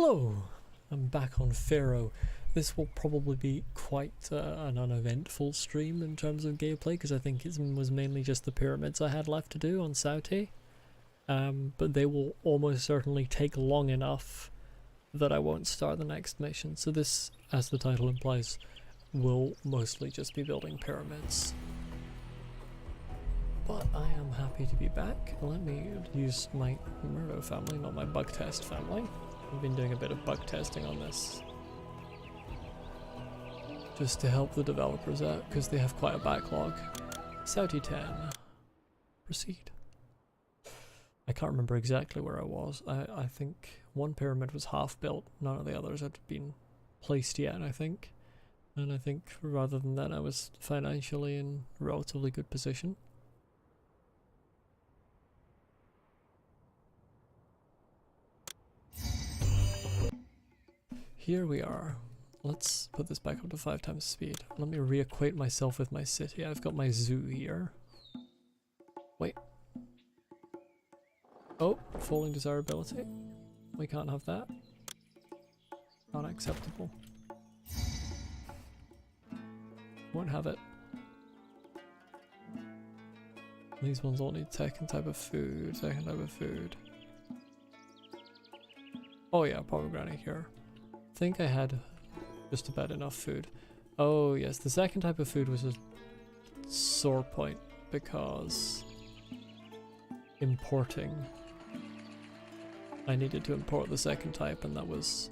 Hello! I'm back on Pharaoh. This will probably be quite an uneventful stream in terms of gameplay because I think it was mainly just the pyramids I had left to do on Sauty. But they will almost certainly take long enough that I won't start the next mission. So this, as the title implies, will mostly just be building pyramids. But I am happy to be back. Let me use my Murdo family, not my bug test family. I've been doing a bit of bug testing on this just to help the developers out because they have quite a backlog. Sauty 10. Proceed. I can't remember exactly where I was. I think one pyramid was half built, none of the others had been placed yet, I think. And I think rather than that I was financially in relatively good position. Here we are. Let's put this back up to 5 times speed. Let me reacquaint myself with my city. I've got my zoo here. Wait. Oh, falling desirability. We can't have that. Not acceptable. Won't have it. These ones all need second type of food. Second type of food. Oh yeah, pomegranate here. I think I had just about enough food. Oh yes, the second type of food was a sore point because importing. I needed to import the second type and that was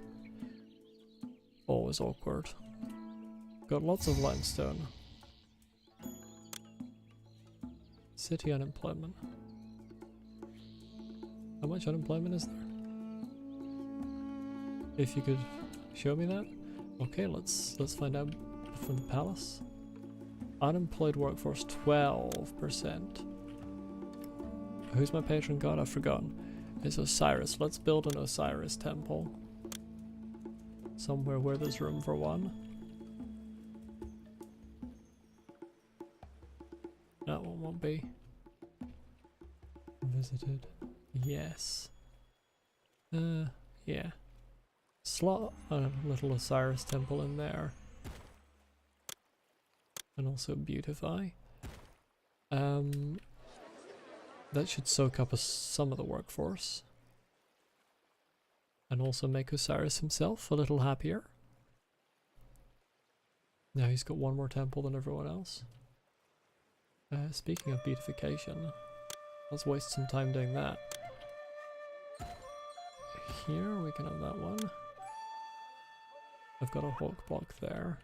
always awkward. Got lots of limestone. City unemployment. How much unemployment is there? If you could show me that? Okay, let's find out from the palace. Unemployed workforce 12%. Who's my patron god? I've forgotten. It's Osiris. Let's build an Osiris temple. Somewhere where there's room for one. That one won't be. Visited. Yes. Yeah. Slot a little Osiris temple in there. And also beautify. That should soak up some of the workforce. And also make Osiris himself a little happier. Now he's got one more temple than everyone else. Speaking of beautification, let's waste some time doing that. Here we can have that one. I've got a Hulk block there.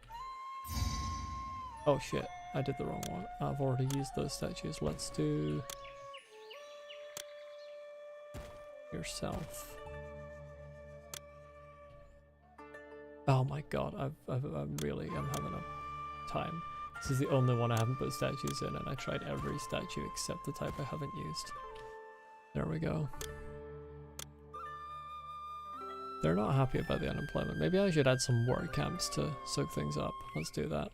Oh shit, I did the wrong one. I've already used those statues. Let's do yourself. Oh my god, I'm having a time. This is the only one I haven't put statues in, and I tried every statue except the type I haven't used. There we go. They're not happy about the unemployment. Maybe I should add some work camps to soak things up. Let's do that.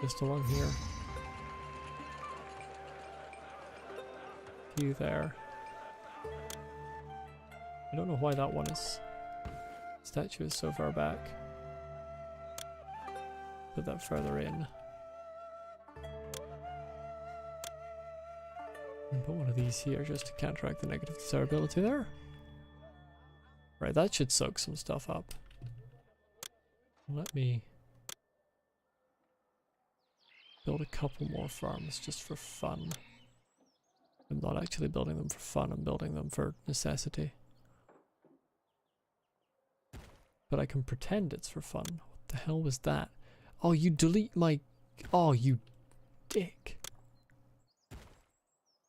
Just along here. Few there. I don't know why that one is. Statue is so far back. Put that further in. And put one of these here just to counteract the negative desirability there. Right, that should soak some stuff up. Let me build a couple more farms just for fun. I'm not actually building them for fun, I'm building them for necessity. But I can pretend it's for fun. What the hell was that? Oh, you delete my... Oh, you dick.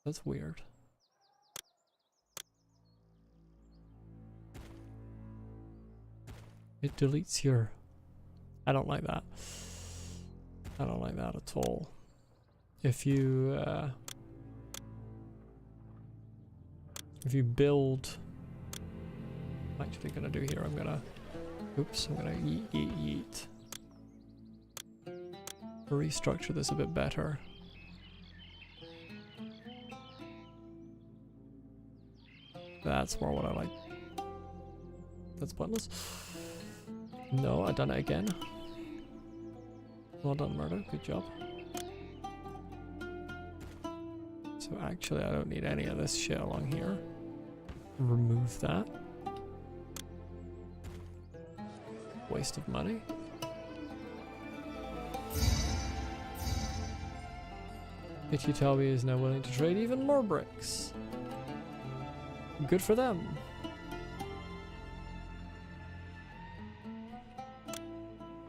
That's weird. It deletes your... I don't like that. I don't like that at all. If you build... I'm actually gonna do here, I'm gonna... Oops, I'm gonna yeet. Restructure this a bit better. That's more what I like. That's pointless. No, I done it again. Well done, murder. Good job. So actually, I don't need any of this shit along here. Remove that. Waste of money. Itutabi is now willing to trade even more bricks. Good for them.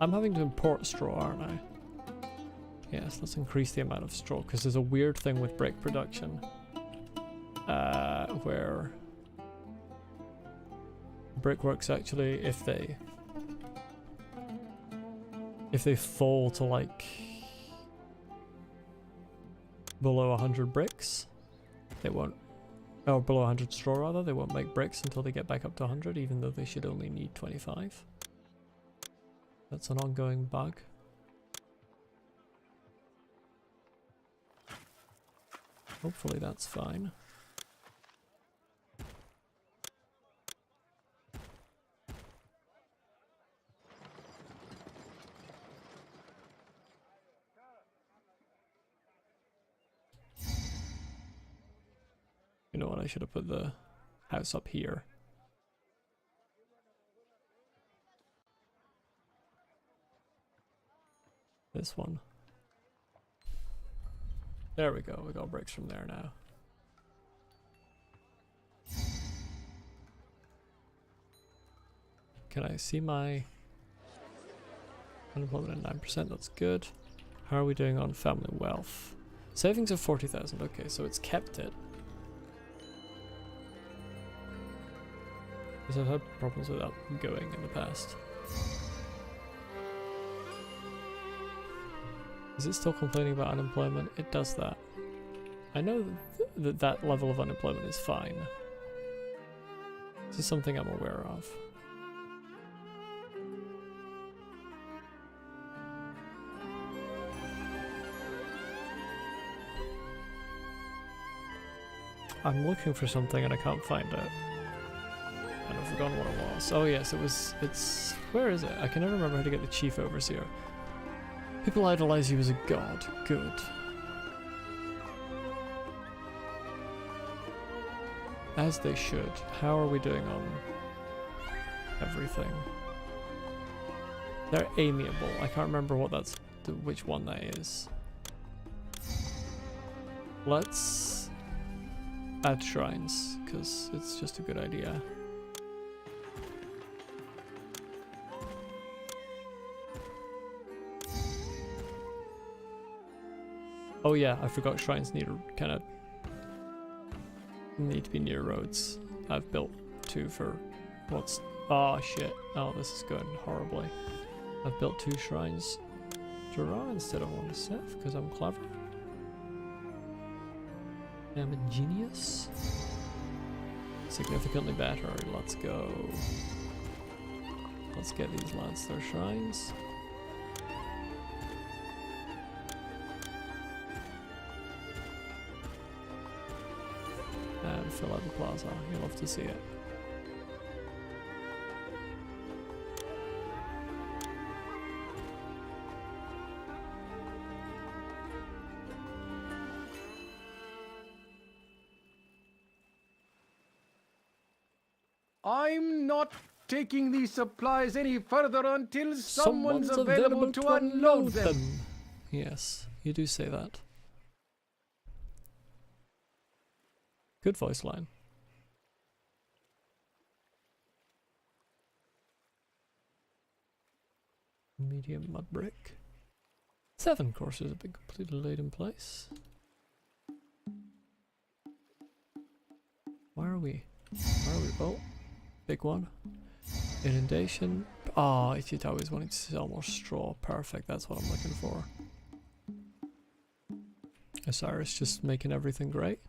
I'm having to import straw, aren't I? Yes, let's increase the amount of straw, because there's a weird thing with brick production. Where brickworks actually, if they fall to like below 100 bricks, they won't, or below 100 straw rather, they won't make bricks until they get back up to 100, even though they should only need 25. That's an ongoing bug. Hopefully that's fine. You know what, I should have put the house up here. This one. There we go, we got bricks from there now. Can I see my unemployment at 9%? That's good. How are we doing on family wealth? Savings of 40,000. Okay, so it's kept it. Because I've had problems with that going in the past. Is it still complaining about unemployment? It does that. I know that that level of unemployment is fine. This is something I'm aware of. I'm looking for something and I can't find it. And I've forgotten what it was. Oh yes, it's... Where is it? I can never remember how to get the chief overseer. People idolize you as a god. Good. As they should. How are we doing on everything? They're amiable. I can't remember what that's... which one that is. Let's add shrines, because it's just a good idea. Oh yeah, I forgot shrines need to be near roads. I've built 2 for what's... Oh shit. Oh, this is going horribly. I've built 2 shrines to Ra instead of 1 to Seth, because I'm clever. I'm a genius. Significantly better. Let's go. Let's get these lads their shrines. And fill out the plaza. You'll love to see it. I'm not taking these supplies any further until someone's available to unload them. Yes, you do say that. Good voice line. Medium mud brick. 7 courses have been completely laid in place. Where are we? Oh, big one. Inundation. Oh, it's always wanting to sell more straw. Perfect, that's what I'm looking for. Osiris just making everything great.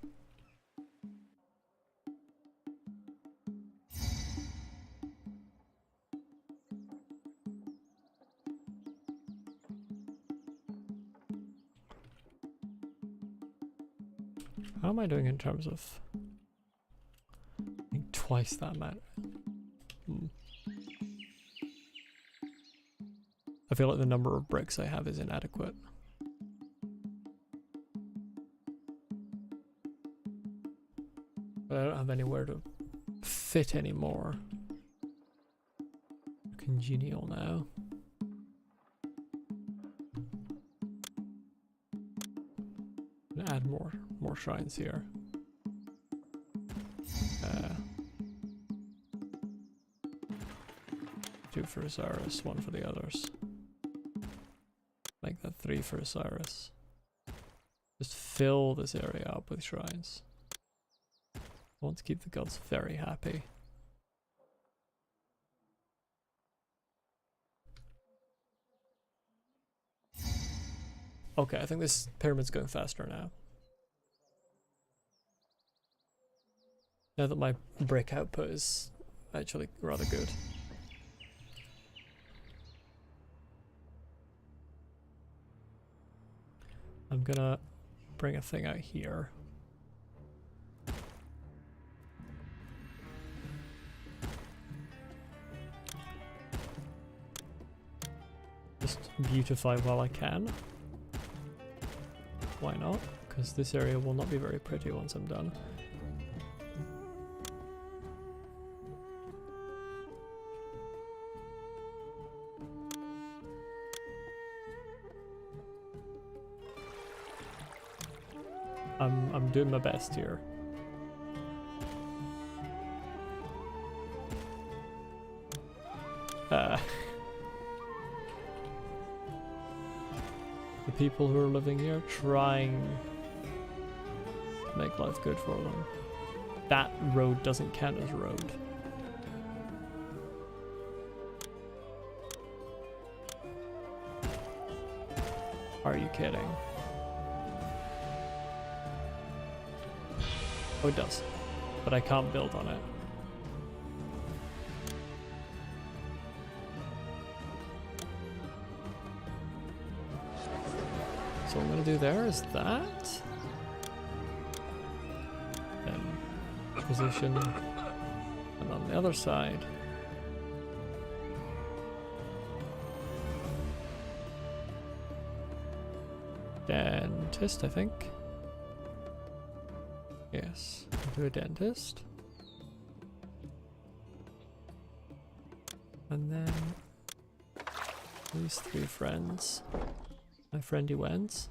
How am I doing in terms of twice that amount. I feel like the number of bricks I have is inadequate. But I don't have anywhere to fit anymore. Congenial now. I'm gonna add more shrines here. Two for Osiris, one for the others. Make that 3 for Osiris. Just fill this area up with shrines. I want to keep the gods very happy. Okay, I think this pyramid's going faster now. Now that my brick output is actually rather good. I'm gonna bring a thing out here. Just beautify while I can. Why not? Because this area will not be very pretty once I'm done. I'm doing my best here. The people who are living here trying to make life good for them. That road doesn't count as a road. Are you kidding? Oh, it does, but I can't build on it. So what I'm gonna do there is that. Then position, and on the other side. Dentist, I think. Yes, do a dentist. And then these 3 friends. My friendy wens.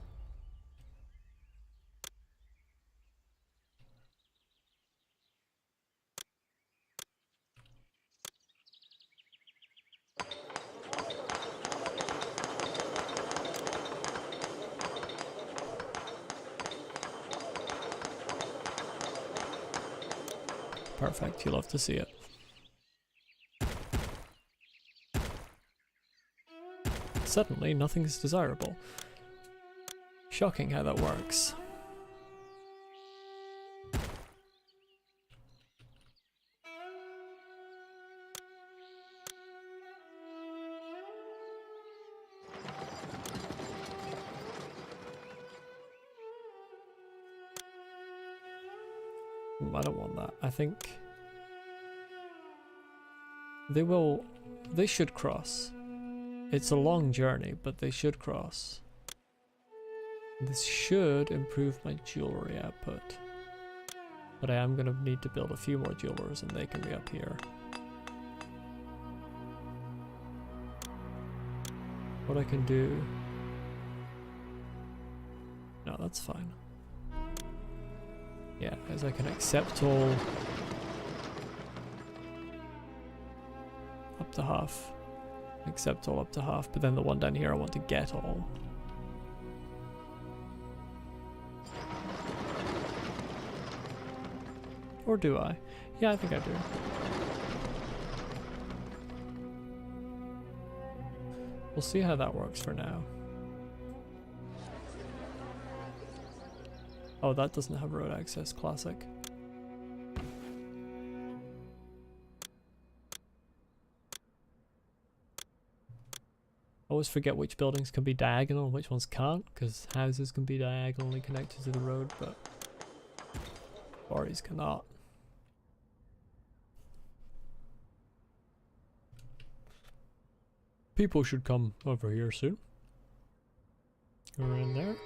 Perfect, you love to see it. Suddenly, nothing is desirable. Shocking how that works. I don't want that. I think they should cross. It's a long journey, but they should cross. This should improve my jewelry output. But I am going to need to build a few more jewelers and they can be up here. What I can do... No, that's fine. Yeah, as I can accept all up to half. Accept all up to half, but then the one down here I want to get all. Or do I? Yeah, I think I do. We'll see how that works for now. Oh, that doesn't have road access, classic. I always forget which buildings can be diagonal and which ones can't, because houses can be diagonally connected to the road, but quarries cannot. People should come over here soon. We're in there.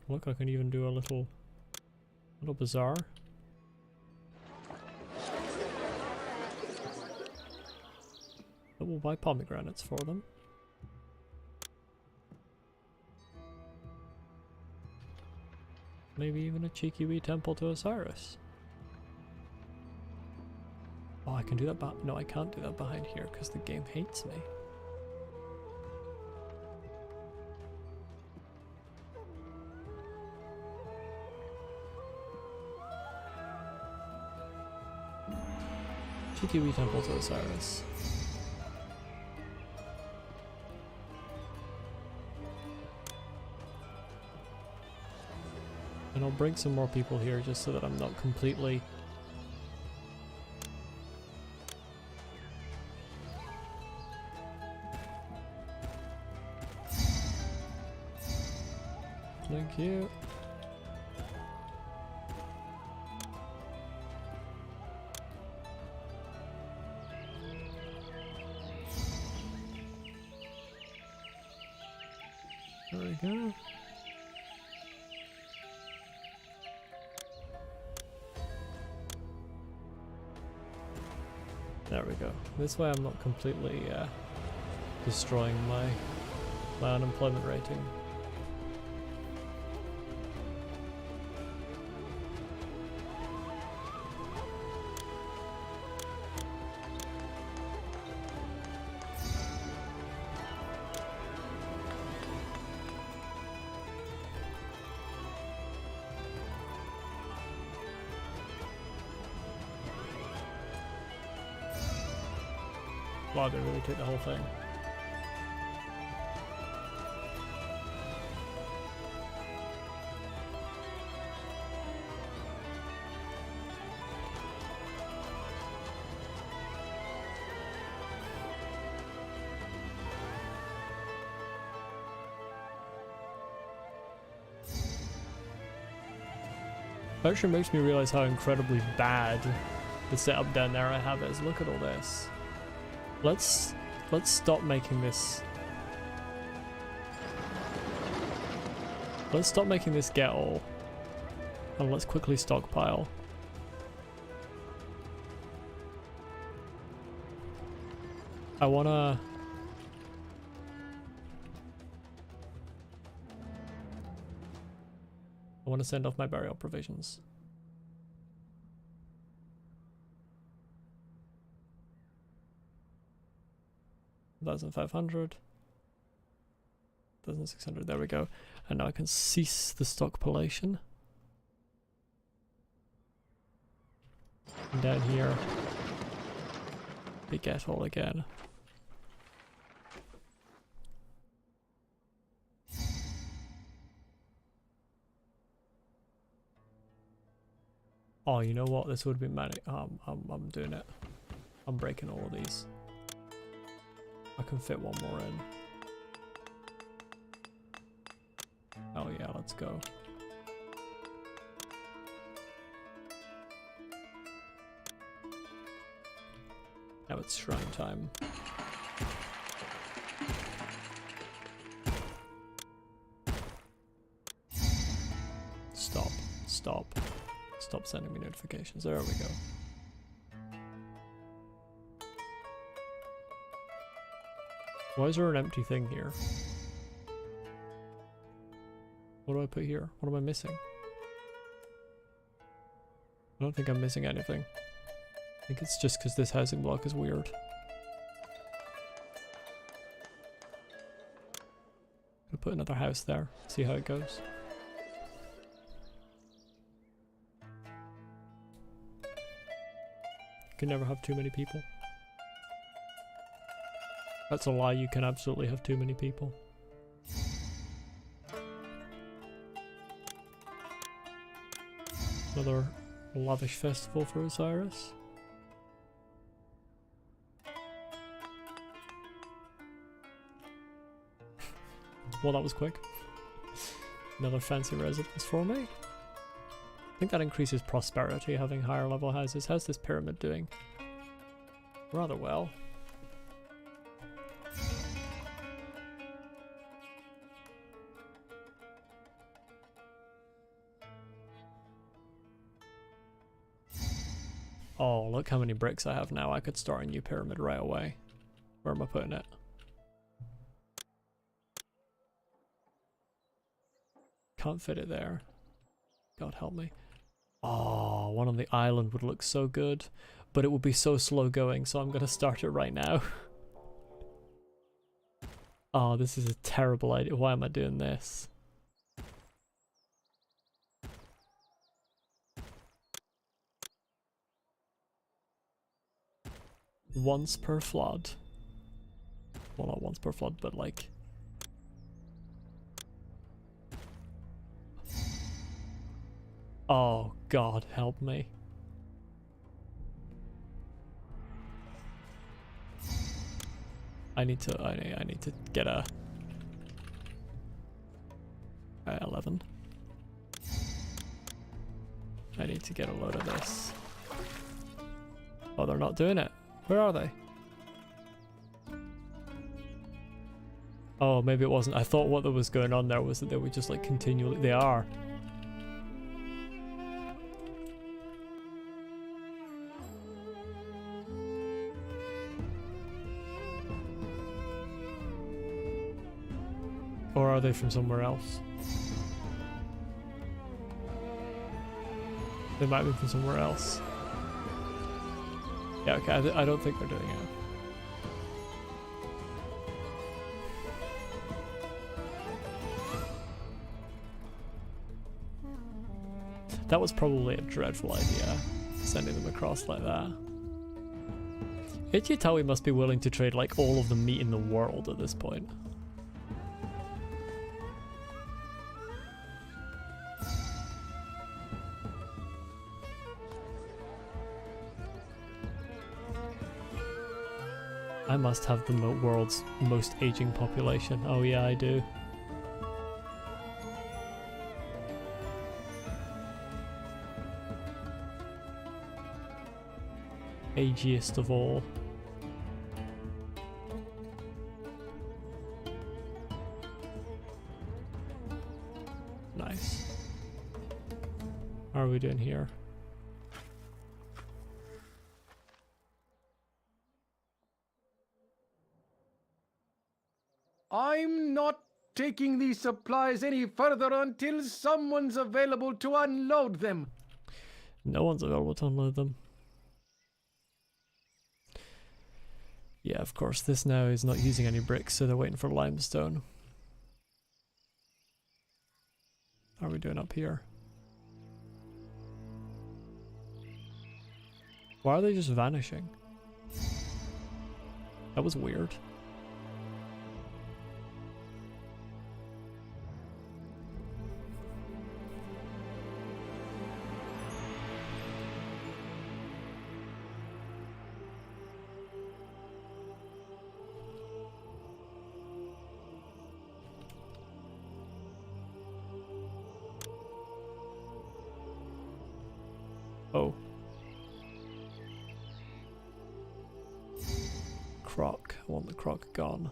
Look, I can even do a little bazaar. But we'll buy pomegranates for them. Maybe even a cheeky wee temple to Osiris. Oh, I can do that no, I can't do that behind here because the game hates me. Cheeky wee temple to Osiris. And I'll bring some more people here just so that I'm not completely... Thank you. There we go. There we go. This way I'm not completely destroying my unemployment rating. Wow, they really took the whole thing. It actually makes me realize how incredibly bad the setup down there I have is. Look at all this. Let's stop making this. Let's stop making this get all. And let's quickly stockpile. I wanna send off my burial provisions. 1,500, 1,600, there we go. And now I can cease the stockpilation. And down here, we get all again. Oh, you know what? This would be manic. I'm doing it. I'm breaking all of these. I can fit one more in. Oh yeah, let's go. Now it's shrine time. Stop. Stop. Stop sending me notifications. There we go. Why is there an empty thing here? What do I put here? What am I missing? I don't think I'm missing anything. I think it's just because this housing block is weird. I'll put another house there, see how it goes. You can never have too many people. That's a lie, you can absolutely have too many people. Another lavish festival for Osiris. Well, that was quick. Another fancy residence for me. think that increases prosperity, having higher level houses. How's this pyramid doing? Rather well. Oh, look how many bricks I have now. I could start a new pyramid right away. Where am I putting it? Can't fit it there. God help me. Oh, one on the island would look so good, but it would be so slow going, so I'm gonna start it right now. Oh, this is a terrible idea. Why am I doing this? Once per flood. Well, not once per flood, but like... Oh, God, help me. I need to get a 11. I need to get a load of this. Oh, they're not doing it. Where are they? Oh, maybe it wasn't. I thought what was going on there was that they were just like continually... They are. Or are they from somewhere else? They might be from somewhere else. Yeah, okay, I don't think they're doing it. That was probably a dreadful idea, sending them across like that. Ichitawi must be willing to trade like all of the meat in the world at this point. I must have the world's most aging population. Oh yeah, I do. Agiest of all. Nice. How are we doing here? I'm not taking these supplies any further until someone's available to unload them. No one's available to unload them. Yeah, of course, this now is not using any bricks, so they're waiting for limestone. How are we doing up here? Why are they just vanishing? That was weird. Oh. Croc. I want the croc gone.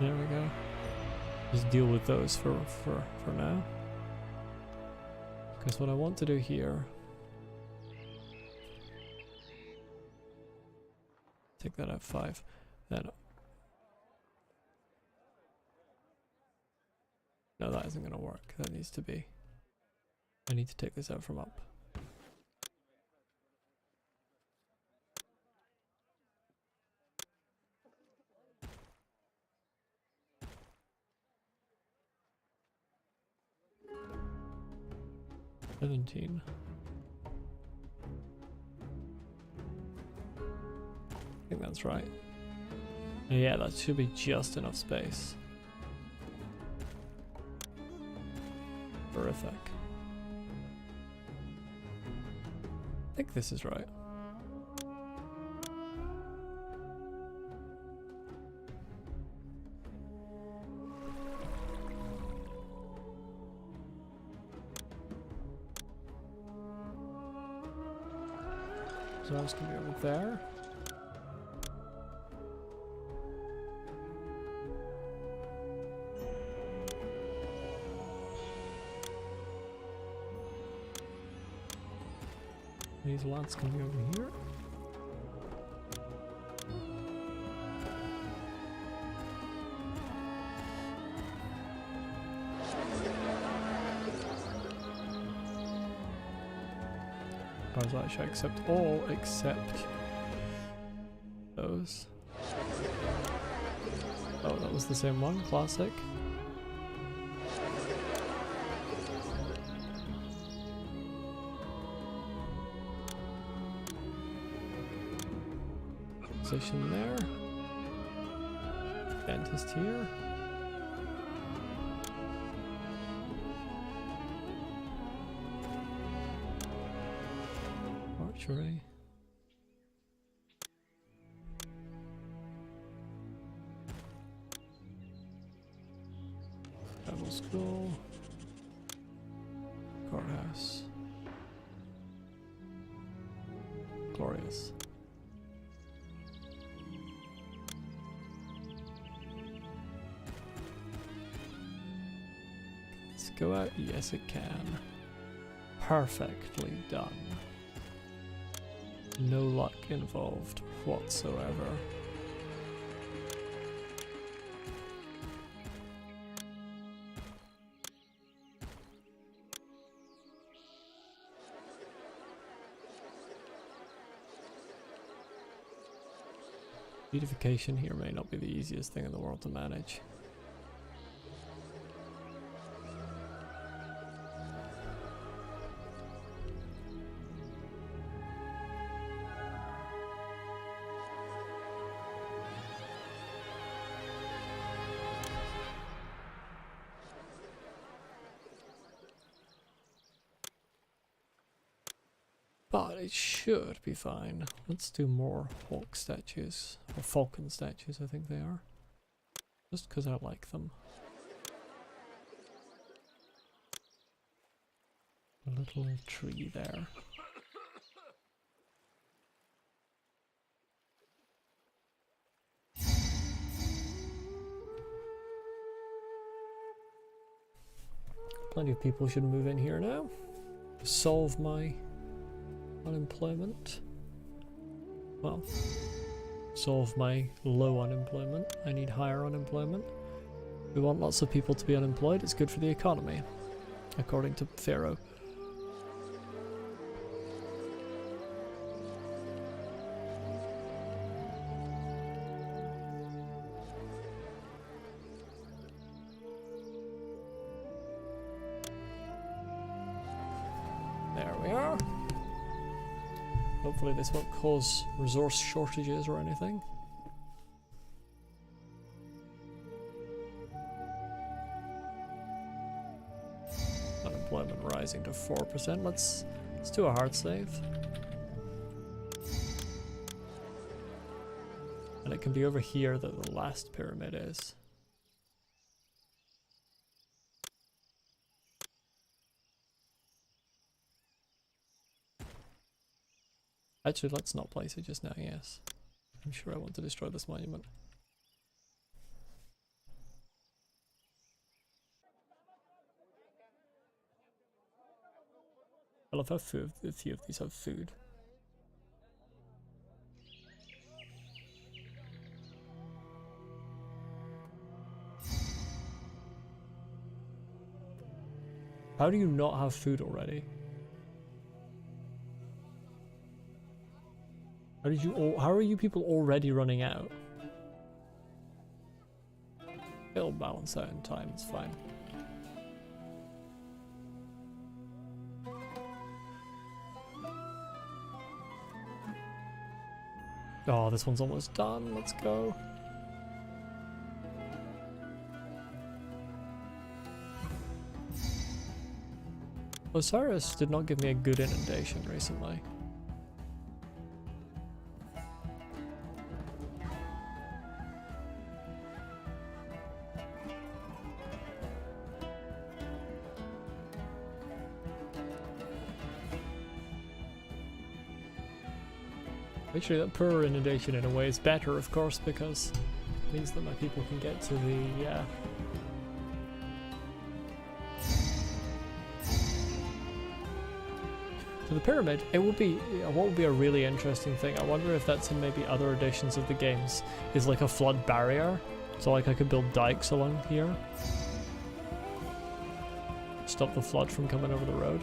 There we go. Just deal with those for now. Because what I want to do here... Take that out 5. Then... No, that isn't going to work. That needs to be... I need to take this out from up. $17. I think that's right. Yeah, that should be just enough space. Horrific. I think this is right. So I was gonna be over there. These lads can be over here. Suppose I should accept all except those. Oh, that was the same one. Classic. Position there. Dentist here. Archery. Travel school. Courthouse. Glorious. Go out? Yes, it can. Perfectly done. No luck involved whatsoever. Beautification here may not be the easiest thing in the world to manage. But it should be fine. Let's do more hawk statues. Or falcon statues, I think they are. Just because I like them. A little tree there. Plenty of people should move in here now. Solve my unemployment. Well, solve my low unemployment. I need higher unemployment. We want lots of people to be unemployed. It's good for the economy, according to Pharaoh. There we are. Hopefully this won't cause resource shortages or anything. Unemployment rising to 4%. Let's do a hard save. And it can be over here that the last pyramid is. Actually, let's not place it just now, yes. I'm sure I want to destroy this monument. I love how a few of these have food. How do you not have food already? How are you people already running out? It'll balance out in time, it's fine. Oh, this one's almost done, let's go. Osiris did not give me a good inundation recently. Actually, that poor inundation in a way is better, of course, because it means that my people can get to the pyramid. It would be, what would be a really interesting thing, I wonder if that's in maybe other editions of the games, is like a flood barrier. So like I could build dikes along here. Stop the flood from coming over the road.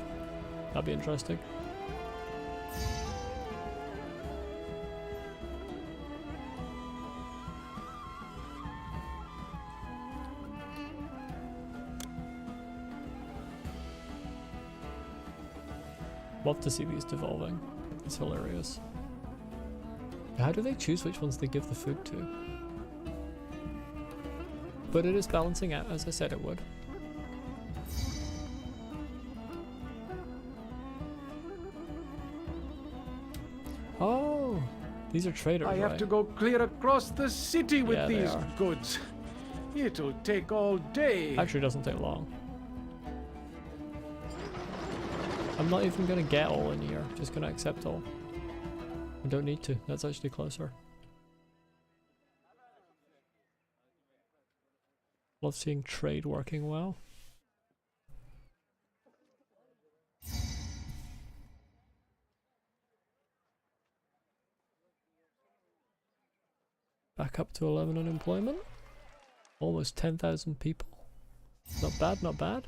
That'd be interesting. Love to see these devolving. It's hilarious. How do they choose which ones they give the food to? But it is balancing out, as I said it would. Oh, these are traders. I have right? to go clear across the city with Yeah, these goods. It'll take all day. Actually, it doesn't take long. I'm not even gonna get all in here. Just gonna accept all. I don't need to. That's actually closer. Love seeing trade working well. Back up to 11 unemployment. Almost 10,000 people. Not bad, not bad.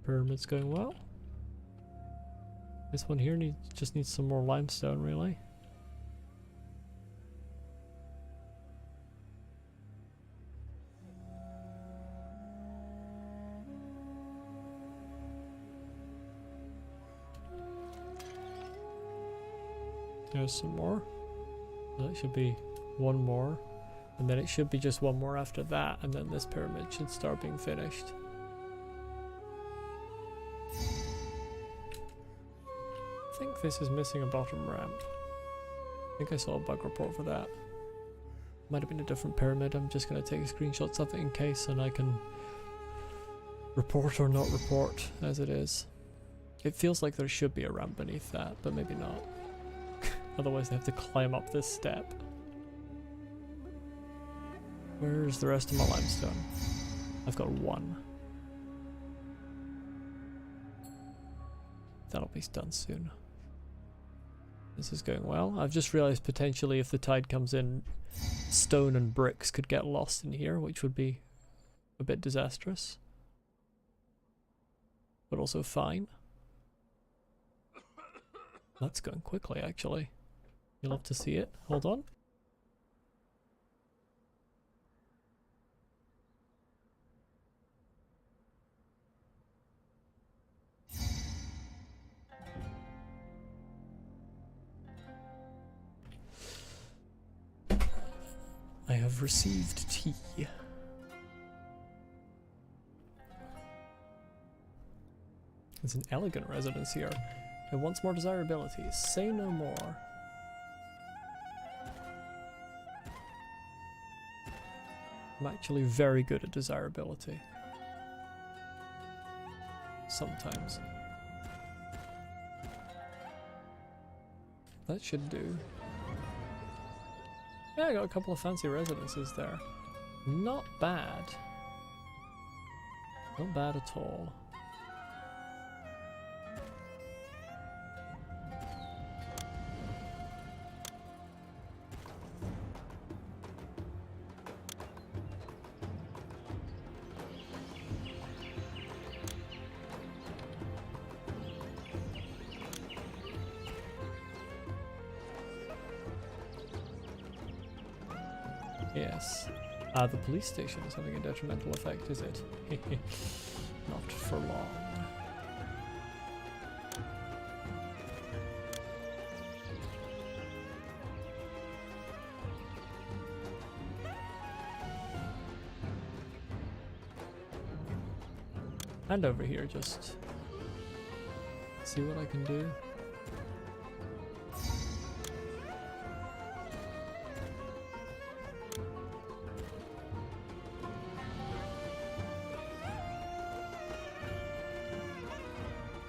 Pyramid's going well. This one here just needs some more limestone, really. There's some more. That should be one more. And then it should be just one more after that, and then this pyramid should start being finished. I think this is missing a bottom ramp. I think I saw a bug report for that. Might have been a different pyramid. I'm just going to take screenshots of it in case, and I can report or not report as it is. It feels like there should be a ramp beneath that, but maybe not. Otherwise they have to climb up this step. Where's the rest of my limestone? I've got one. That'll be done soon. This is going well. I've just realized potentially if the tide comes in, stone and bricks could get lost in here, which would be a bit disastrous. But also fine. That's going quickly, actually. You'll love to see it. Hold on. I have received tea. It's an elegant residence here. It wants more desirability. Say no more. I'm actually very good at desirability. Sometimes. That should do. Yeah, I got a couple of fancy residences there. Not bad. Not bad at all. Yes. The police station is having a detrimental effect, is it? Not for long. And over here, just see what I can do.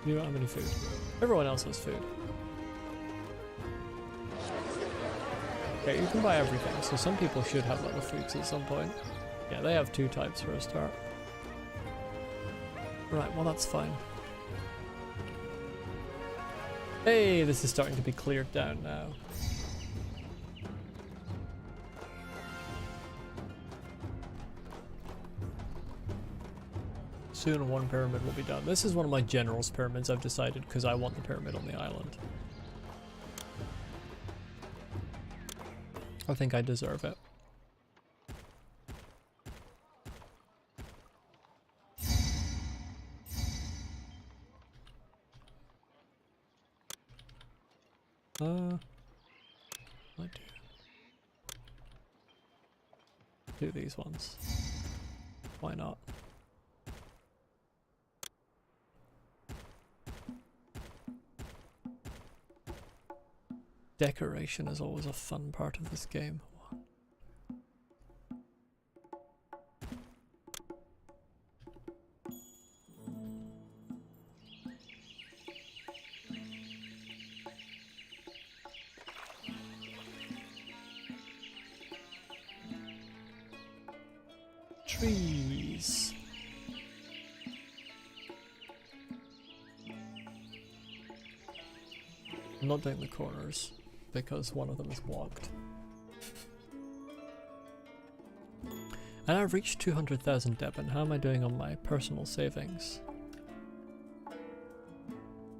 You don't have any food. Everyone else has food. Okay, you can buy everything, so some people should have little foods at some point. Yeah, they have 2 types for a start. Right, well that's fine. Hey, this is starting to be cleared down now. Soon 1 pyramid will be done. This is one of my general's pyramids, I've decided, because I want the pyramid on the island. I think I deserve it. I do these ones. Why not? Decoration is always a fun part of this game. Trees. I'm not doing the corners because one of them is blocked. And I've reached 200,000 Devon. How am I doing on my personal savings?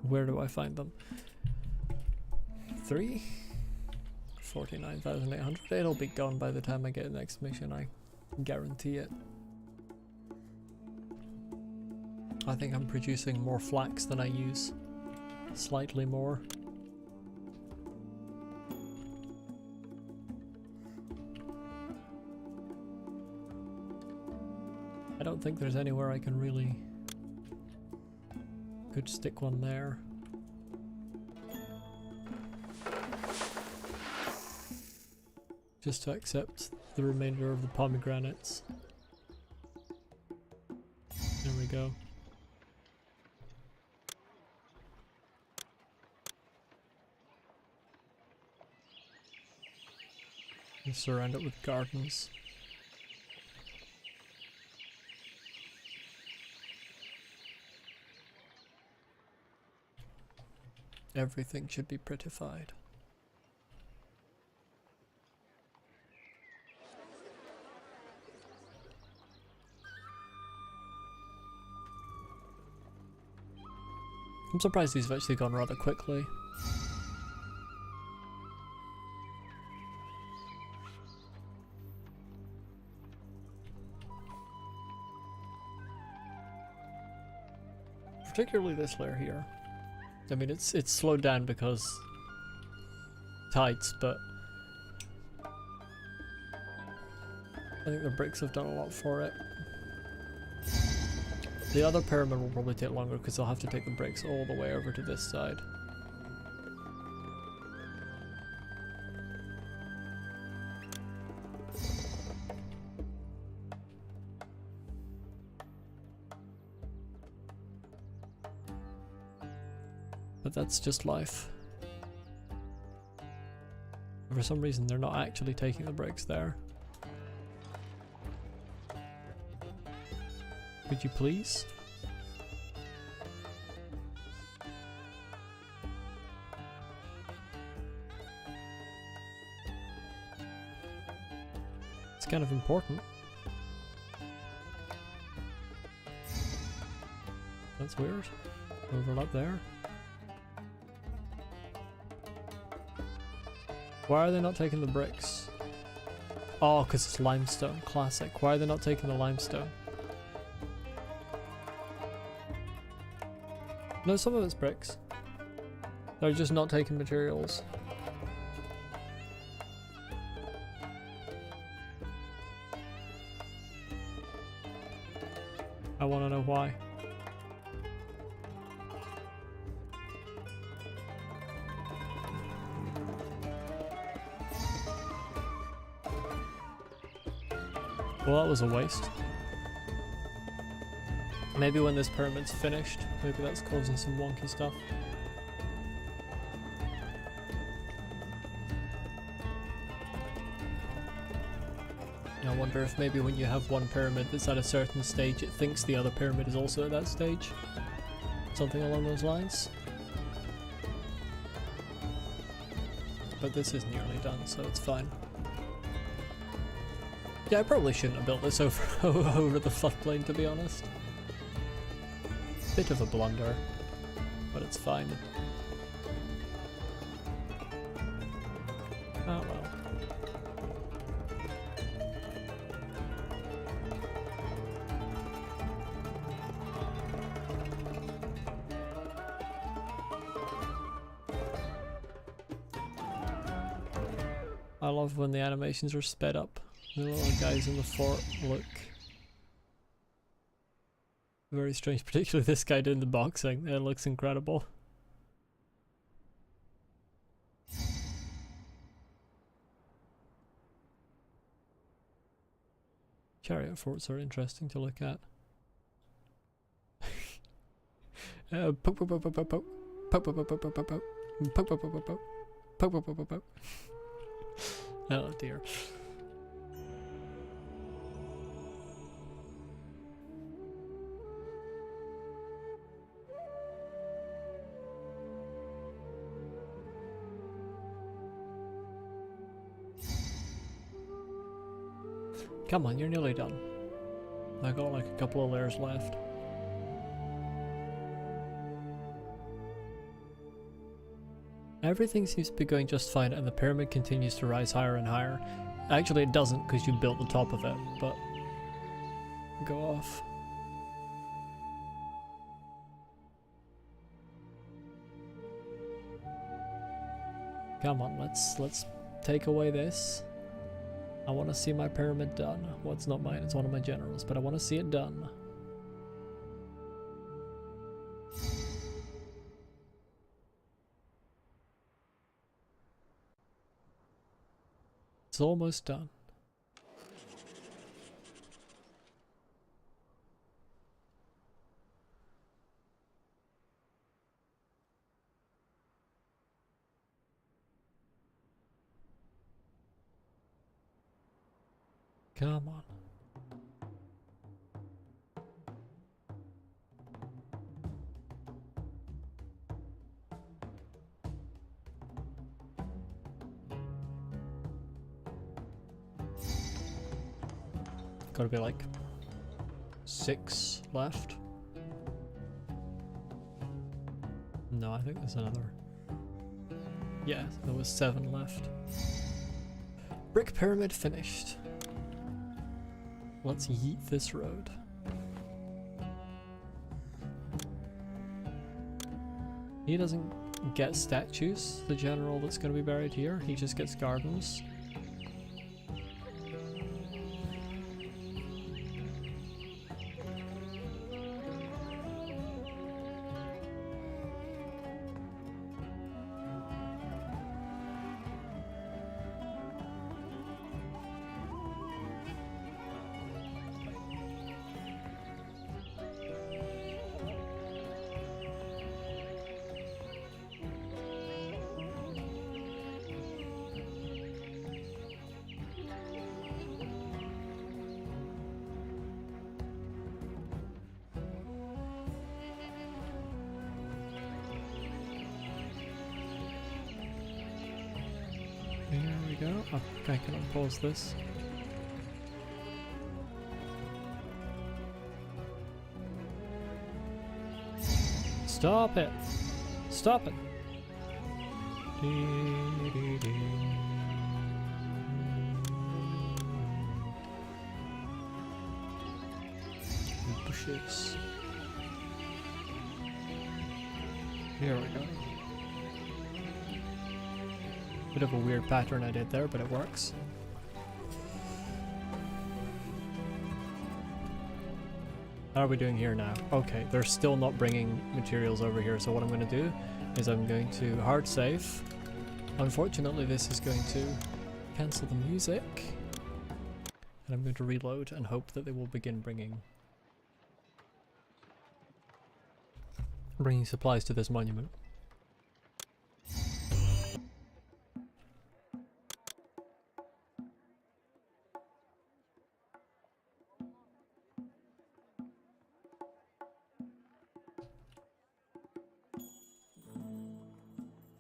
Where do I find them? 3? 49,800. It'll be gone by the time I get the next mission, I guarantee it. I think I'm producing more flax than I use. Slightly more. I don't think there's anywhere I can really could stick one there. Just to accept the remainder of the pomegranates. There we go. And surround it with gardens. Everything should be prettified. I'm surprised these have actually gone rather quickly. Particularly this layer here. I mean, it's slowed down because tides, but I think the bricks have done a lot for it. The other pyramid will probably take longer because I'll have to take the bricks all the way over to this side. But that's just life. For some reason they're not actually taking the bricks there. Could you please? It's kind of important. That's weird. Overlap there. Why are they not taking the bricks? Oh, because it's limestone. Classic. Why are they not taking the limestone? No, some of it's bricks. They're just not taking materials. I want to know why. Well, that was a waste. Maybe when this pyramid's finished, maybe that's causing some wonky stuff. I wonder if maybe when you have one pyramid that's at a certain stage, it thinks the other pyramid is also at that stage. Something along those lines. But this is nearly done, so it's fine. Yeah, I probably shouldn't have built this over, over the floodplain, to be honest. Bit of a blunder, but it's fine. Oh well. I love when the animations are sped up. The little guys in the fort look very strange, particularly this guy doing the boxing. It looks incredible. Chariot forts are interesting to look at. Poke, poke, poke, poke, poke, poke, poke, poke, poke, poke, poke, poke, poke, poke, poke, poke, poke, poke, poke, poke. Oh dear. Come on, you're nearly done. I got like a couple of layers left. Everything seems to be going just fine and the pyramid continues to rise higher and higher. Actually it doesn't because you built the top of it, but go off. Come on, let's take away this. I want to see my pyramid done. Well, it's not mine, it's one of my generals, but I want to see it done. It's almost done. Come on. Gotta be like 6 left. No, I think there's another. Yeah, there was 7 left. Brick pyramid finished. Let's yeet this road. He doesn't get statues, the general that's going to be buried here. He just gets gardens. There we go. Oh, I can unpause this. Stop it! Stop it! Bushes. Here we go. Bit of a weird pattern I did there, but it works. How are we doing here now? Okay, they're still not bringing materials over here, so what I'm going to do is I'm going to hard save. Unfortunately, this is going to cancel the music. And I'm going to reload and hope that they will begin bringing bringing supplies to this monument.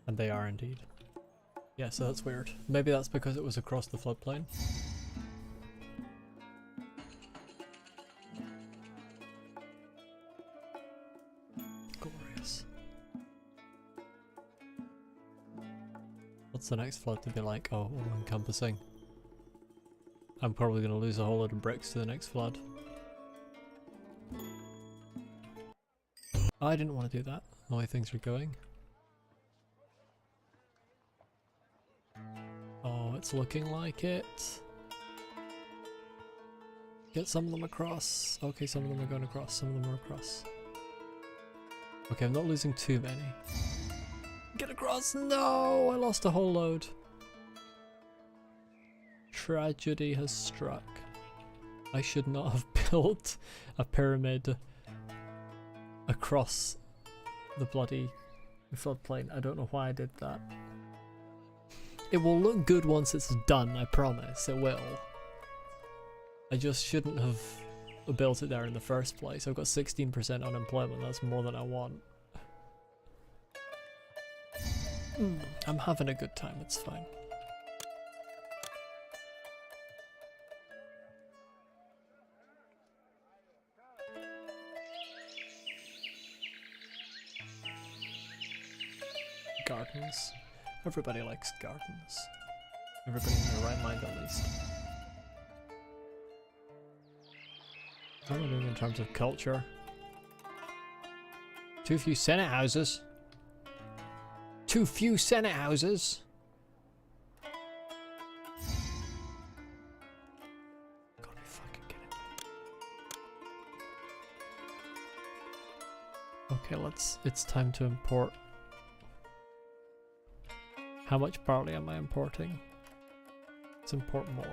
And they are indeed. Yeah, so that's weird. Maybe that's because it was across the floodplain. Glorious. What's the next flood to be like? Oh, all encompassing. I'm probably going to lose a whole load of bricks to the next flood. I didn't want to do that, the way things are going. Oh, it's looking like it. Get some of them across. Okay, some of them are going across, some of them are across. Okay, I'm not losing too many. Get across! No! I lost a whole load. Tragedy has struck. I should not have built a pyramid across the bloody floodplain. I don't know why I did that. It will look good once it's done, I promise, it will. I just shouldn't have built it there in the first place. I've got 16% unemployment, that's more than I want. I'm having a good time, it's fine. Gardens. Everybody likes gardens. Everybody in their right mind, at least. How am I doing in terms of culture? Too few senate houses. Too few senate houses. Gotta be fucking kidding me. Okay, it's time to import. How much barley am I importing? Let's import more.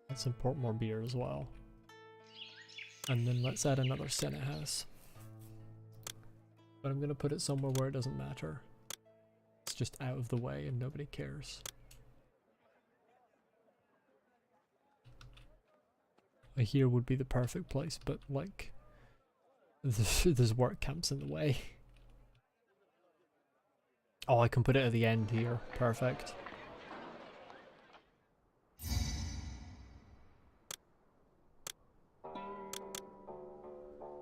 Let's import more beer as well. And then let's add another senate house. But I'm gonna put it somewhere where it doesn't matter. It's just out of the way and nobody cares. Here would be the perfect place, but like there's work camps in the way. Oh, I can put it at the end here. Perfect.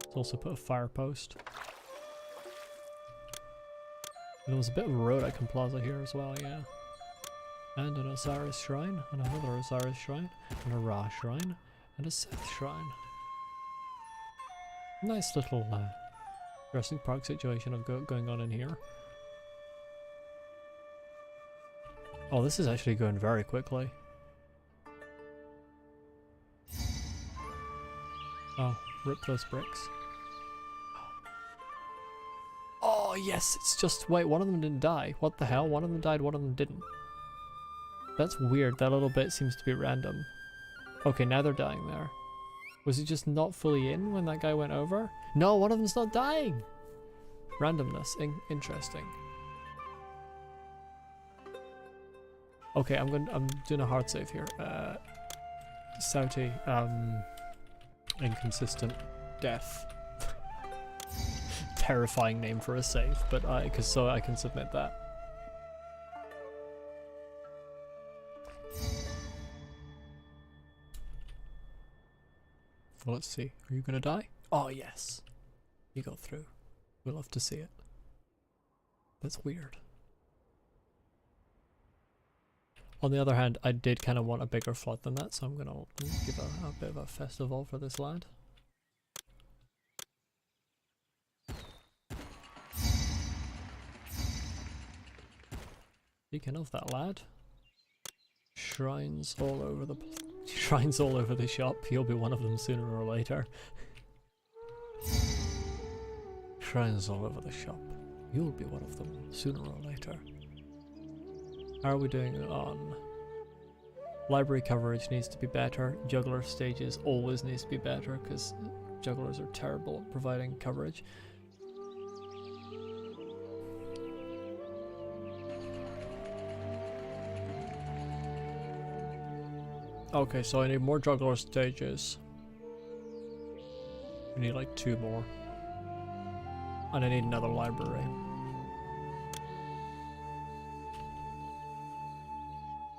Let's also put a fire post. There was a bit of a road I can plaza here as well, yeah. And an Osiris shrine, and another Osiris shrine, and a Ra shrine, and a Seth shrine. Nice little Jurassic Park situation I've got going on in here. Oh, this is actually going very quickly. Oh, rip those bricks. Oh yes, it's just, wait, one of them didn't die. What the hell? One of them died, one of them didn't. That's weird, that little bit seems to be random. Okay, now they're dying there. Was he just not fully in when that guy went over? No, one of them's not dying! Randomness, interesting. Okay, I'm doing a hard save here. Sauty, inconsistent death. Terrifying name for a save, but so I can submit that. Well, let's see. Are you gonna die? Oh yes, you got through. We'll love to see it. That's weird. On the other hand, I did kind of want a bigger flood than that, so I'm gonna give a bit of a festival for this lad. Speaking of that lad, shrines all over the shop. You'll be one of them sooner or later. Shrines all over the shop. You'll be one of them sooner or later. How are we doing on Library coverage needs to be better. Juggler stages always needs to be better because jugglers are terrible at providing coverage. Okay, so I need more juggler stages. We need like 2 more. And I need another library.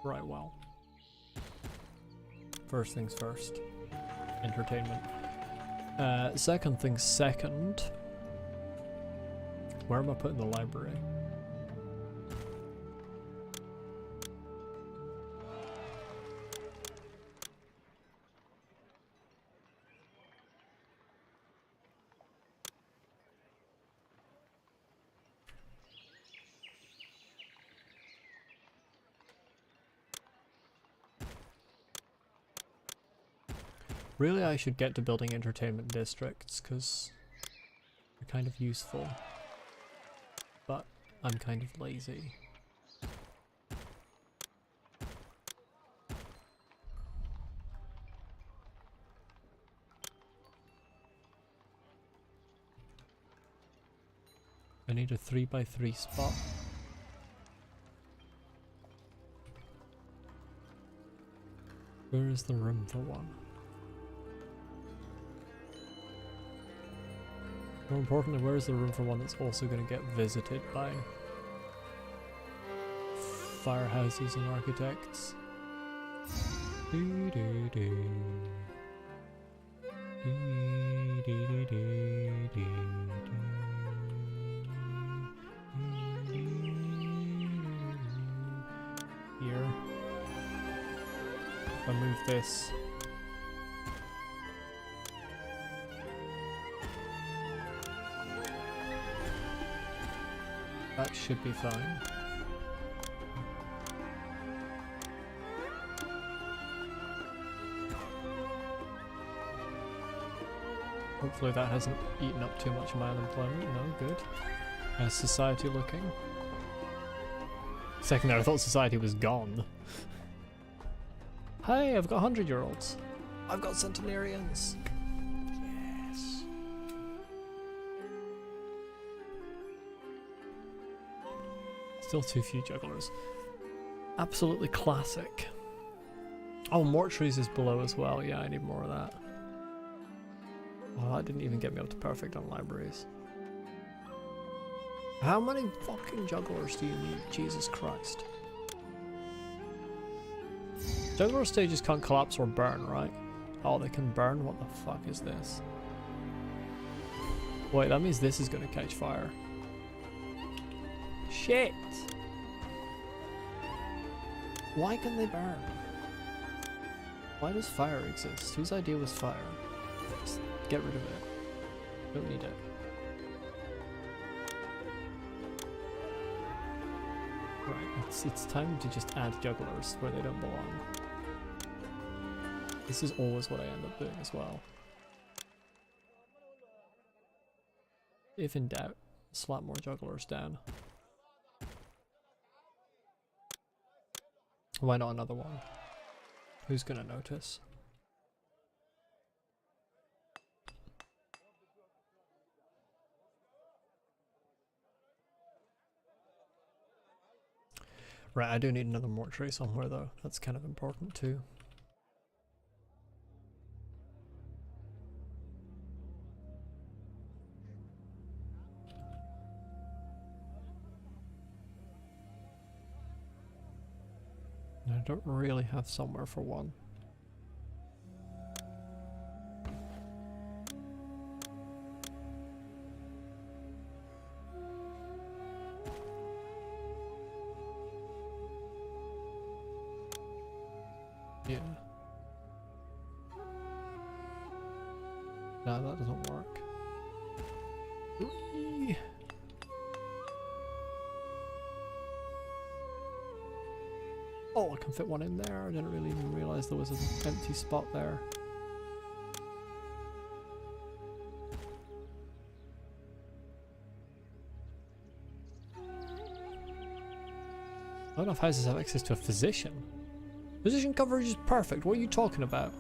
Right, well. First things first. Entertainment. Second things second. Where am I putting the library? Really, I should get to building entertainment districts, because they're kind of useful. But I'm kind of lazy. I need a 3x3 spot. Where is the room for one? More importantly, where is the room for one that's also going to get visited by firehouses and architects? Here. If I move this. That should be fine. Hopefully that hasn't eaten up too much of my unemployment. No, good. How's society looking? Second there, I thought society was gone. Hey, I've got 100-year-olds. I've got centenarians. Yes. Still too few jugglers. Absolutely classic. Oh, mortuaries is below as well. Yeah, I need more of that. Oh, that didn't even get me up to perfect on libraries. How many fucking jugglers do you need? Jesus Christ. Juggler stages can't collapse or burn, right? Oh, they can burn? What the fuck is this? Wait, that means this is gonna catch fire. Shit! Why can they burn? Why does fire exist? Whose idea was fire? Just get rid of it. Don't need it. Right, it's time to just add jugglers where they don't belong. This is always what I end up doing as well. If in doubt, slap more jugglers down. Why not another one? Who's gonna notice? Right, I do need another mortuary somewhere though. That's kind of important too. I don't really have somewhere for one. Yeah. No, that doesn't work. Whee! Oh, I can fit one in there. I didn't really even realize there was an empty spot there. Not enough houses have access to a physician. Position coverage is perfect. What are you talking about?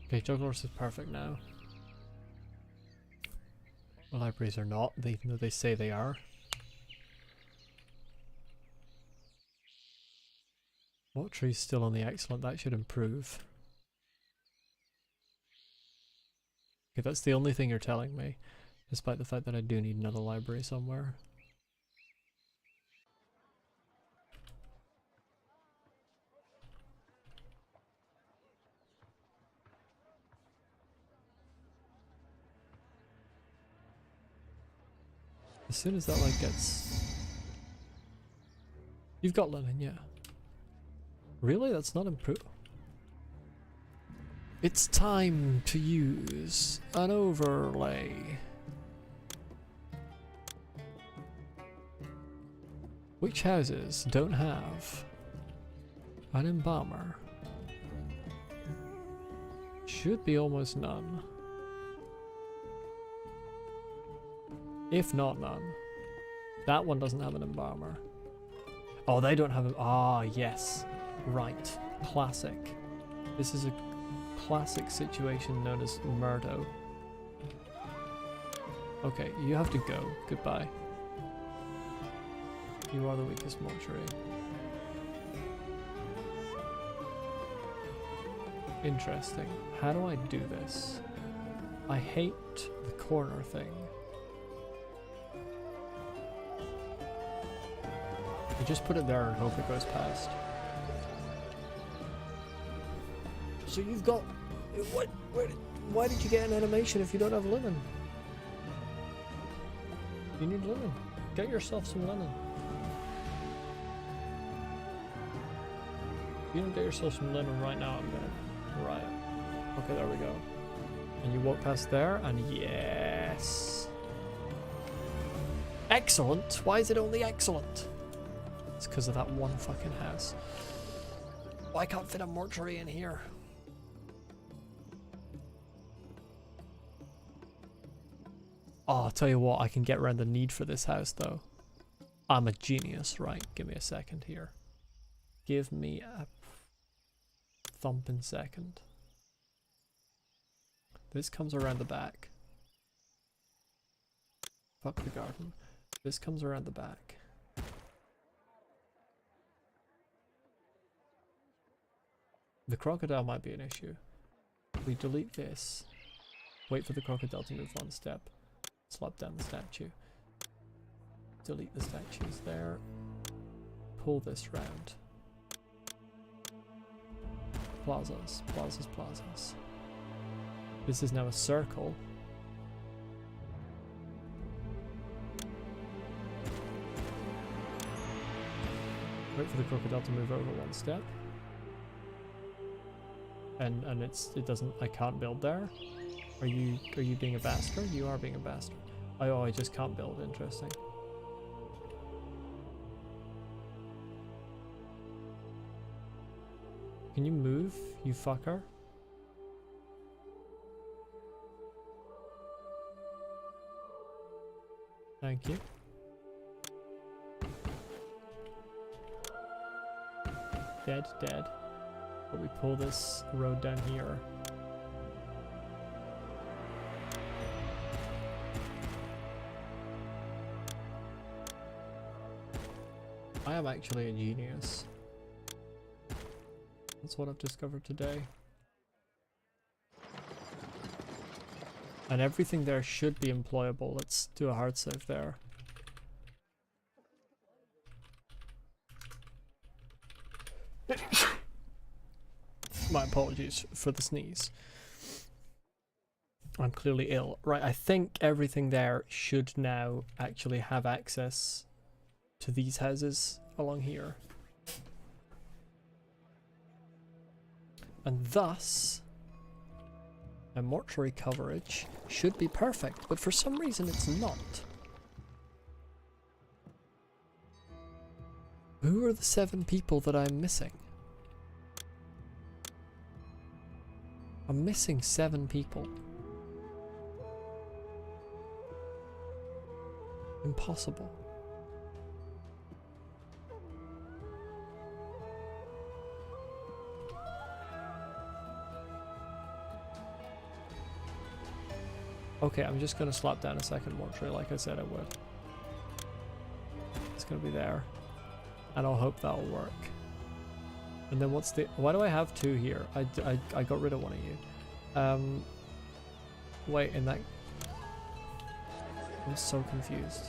Okay, jugglers is perfect now. The libraries are not, even though they say they are. What tree's still on the excellent? That should improve. Okay, that's the only thing you're telling me, despite the fact that I do need another library somewhere. As soon as that like gets... You've got linen, yeah. Really? That's not improved. It's time to use an overlay. Which houses don't have an embalmer? Should be almost none. If not none. That one doesn't have an embalmer. Oh, they don't have a... Ah, yes. Right. Classic. This is a classic situation known as Murdo. Okay, you have to go. Goodbye. You are the weakest mortuary. Interesting. How do I do this? I hate the corner thing. You just put it there and hope it goes past. So you've got... What? Why did you get an animation if you don't have linen? You need linen. Get yourself some linen. If you don't get yourself some linen right now, I'm gonna riot. Okay, there we go. And you walk past there, and yes! Excellent? Why is it only excellent? It's because of that one fucking house. Why can't fit a mortuary in here? Oh, I'll tell you what, I can get around the need for this house though. I'm a genius, right? Give me a second here. Give me a thumping second. This comes around the back. Fuck the garden. This comes around the back. The crocodile might be an issue. We delete this. Wait for the crocodile to move one step. Slap down the statue. Delete the statues there. Pull this round. Plazas, plazas, plazas. This is now a circle. Wait for the crocodile to move over one step. And it doesn't, I can't build there. Are you being a bastard? You are being a bastard. Oh, I just can't build. Interesting. Can you move, you fucker? Thank you. Dead, dead. But we pull this road down here. I am actually a genius. That's what I've discovered today. And everything there should be employable. Let's do a hard save there. My apologies for the sneeze. I'm clearly ill. Right, I think everything there should now actually have access to these houses along here. And thus, a mortuary coverage should be perfect, but for some reason it's not. Who are the 7 people that I'm missing? I'm missing 7 people. Impossible. Okay, I'm just gonna slap down a second mortuary like I said I would. It's gonna be there. And I'll hope that'll work. And then what's the... Why do I have two here? I got rid of one of you. Wait, in that... I'm so confused.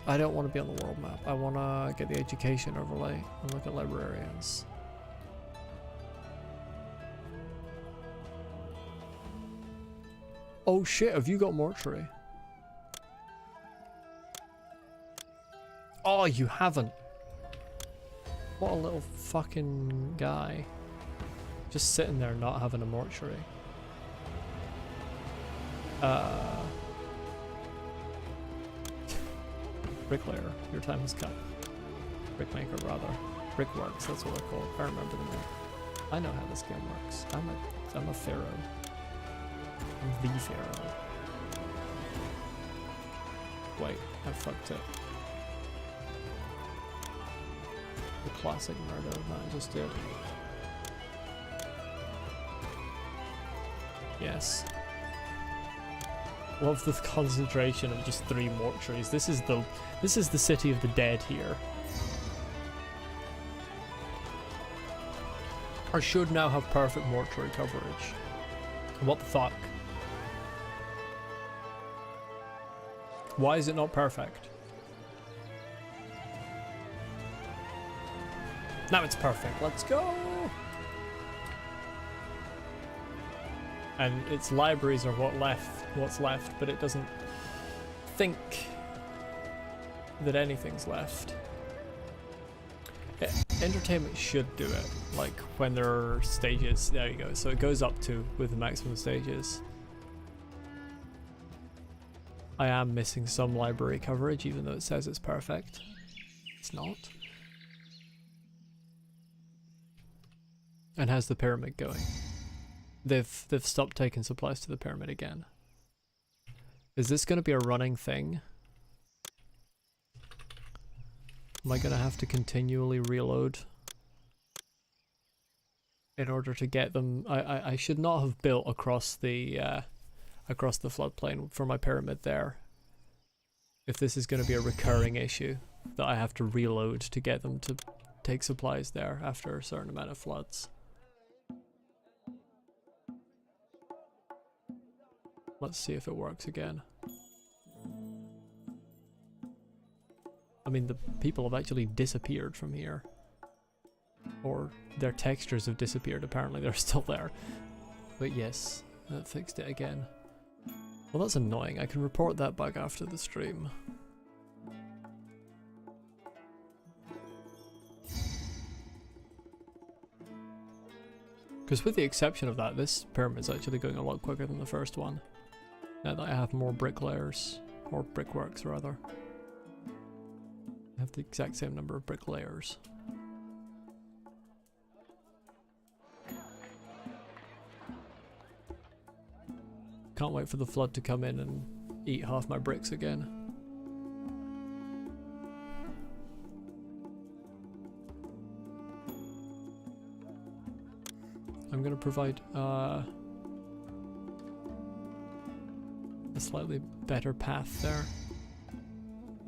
I don't want to be on the world map. I want to get the education overlay and look at librarians. Oh shit, have you got mortuary? Oh, you haven't. What a little fucking guy. Just sitting there not having a mortuary. Bricklayer, your time has come. Brickmaker, rather. Brickworks, that's what they're called. I remember the name. I know how this game works. I'm a Pharaoh. I'm the Pharaoh. Wait, I fucked it. The classic murder that I just did. Yes. Love the concentration of just 3 mortuaries. This is the city of the dead here. I should now have perfect mortuary coverage. What the fuck? Why is it not perfect? Now it's perfect. Let's go! And its libraries are what's left, but it doesn't think that anything's left. Entertainment should do it, like when there are stages. There you go. So it goes up to with the maximum stages. I am missing some library coverage, even though it says it's perfect. It's not. And how's the pyramid going? They've stopped taking supplies to the pyramid again. Is this going to be a running thing? Am I going to have to continually reload in order to get them? I should not have built across the floodplain for my pyramid there. If this is going to be a recurring issue that I have to reload to get them to take supplies there after a certain amount of floods. Let's see if it works again. I mean, the people have actually disappeared from here. Or their textures have disappeared, apparently they're still there. But yes, that fixed it again. Well, that's annoying. I can report that bug after the stream. Because with the exception of that, this pyramid's actually going a lot quicker than the first one. Now that I have more bricklayers, or brickworks rather. I have the exact same number of bricklayers. Can't wait for the flood to come in and eat half my bricks again. I'm gonna provide a slightly better path there.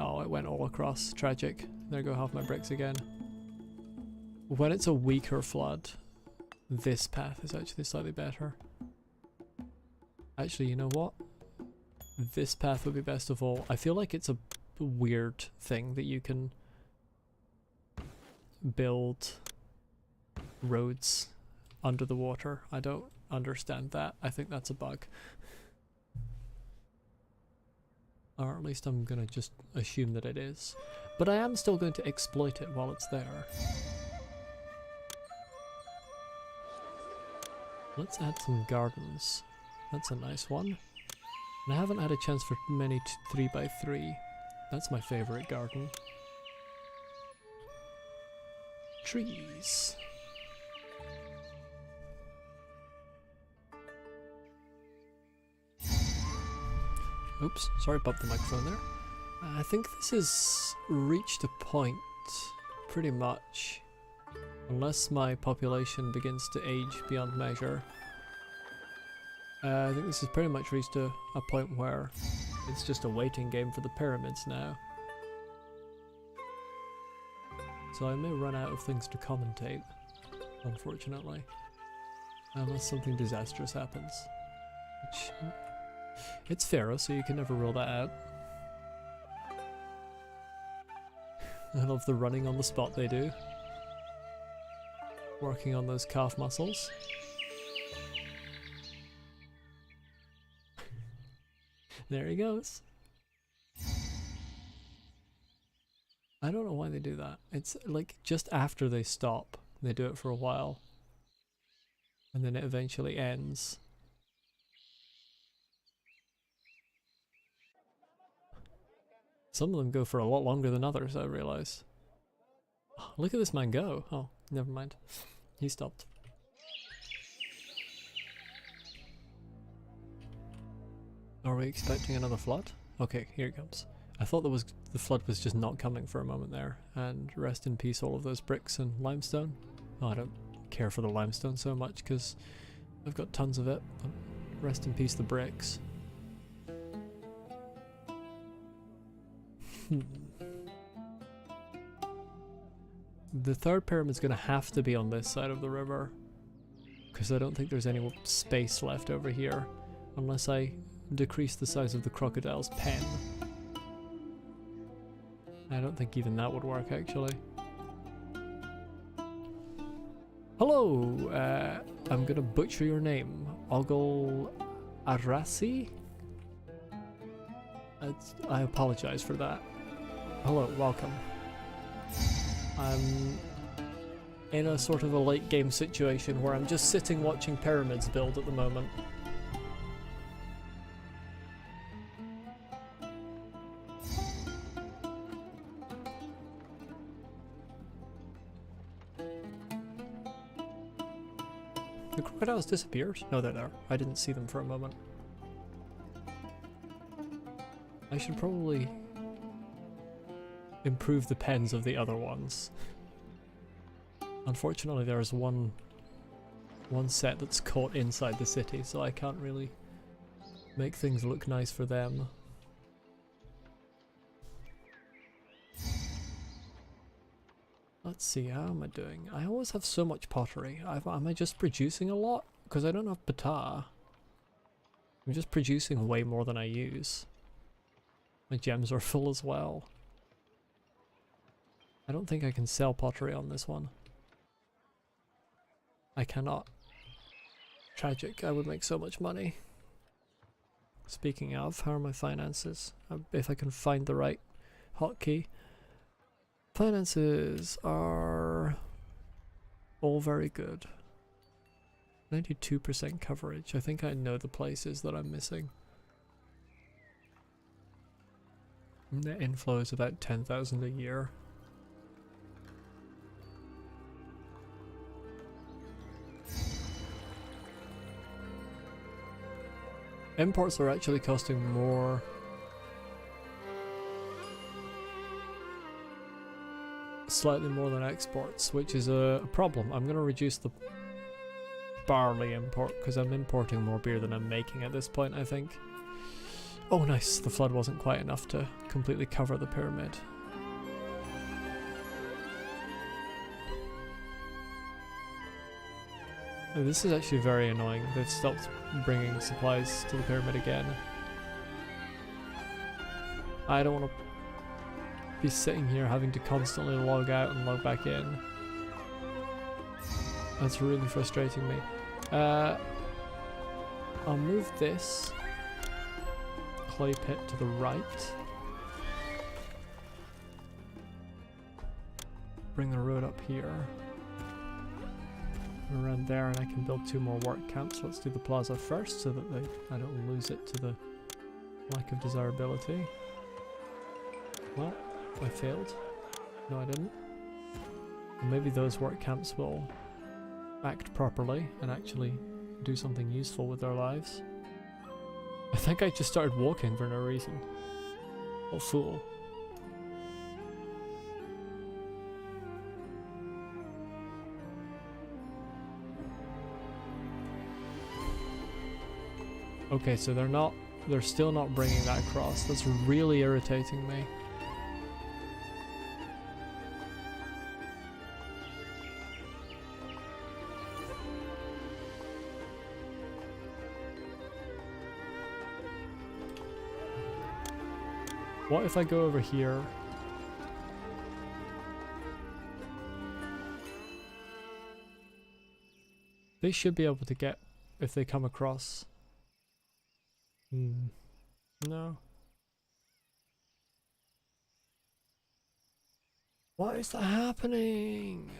Oh, it went all across. Tragic. There go half my bricks again. When it's a weaker flood, this path is actually slightly better. Actually, you know what? This path would be best of all. I feel like it's a weird thing that you can build roads under the water. I don't understand that. I think that's a bug. Or at least I'm gonna just assume that it is. But I am still going to exploit it while it's there. Let's add some gardens. That's a nice one. And I haven't had a chance for many 3x3. That's my favourite garden. Trees. Oops, sorry, bumped the microphone there. I think this has reached a point, pretty much, unless my population begins to age beyond measure. I think this has pretty much reached a point where it's just a waiting game for the pyramids now. So I may run out of things to commentate, unfortunately. Unless something disastrous happens. Which, it's Pharaoh, so you can never rule that out. I love the running on the spot they do. Working on those calf muscles. There he goes. I don't know why they do that. It's like just after they stop, they do it for a while. And then it eventually ends. Some of them go for a lot longer than others, I realise. Oh, look at this man go. Oh, never mind. He stopped. Are we expecting another flood? Okay, here it comes. I thought the flood was just not coming for a moment there. And rest in peace all of those bricks and limestone. Oh, I don't care for the limestone so much because I've got tons of it. But rest in peace the bricks. The third pyramid's going to have to be on this side of the river because I don't think there's any space left over here unless I decrease the size of the crocodile's pen. I don't think even that would work actually. Hello, I'm gonna butcher your name. Ogle Arasi? I apologize for that. Hello, welcome. I'm in a sort of a late game situation where I'm just sitting watching pyramids build at the moment. The crocodiles disappeared? No, they're there. I didn't see them for a moment. I should probably improve the pens of the other ones. Unfortunately, there's one set that's caught inside the city, so I can't really make things look nice for them. Let's see, how am I doing? I always have so much pottery. Am I just producing a lot? Because I don't have pata. I'm just producing way more than I use. My gems are full as well. I don't think I can sell pottery on this one. I cannot. Tragic, I would make so much money. Speaking of, how are my finances? If I can find the right hotkey. Finances are all very good. 92% coverage. I think I know the places that I'm missing. Net inflow is about 10,000 a year. Imports are actually costing more. Slightly more than exports, which is a problem. I'm going to reduce the barley import because I'm importing more beer than I'm making at this point, I think. Oh nice, the flood wasn't quite enough to completely cover the pyramid. Oh, this is actually very annoying. They've stopped bringing supplies to the pyramid again. I don't want to be sitting here having to constantly log out and log back in. That's really frustrating me. I'll move this clay pit to the right. Bring the road up here. Around there, and I can build 2 more work camps. Let's do the plaza first so that I don't lose it to the lack of desirability. Well, I failed. No, I didn't. And maybe those work camps will act properly and actually do something useful with their lives. I think I just started walking for no reason. What a fool. Okay, so they're still not bringing that across. That's really irritating me. What if I go over here? They should be able to get if they come across. No. Why is that happening?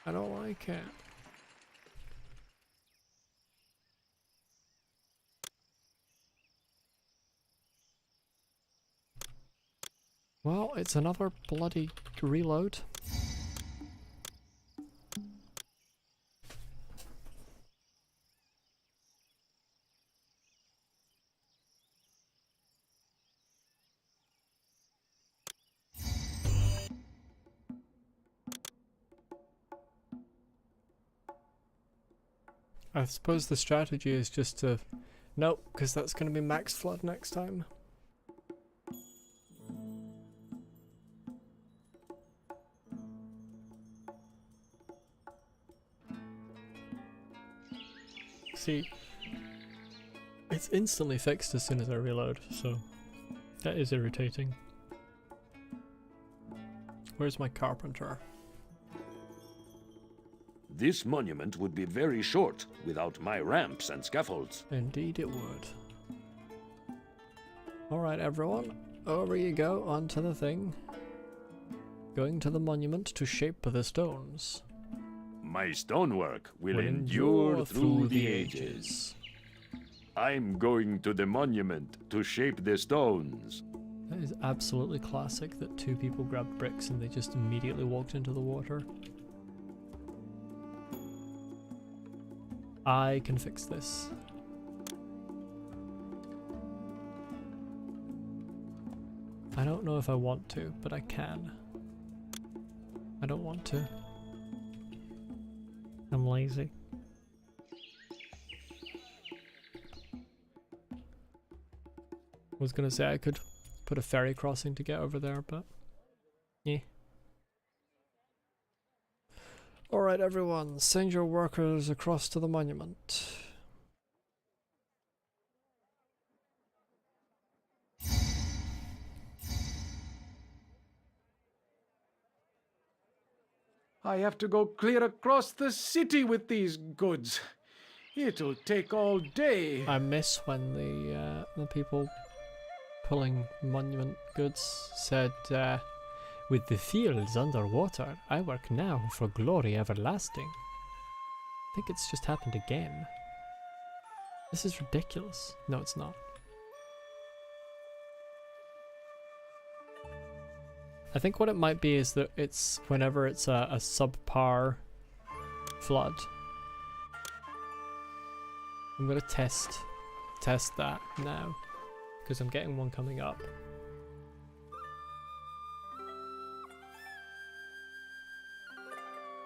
I don't like it. Well, it's another bloody reload. I suppose the strategy is just to... Nope, because that's going to be max flood next time. See, it's instantly fixed as soon as I reload, so that is irritating. Where's my carpenter? This monument would be very short without my ramps and scaffolds. Indeed it would. Alright everyone, over you go onto the thing. Going to the monument to shape the stones. My stonework will endure through the ages. I'm going to the monument to shape the stones. That is absolutely classic that two people grabbed bricks and they just immediately walked into the water. I can fix this. I don't know if I want to, but I can. I don't want to. I'm lazy. I was gonna say I could put a ferry crossing to get over there, but yeah. Alright everyone, send your workers across to the monument. I have to go clear across the city with these goods. It'll take all day. I miss when the people pulling monument goods said, with the fields underwater, I work now for glory everlasting. I think it's just happened again. This is ridiculous. No, it's not. I think what it might be is that it's whenever it's a subpar flood. I'm gonna test that now, because I'm getting one coming up.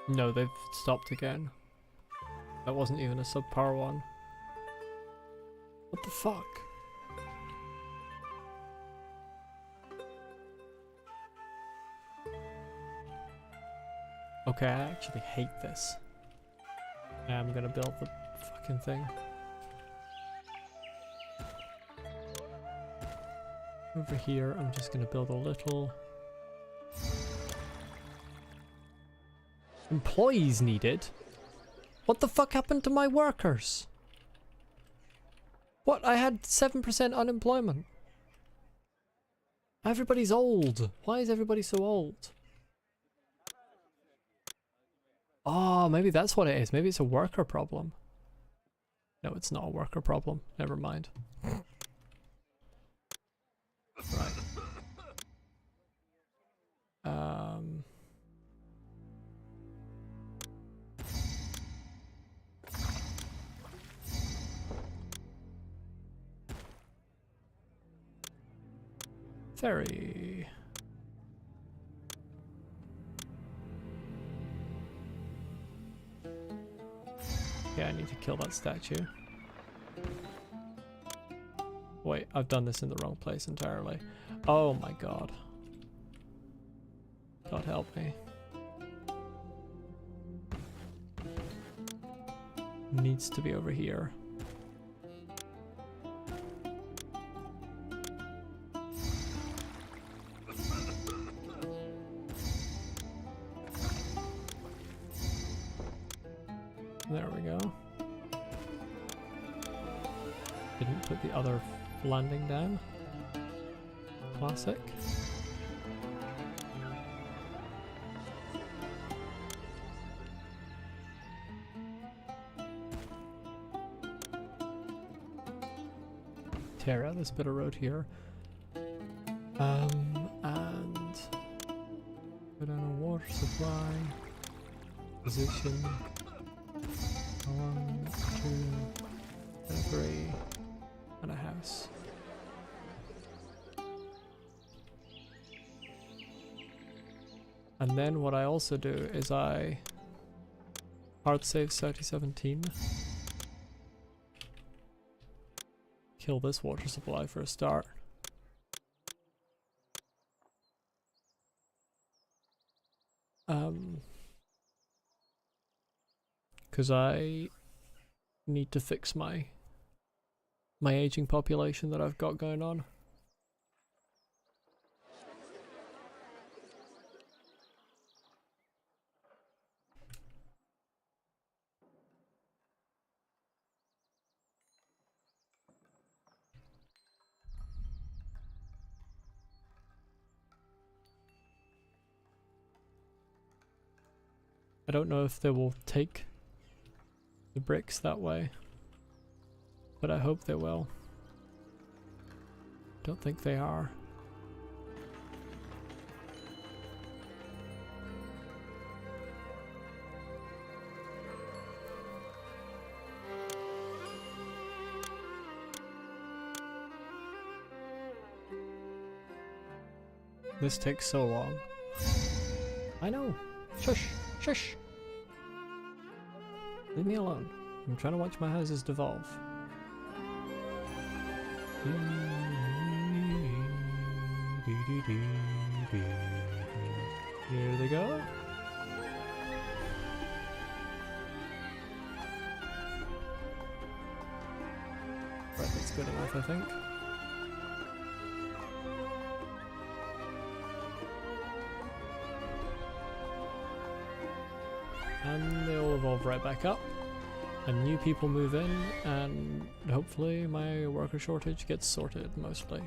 No, they've stopped again. That wasn't even a subpar one. What the fuck? Okay, I actually hate this. I'm gonna build the fucking thing. Over here, I'm just gonna build a little... Employees needed? What the fuck happened to my workers? What? I had 7% unemployment. Everybody's old. Why is everybody so old? Oh, maybe that's what it is. Maybe it's a worker problem. No, it's not a worker problem. Never mind. Right. Ferry. Yeah, I need to kill that statue. Wait, I've done this in the wrong place entirely. Oh my god. God help me. Needs to be over here. There we go. Didn't put the other landing down. Classic. Tear out this bit of road here. And put on a water supply. Position. 1, 2, and 3, and a house. And then what I also do is I hard save Sauty 17. Kill this water supply for a start. Because I need to fix my aging population that I've got going on. I don't know if they will take the bricks that way, but I hope they will. Don't think they are. This takes so long. I know. Shush. Shush. Leave me alone. I'm trying to watch my houses devolve. Here they go. Right, that's good enough, I think. And they all evolve right back up, and new people move in, and hopefully my worker shortage gets sorted mostly.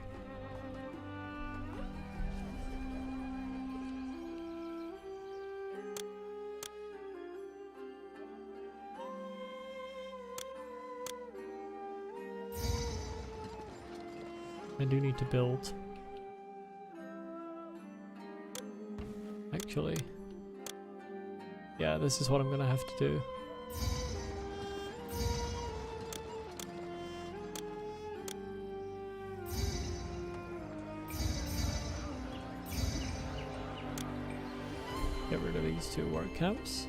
I do need to build. Actually. Yeah, this is what I'm gonna have to do. Get rid of these 2 work camps.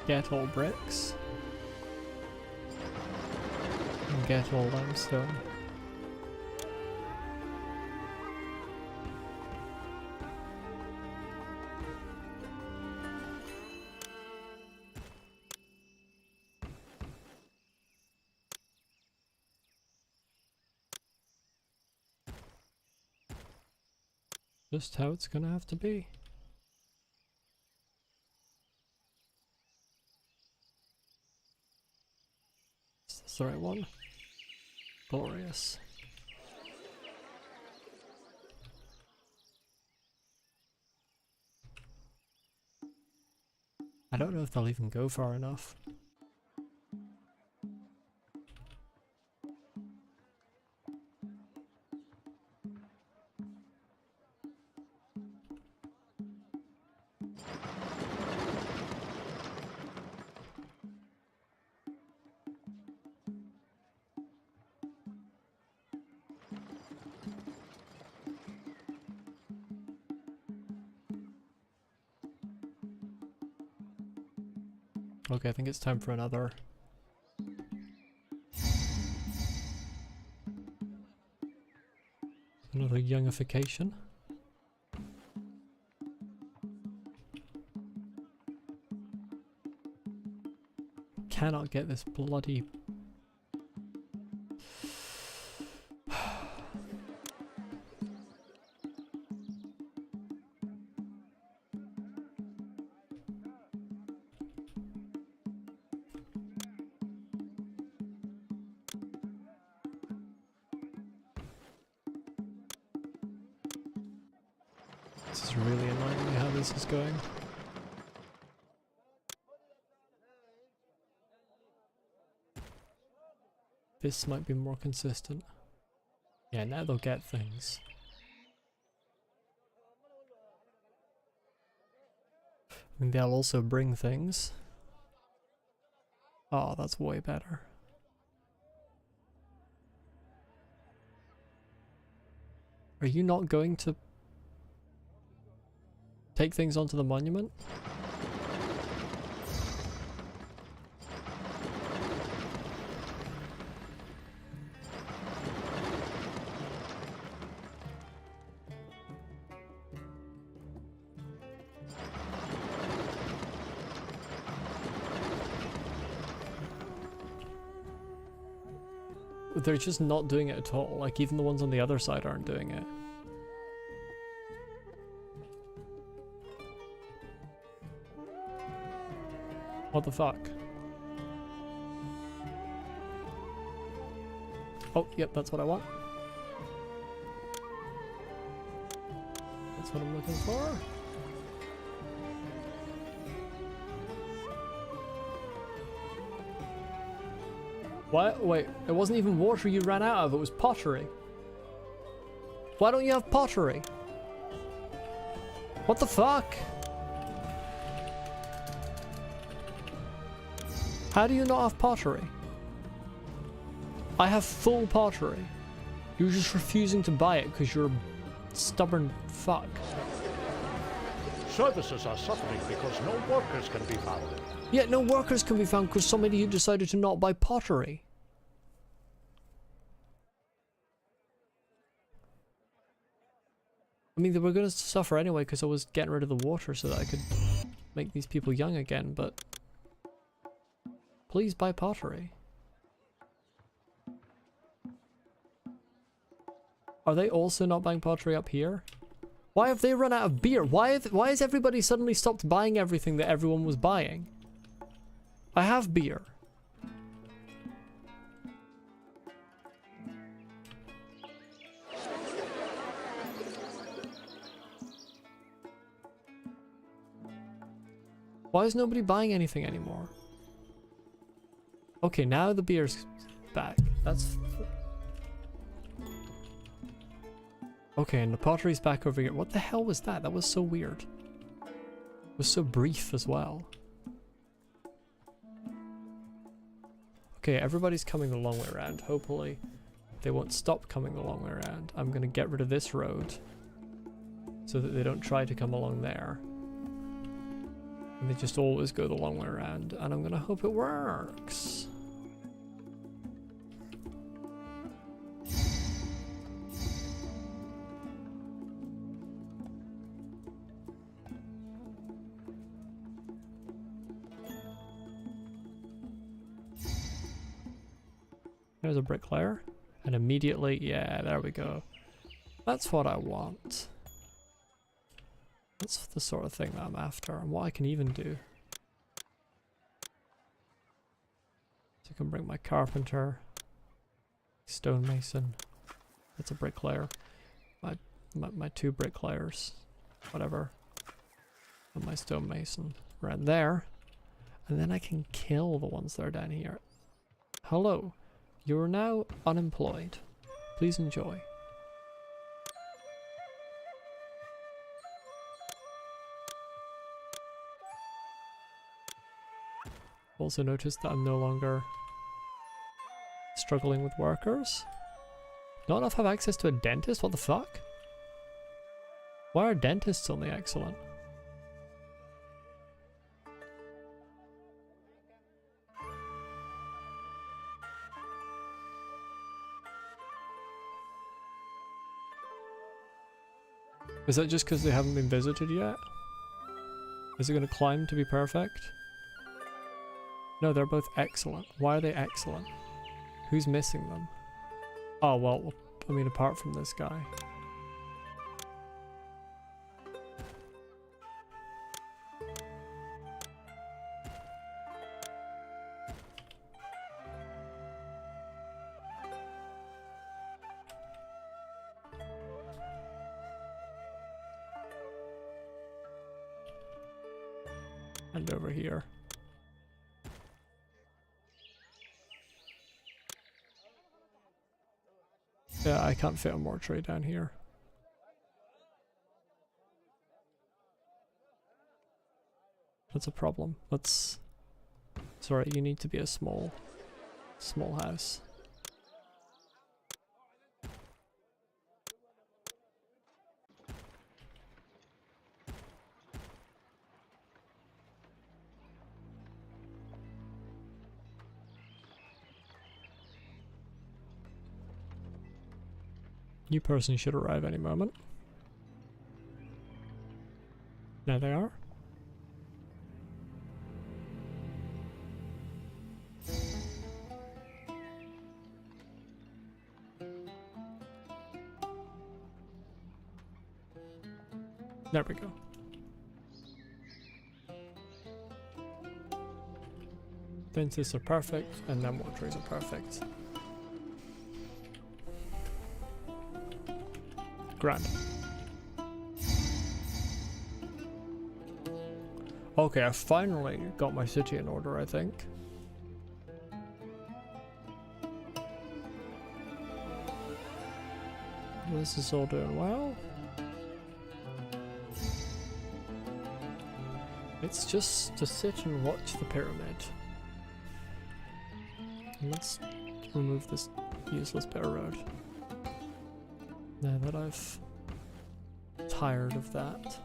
Get all bricks. Get all limestone. Just how it's gonna have to be. Is this the right one? Glorious. I don't know if they'll even go far enough. Okay, I think it's time for another. Another youngification. Cannot get this bloody... This is really annoying me how this is going. This might be more consistent. Yeah, now they'll get things. I mean, they'll also bring things. Oh, that's way better. Are you not going to take things onto the monument? They're just not doing it at all. Like, even the ones on the other side aren't doing it. What the fuck? Oh, yep, that's what I want. That's what I'm looking for. What? Wait, it wasn't even water you ran out of, it was pottery. Why don't you have pottery? What the fuck? How do you not have pottery? I have full pottery. You're just refusing to buy it because you're a stubborn fuck. Services are suffering because no workers can be found. Yet no workers can be found because somebody who decided to not buy pottery. I mean, they were going to suffer anyway because I was getting rid of the water so that I could make these people young again, but... Please buy pottery. Are they also not buying pottery up here? Why have they run out of beer? Why has everybody suddenly stopped buying everything that everyone was buying? I have beer. Why is nobody buying anything anymore? Okay, now the beer's back. That's... Okay, and the pottery's back over here. What the hell was that? That was so weird. It was so brief as well. Okay, everybody's coming the long way around. Hopefully they won't stop coming the long way around. I'm gonna get rid of this road so that they don't try to come along there. And they just always go the long way around, and I'm gonna hope it works. There's a bricklayer, and immediately, yeah, there we go. That's what I want. That's the sort of thing that I'm after, and what I can even do. So I can bring my carpenter, stonemason. That's a bricklayer. My two bricklayers, whatever, and my stonemason right there, and then I can kill the ones that are down here. Hello. You're now unemployed. Please enjoy. Also noticed that I'm no longer struggling with workers. Not enough have access to a dentist? What the fuck? Why are dentists only excellent? Is that just because they haven't been visited yet? Is it going to climb to be perfect? No, they're both excellent. Why are they excellent? Who's missing them? Oh, well, I mean, apart from this guy. And over here. Yeah, I can't fit a mortuary down here. That's a problem. Let's... Sorry, you need to be a small house. New person should arrive any moment. There they are. There we go. Fences are perfect, and then mortuaries are perfect. Grand. Okay, I finally got my city in order, I think. This is all doing well. It's just to sit and watch the pyramid. And let's remove this useless bit of road. Now that I've tired of that.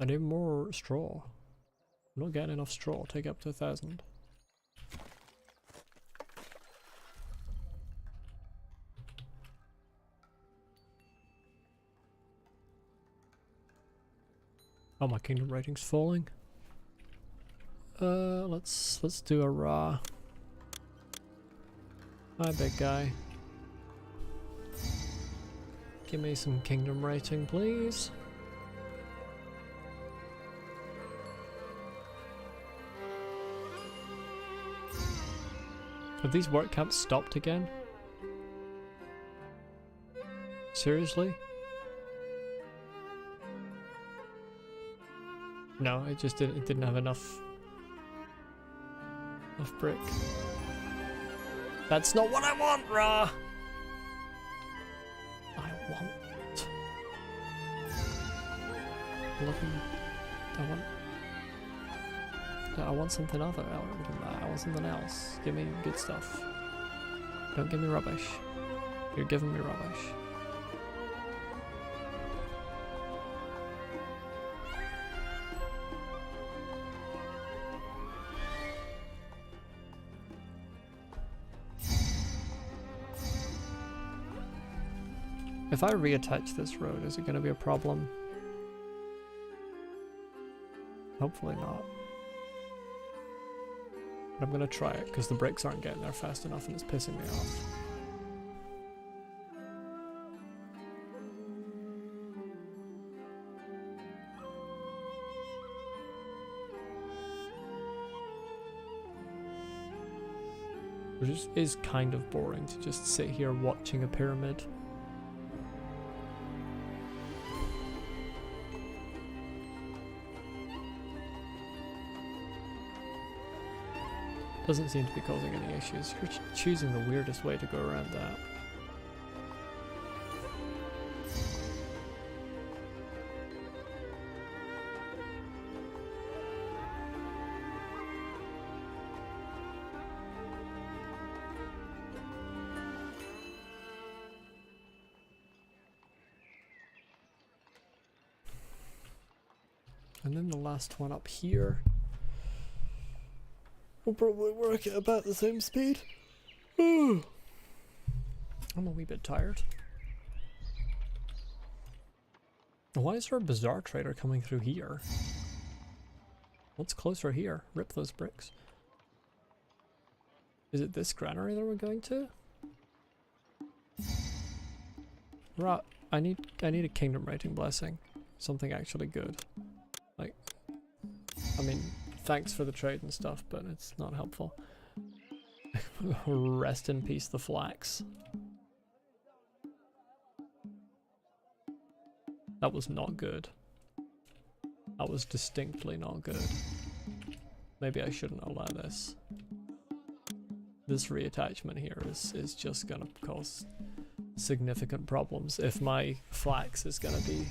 I need more straw. I'm not getting enough straw. Take up to 1,000. Oh, my kingdom rating's falling. Let's do a raw. Hi, big guy. Give me some kingdom rating, please. Have these work camps stopped again? Seriously? No, it just didn't. It didn't have enough brick. That's not what I want, Ra. I want something other than that. I want something else. Give me good stuff. Don't give me rubbish. You're giving me rubbish. If I reattach this road, is it going to be a problem? Hopefully not. But I'm going to try it because the bricks aren't getting there fast enough and it's pissing me off. Which is kind of boring to just sit here watching a pyramid. Doesn't seem to be causing any issues. You're choosing the weirdest way to go around that. And then the last one up here. We'll probably work at about the same speed. I'm a wee bit tired. Why is there a bizarre trader coming through here? What's closer here? Rip those bricks. Is it this granary that we're going to? Right, I need a kingdom rating blessing. Something actually good. Like, I mean, thanks for the trade and stuff, but it's not helpful. Rest in peace, the flax. That was not good. That was distinctly not good. Maybe I shouldn't allow this. This reattachment here is just gonna cause significant problems if my flax is gonna be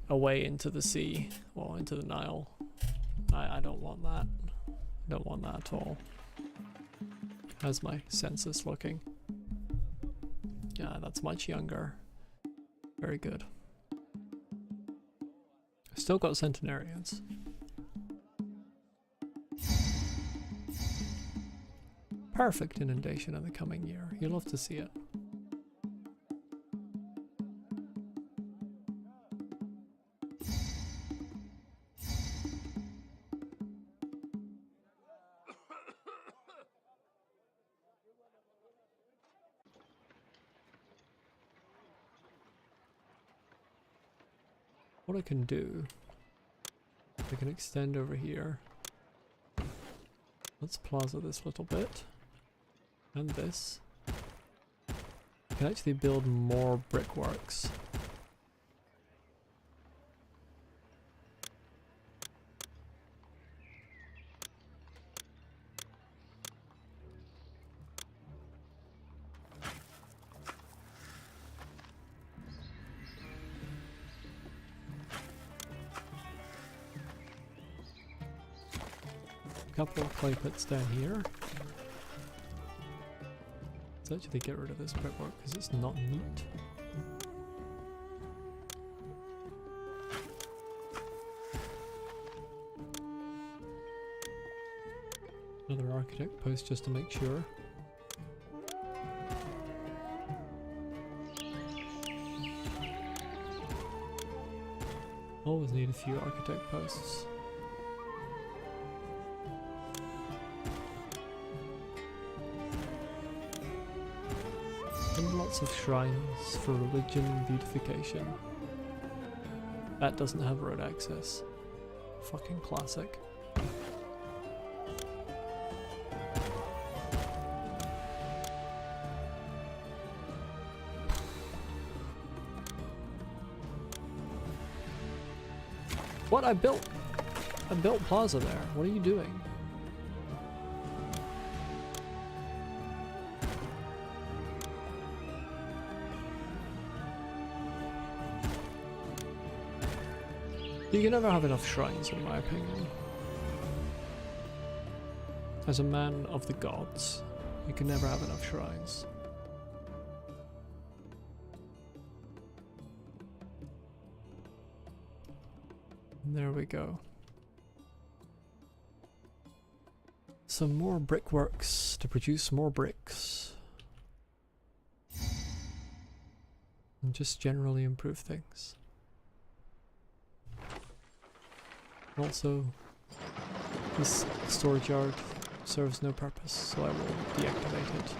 away into the sea or into the Nile. I don't want that. I don't want that at all. How's my census looking? Yeah, that's much younger. Very good. Still got centenarians. Perfect inundation in the coming year. You'll love to see it. What I can do, I can extend over here. Let's plaza this little bit. And this. I can actually build more brickworks. Couple of clay pits down here. Let's actually get rid of this brickwork because it's not neat. Another architect post just to make sure. Always need a few architect posts. And lots of shrines for religion beautification. That doesn't have road access. Fucking classic. What? I built plaza there. What are you doing? You can never have enough shrines, in my opinion. As a man of the gods, you can never have enough shrines. And there we go. Some more brickworks to produce more bricks. And just generally improve things. Also, this storage yard serves no purpose, so I will deactivate it.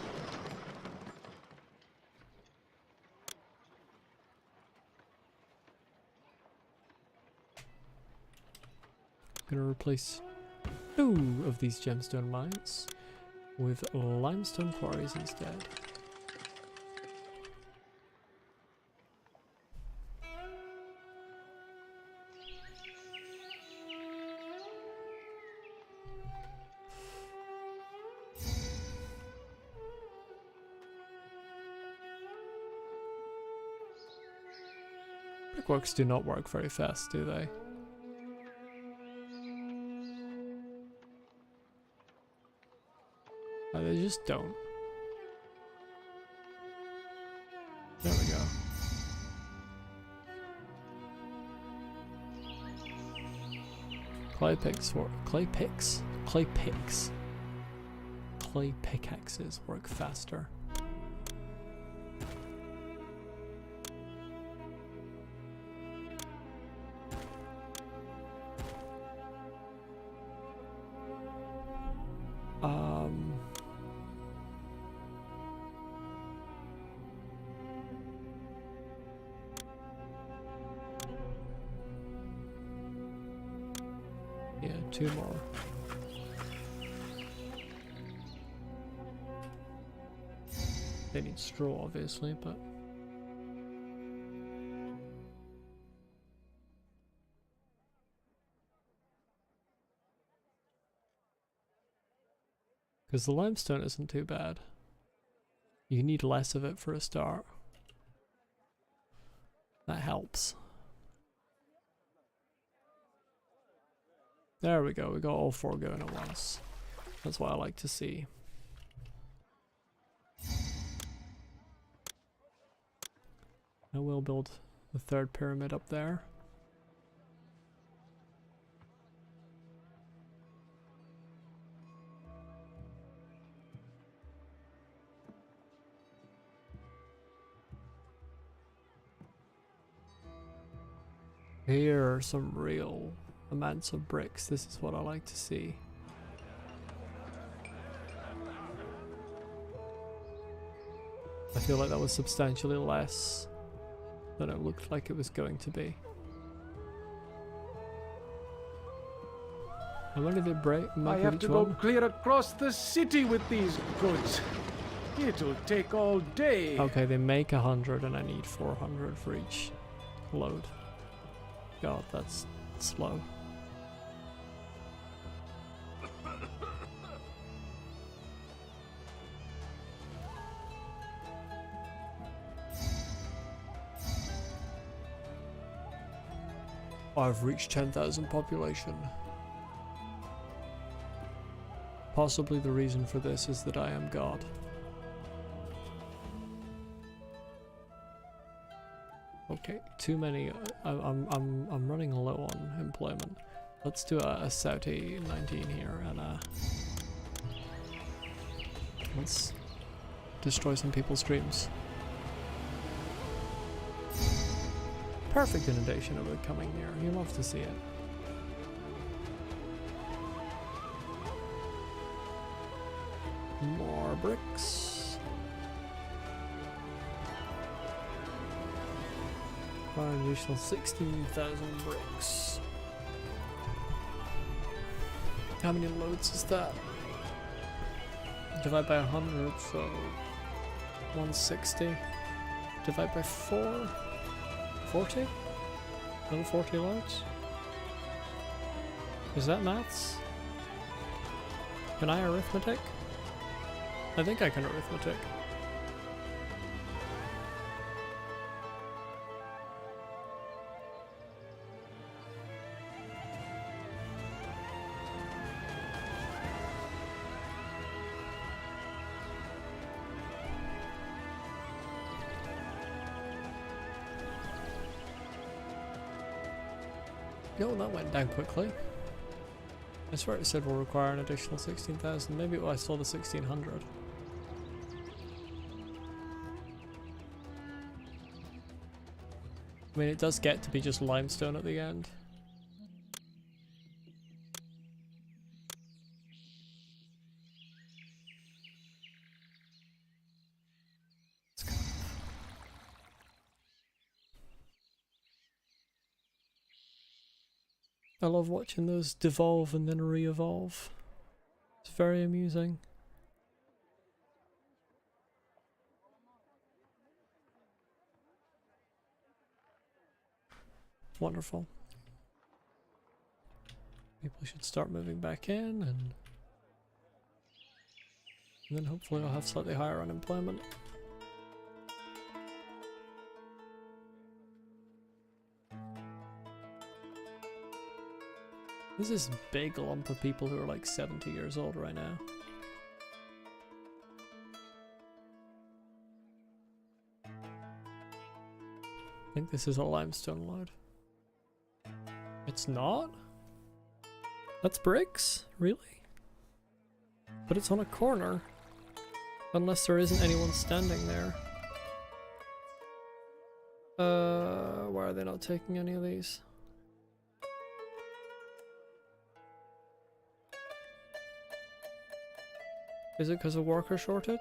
I'm gonna replace 2 of these gemstone mines with limestone quarries instead. Brickworks do not work very fast, do they? No, they just don't. There we go. Clay pickaxes work faster. Yeah, 2 more. They need straw, obviously, but... Because the limestone isn't too bad. You need less of it for a start. That helps. There we go, we got all 4 going at once. That's what I like to see. I will build the 3rd pyramid up there. Here are some real amounts of bricks. This is what I like to see. I feel like that was substantially less than it looked like it was going to be. How many did they break? I have to go clear across the city with these goods. It'll take all day. Okay, they make 100 and I need 400 for each load. God, that's slow. I've reached 10,000 population. Possibly the reason for this is that I am God. Okay, too many. I'm running low on employment. Let's do a Sauty 19 here and let's destroy some people's dreams. Perfect inundation of it coming near. You love to see it. More bricks. An additional 16,000 bricks. How many loads is that? Divide by 100, so 160. Divide by 4. 40? Another 40 loads? Is that maths? Can I arithmetic? I think I can arithmetic. Yo, that went down quickly. I swear it said will require an additional 16,000. Maybe I saw the 1,600. I mean, it does get to be just limestone at the end. I love watching those devolve and then re-evolve. It's very amusing. Wonderful. People should start moving back in, and then hopefully I'll have slightly higher unemployment. There's this big lump of people who are like 70 years old right now. I think this is a limestone load. It's not? That's bricks? Really? But it's on a corner. Unless there isn't anyone standing there. Why are they not taking any of these? Is it because of worker shortage?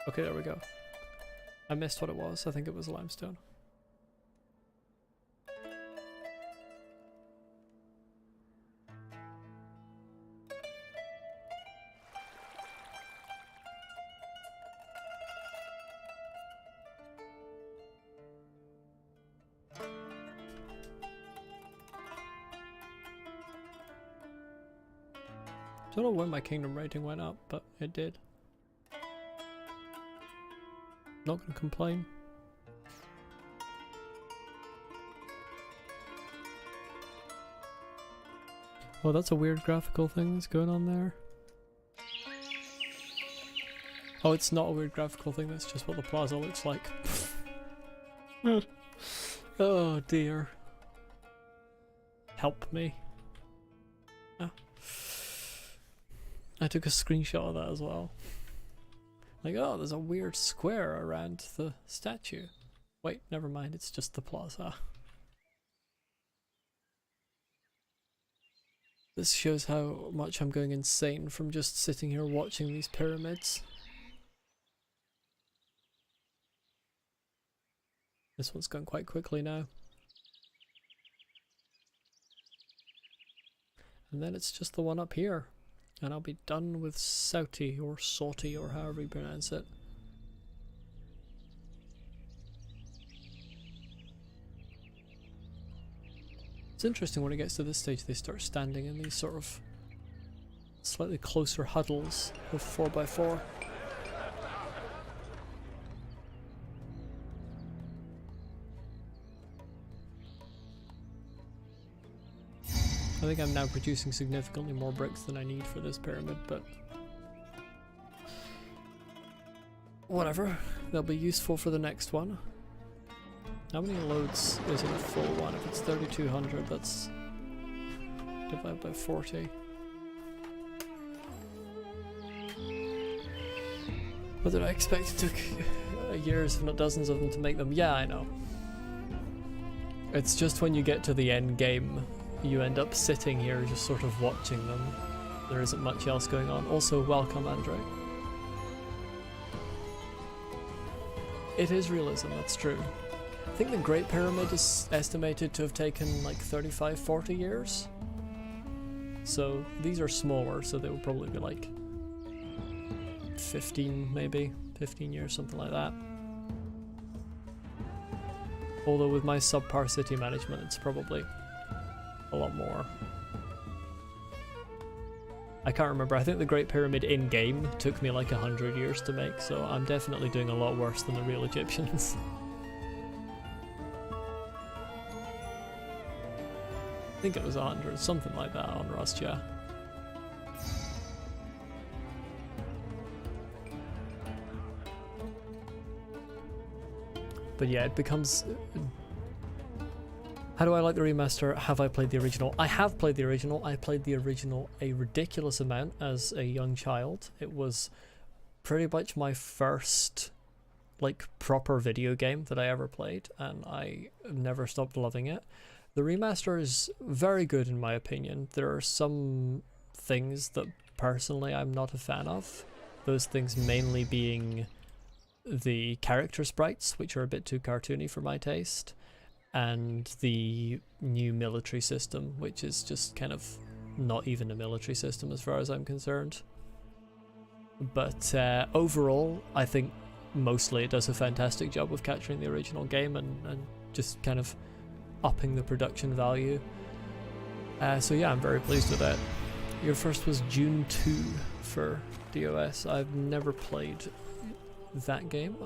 Okay, there we go. I missed what it was. I think it was limestone. I don't know when my kingdom rating went up, but it did. Not gonna complain. Oh, that's a weird graphical thing that's going on there. Oh, it's not a weird graphical thing, that's just what the plaza looks like. Oh dear. Help me. Ah. I took a screenshot of that as well. Like, oh, there's a weird square around the statue. Wait, never mind, it's just the plaza. This shows how much I'm going insane from just sitting here watching these pyramids. This one's going quite quickly now. And then it's just the one up here. And I'll be done with Sauty or Sauty or however you pronounce it. It's interesting when it gets to this stage they start standing in these sort of slightly closer huddles with 4x4. I think I'm now producing significantly more bricks than I need for this pyramid, but whatever, they'll be useful for the next one. How many loads is in a full one? If it's 3200, that's divided by 40. What did I expect? It took years, if not dozens of them to make them. Yeah, I know. It's just when you get to the end game, you end up sitting here just sort of watching them. There isn't much else going on. Also, welcome, Andre. It is realism, that's true. I think the Great Pyramid is estimated to have taken like 35-40 years. So these are smaller, so they will probably be like 15 maybe, 15 years, something like that. Although with my subpar city management, it's probably a lot more. I can't remember. I think the Great Pyramid in-game took me like 100 years to make, so I'm definitely doing a lot worse than the real Egyptians. I think it was 100, something like that on Rust, yeah. But yeah, it becomes... How do I like the remaster? Have I played the original? I have played the original. I played the original a ridiculous amount as a young child. It was pretty much my first like proper video game that I ever played, and I never stopped loving it. The remaster is very good in my opinion. There are some things that personally I'm not a fan of. Those things mainly being the character sprites, which are a bit too cartoony for my taste, and the new military system, which is just kind of not even a military system as far as I'm concerned. But overall, I think mostly it does a fantastic job of capturing the original game and just kind of upping the production value. So yeah, I'm very pleased with that. Your first was June 2 for DOS. I've never played that game.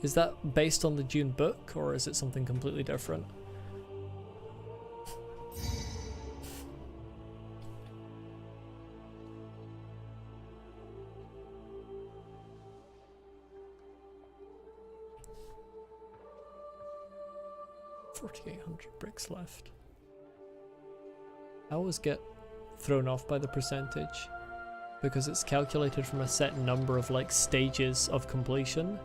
Is that based on the June book, or is it something completely different? $4,800 bricks left. I always get thrown off by the percentage because it's calculated from a set number of like stages of completion,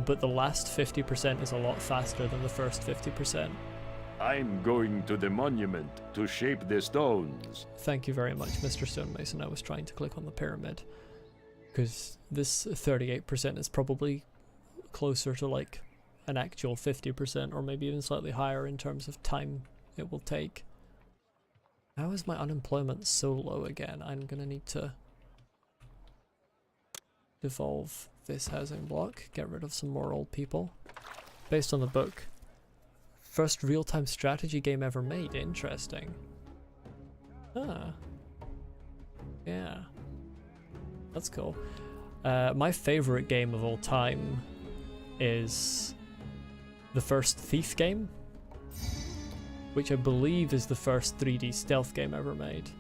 but the last 50% is a lot faster than the first 50%. I'm going to the monument to shape the stones. Thank you very much, Mr. Stonemason. I was trying to click on the pyramid because this 38% is probably closer to like an actual 50%, or maybe even slightly higher in terms of time it will take. How is my unemployment so low again? I'm gonna need to devolve this housing block, get rid of some more old people. Based on the book. First real-time strategy game ever made. Interesting. Ah. Yeah. That's cool. My favorite game of all time is the first Thief game, which I believe is the first 3D stealth game ever made.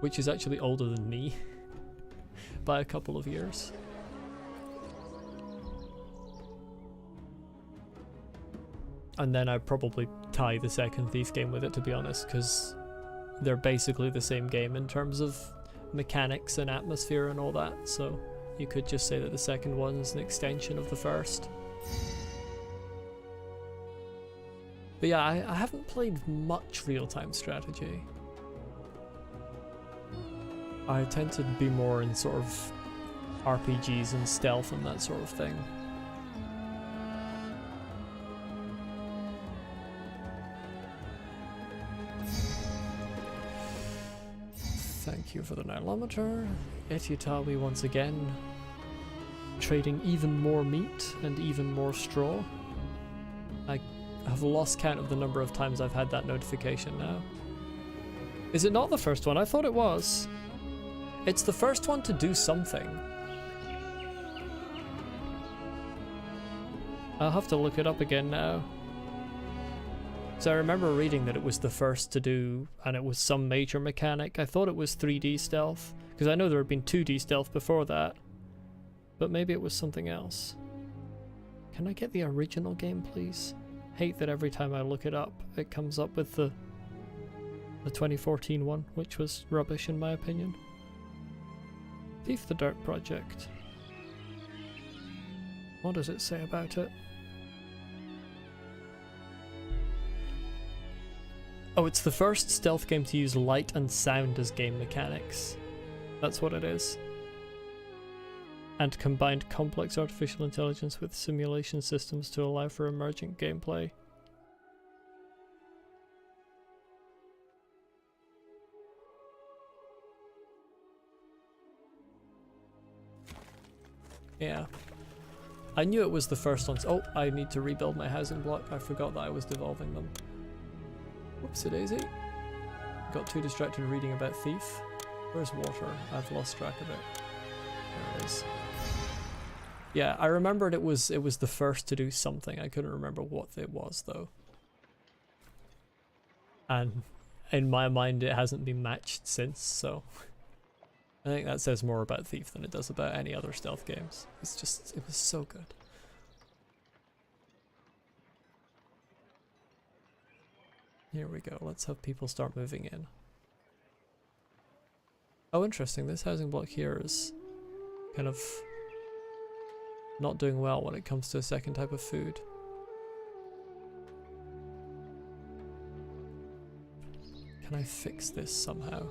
Which is actually older than me by a couple of years. And then I'd probably tie the second Thief game with it, to be honest, because they're basically the same game in terms of mechanics and atmosphere and all that, so you could just say that the second one is an extension of the first. But yeah, I haven't played much real-time strategy. I tend to be more in sort of RPGs and stealth and that sort of thing. Thank you for the nilometer. Etiutawi once again trading even more meat and even more straw. I have lost count of the number of times I've had that notification now. Is it not the first one? I thought it was. It's the first one to do something. I'll have to look it up again now. So I remember reading that it was the first to do, and it was some major mechanic. I thought it was 3D stealth, because I know there had been 2D stealth before that. But maybe it was something else. Can I get the original game, please? Hate that every time I look it up, it comes up with the 2014 one, which was rubbish in my opinion. Thief the Dirt Project. What does it say about it? Oh, it's the first stealth game to use light and sound as game mechanics. That's what it is. And combined complex artificial intelligence with simulation systems to allow for emergent gameplay. Yeah. I knew it was the first one. Oh, I need to rebuild my housing block. I forgot that I was devolving them. Whoopsie daisy. Got too distracted reading about Thief. Where's water? I've lost track of it. There it is. Yeah, I remembered it was the first to do something. I couldn't remember what it was though. And in my mind it hasn't been matched since, so I think that says more about Thief than it does about any other stealth games. It's just, it was so good. Here we go, let's have people start moving in. Oh, interesting, this housing block here is kind of not doing well when it comes to a second type of food. Can I fix this somehow?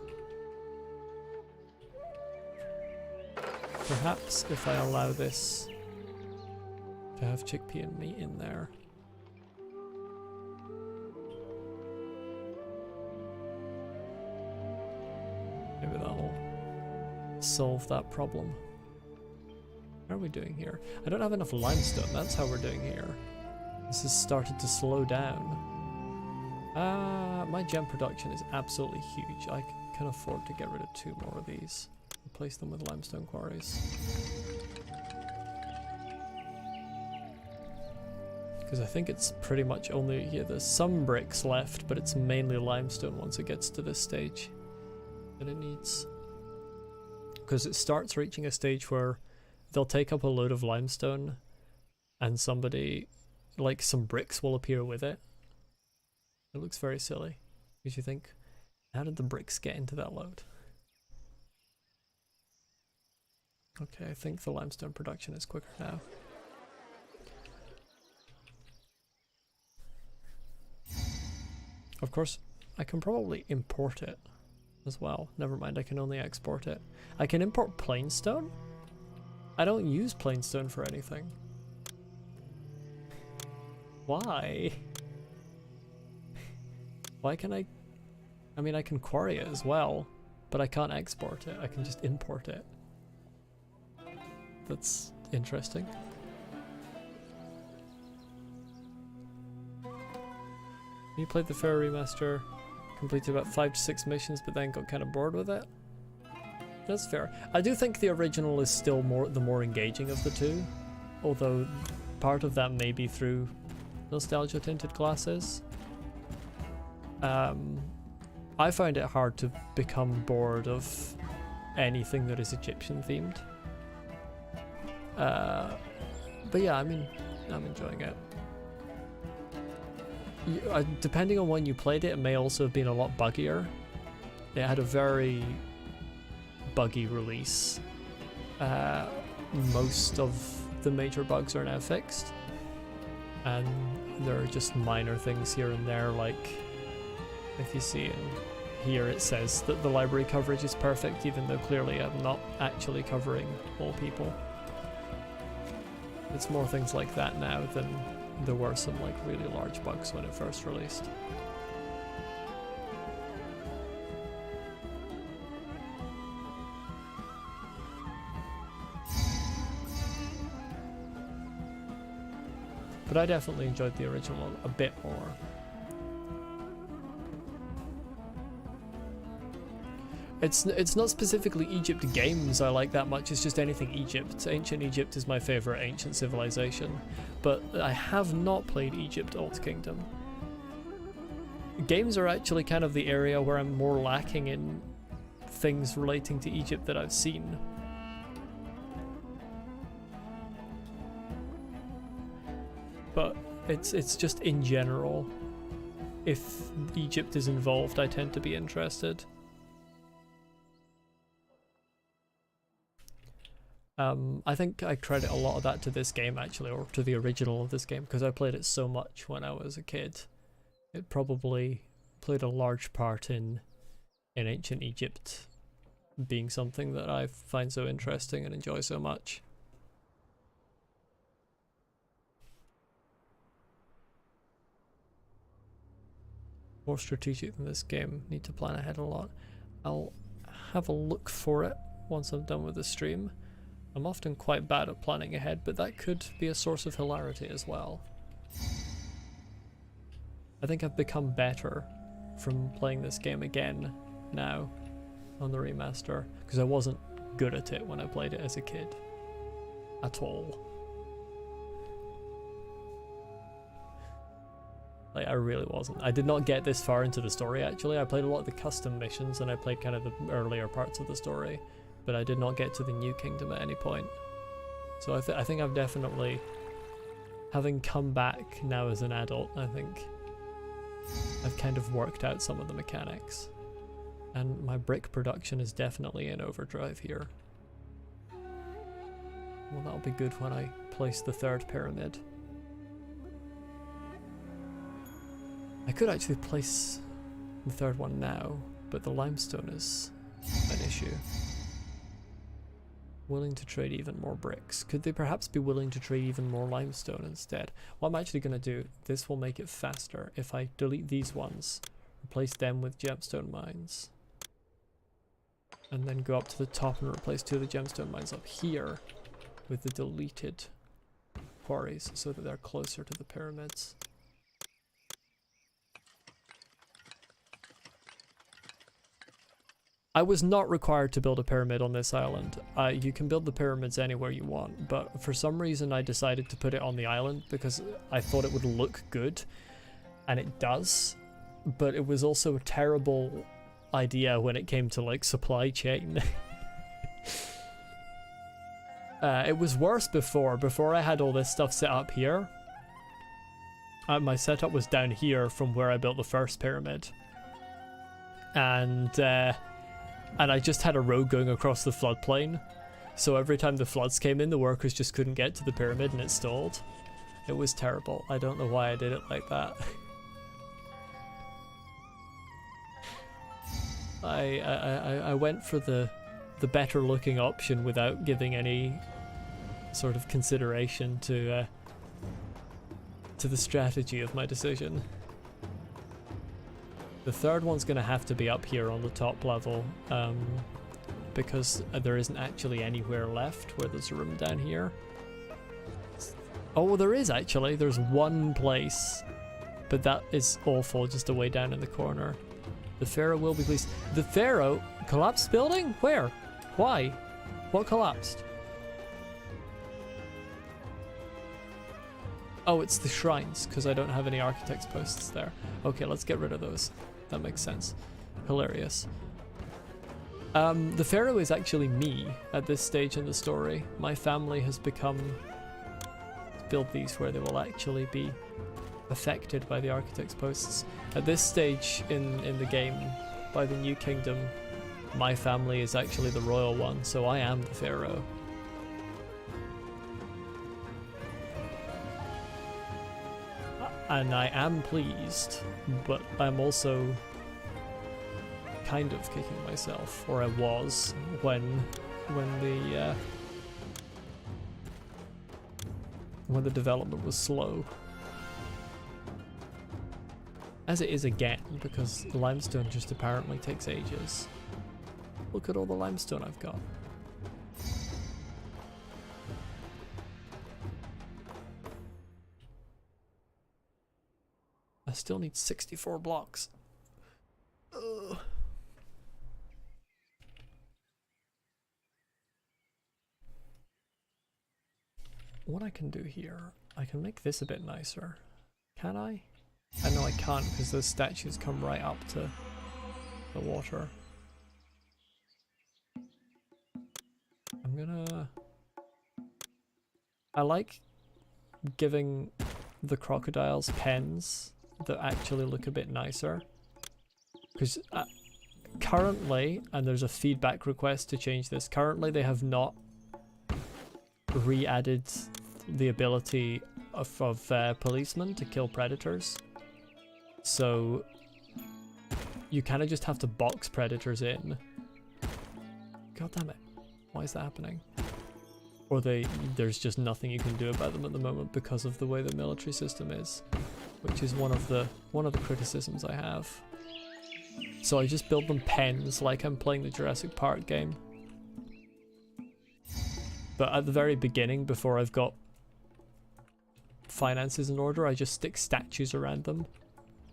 Perhaps if I allow this to have chickpea and meat in there. Maybe that'll solve that problem. How are we doing here? I don't have enough limestone, that's how we're doing here. This has started to slow down. My gem production is absolutely huge. I can afford to get rid of 2 more of these. Replace them with limestone quarries. Because I think it's pretty much only, yeah, there's some bricks left, but it's mainly limestone once it gets to this stage that it needs. Because it starts reaching a stage where they'll take up a load of limestone and somebody, like some bricks will appear with it. It looks very silly. Because you think, how did the bricks get into that load? Okay, I think the limestone production is quicker now. Of course, I can probably import it as well. Never mind, I can only export it. I can import plainstone? I don't use plainstone for anything. Why? Why can I mean, I can quarry it as well, but I can't export it. I can just import it. That's interesting. You played the Pharaoh remaster, completed about 5 to 6 missions, but then got kind of bored with it. That's fair. I do think the original is still the more engaging of the two, although part of that may be through nostalgia tinted glasses. I find it hard to become bored of anything that is Egyptian themed. But yeah, I mean, I'm enjoying it. Depending on when you played it, it may also have been a lot buggier. It had a very buggy release. Most of the major bugs are now fixed, and there are just minor things here and there, like if you see in here it says that the library coverage is perfect, even though clearly I'm not actually covering all people. It's more things like that now than there were some like really large bugs when it first released. But I definitely enjoyed the original a bit more. It's not specifically Egypt games I like that much, it's just anything Egypt. Ancient Egypt is my favourite ancient civilization, but I have not played Egypt Old Kingdom. Games are actually kind of the area where I'm more lacking in things relating to Egypt that I've seen. But it's just in general, if Egypt is involved, I tend to be interested. I think I credit a lot of that to this game actually, or to the original of this game, because I played it so much when I was a kid. It probably played a large part in ancient Egypt being something that I find so interesting and enjoy so much. More strategic than this game, need to plan ahead a lot. I'll have a look for it once I'm done with the stream. I'm often quite bad at planning ahead, but that could be a source of hilarity as well. I think I've become better from playing this game again now on the remaster, because I wasn't good at it when I played it as a kid. At all. Like, I really wasn't. I did not get this far into the story actually. I played a lot of the custom missions and I played kind of the earlier parts of the story, but I did not get to the New Kingdom at any point. So I think I've definitely, having come back now as an adult, I think I've kind of worked out some of the mechanics. And my brick production is definitely in overdrive here. Well, that'll be good when I place the 3rd pyramid. I could actually place the 3rd one now, but the limestone is an issue. Willing to trade even more bricks. Could they perhaps be willing to trade even more limestone instead? What I'm actually going to do, this will make it faster if I delete these ones, replace them with gemstone mines, and then go up to the top and replace 2 of the gemstone mines up here. with the deleted quarries so that they're closer to the pyramids. I was not required to build a pyramid on this island. You can build the pyramids anywhere you want, but for some reason I decided to put it on the island because I thought it would look good, and it does, but it was also a terrible idea when it came to like supply chain. It was worse before I had all this stuff set up here. My setup was down here from where I built the first pyramid, and I just had a road going across the floodplain, so every time the floods came in, the workers just couldn't get to the pyramid and it stalled. It was terrible. I don't know why I did it like that. I went for the better looking option without giving any sort of consideration to the strategy of my decision. The third one's going to have to be up here on the top level, because there isn't actually anywhere left where there's a room down here. Oh, there is actually. There's one place, but that is awful, just away down in the corner. The Pharaoh will be pleased. The Pharaoh collapsed building? Where? Why? What collapsed? Oh, it's the shrines, because I don't have any architect's posts there. Okay, let's get rid of those. That makes sense. Hilarious. The Pharaoh is actually me at this stage in the story. My family has built these where they will actually be affected by the architect's posts. At this stage in the game, by the New Kingdom, my family is actually the royal one, so I am the Pharaoh. And I am pleased, but I'm also kind of kicking myself, or I was, when the development was slow. As it is again, because limestone just apparently takes ages. Look at all the limestone I've got. I still need 64 blocks. Ugh. What I can do here, I can make this a bit nicer. Can I? I know I can't because those statues come right up to the water. I'm gonna... I like giving the crocodiles pens that actually look a bit nicer, because currently, and there's a feedback request to change this, currently they have not re-added the ability of policemen to kill predators, so you kind of just have to box predators in. God damn it, why is that happening? Or there's just nothing you can do about them at the moment because of the way the military system is, which is one of the criticisms I have. So I just build them pens like I'm playing the Jurassic Park game. But at the very beginning, before I've got finances in order, I just stick statues around them,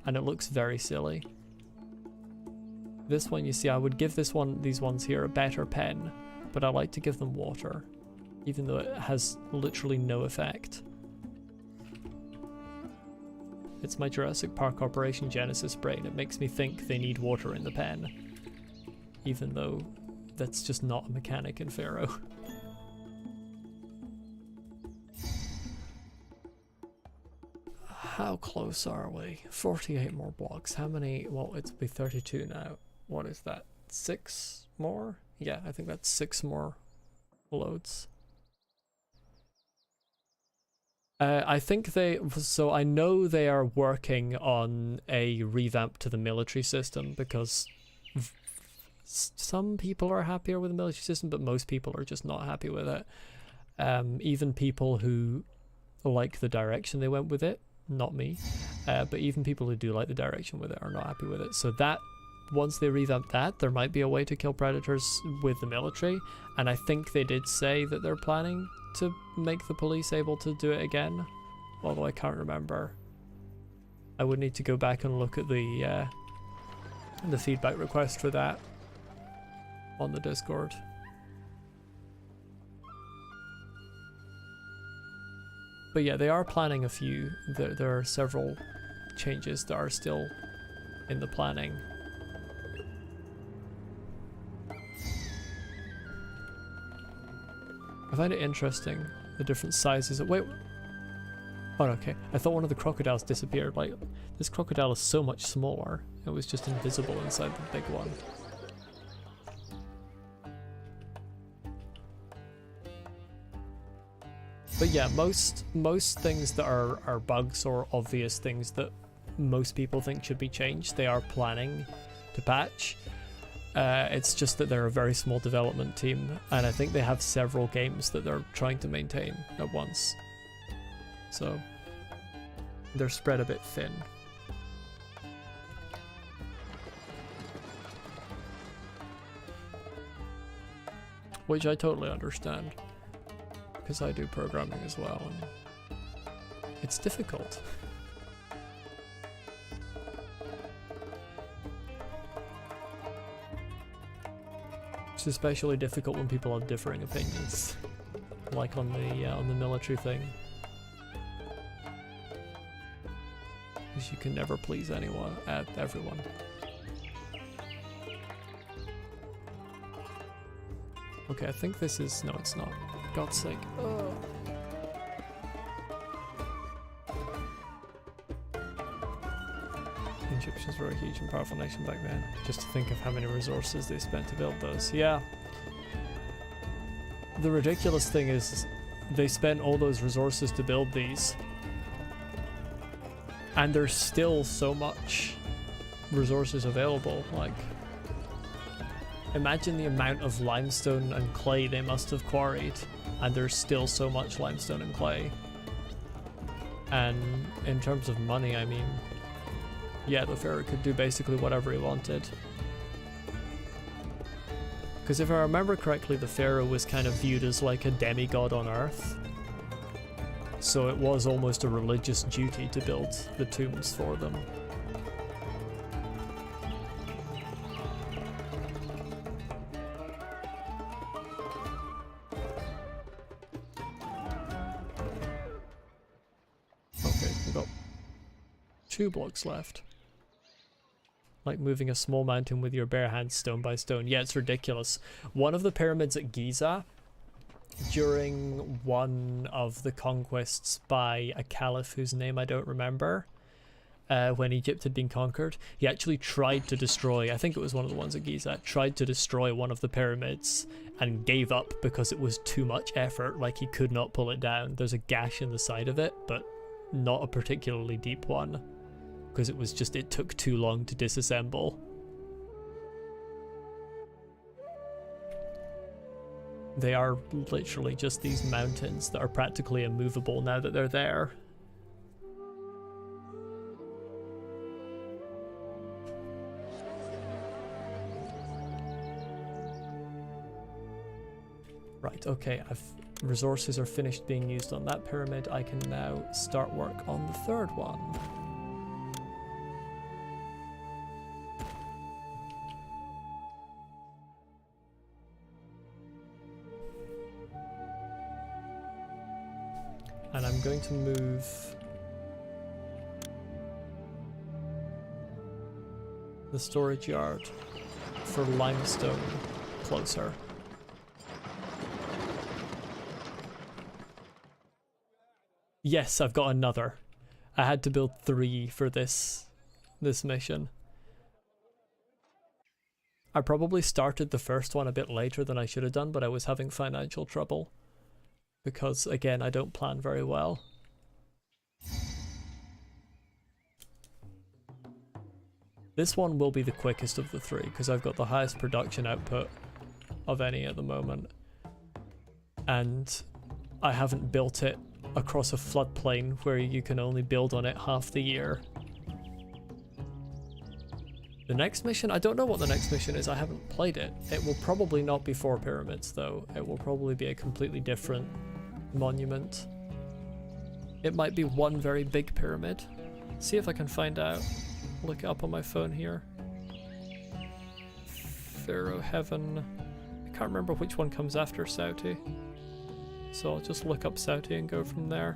and it looks very silly. This one, you see, I would give these ones here a better pen, but I like to give them water, even though it has literally no effect. It's my Jurassic Park Operation Genesis brain. It makes me think they need water in the pen, even though that's just not a mechanic in Pharaoh. How close are we? 48 more blocks. How many? Well, it'll be 32 now. What is that? 6 more? Yeah, I think that's 6 more loads. I think so I know they are working on a revamp to the military system, because some people are happier with the military system, but most people are just not happy with it. Even people who like the direction they went with it, not me, but even people who do like the direction with it are not happy with it. So that once they revamp that, there might be a way to kill predators with the military, and I think they did say that they're planning to make the police able to do it again, although I can't remember. I would need to go back and look at the feedback request for that on the Discord. But yeah, they are planning a few. There are several changes that are still in the planning. I find it interesting, the different sizes of— wait. Oh, okay. I thought one of the crocodiles disappeared. Like, this crocodile is so much smaller. It was just invisible inside the big one. But yeah, most things that are bugs or obvious things that most people think should be changed, they are planning to patch. It's just that they're a very small development team, and I think they have several games that they're trying to maintain at once. So they're spread a bit thin. Which I totally understand, because I do programming as well, and it's difficult. It's especially difficult when people have differing opinions, like on the military thing, because you can never please anyone, everyone. Okay, I think this is— no, it's not. God's sake. Oh. The Egyptians were a huge and powerful nation back then. Just to think of how many resources they spent to build those. Yeah. The ridiculous thing is they spent all those resources to build these, and there's still so much resources available. Like, imagine the amount of limestone and clay they must have quarried, and there's still so much limestone and clay. And in terms of money, I mean, yeah, the Pharaoh could do basically whatever he wanted. Because if I remember correctly, the Pharaoh was kind of viewed as like a demigod on Earth. So it was almost a religious duty to build the tombs for them. Okay, we've got 2 blocks left. Like moving a small mountain with your bare hands stone by stone. Yeah, it's ridiculous. One of the pyramids at Giza, during one of the conquests by a caliph whose name I don't remember, when Egypt had been conquered, he actually tried to destroy— I think it was one of the ones at Giza— tried to destroy one of the pyramids and gave up because it was too much effort. Like, he could not pull it down. There's a gash in the side of it, but not a particularly deep one, because it was just— it took too long to disassemble. They are literally just these mountains that are practically immovable now that they're there. Right, okay, resources are finished being used on that pyramid. I can now start work on the third one. And I'm going to move the storage yard for limestone closer. Yes, I've got another. I had to build 3 for this mission. I probably started the first one a bit later than I should have done, but I was having financial trouble. Because, again, I don't plan very well. This one will be the quickest of the 3, because I've got the highest production output of any at the moment. And I haven't built it across a floodplain where you can only build on it half the year. The next mission? I don't know what the next mission is. I haven't played it. It will probably not be 4 pyramids, though. It will probably be a completely different monument. It might be one very big pyramid. See if I can find out. Look it up on my phone here. Pharaoh Heaven. I can't remember which one comes after Sauty. So I'll just look up Sauty and go from there.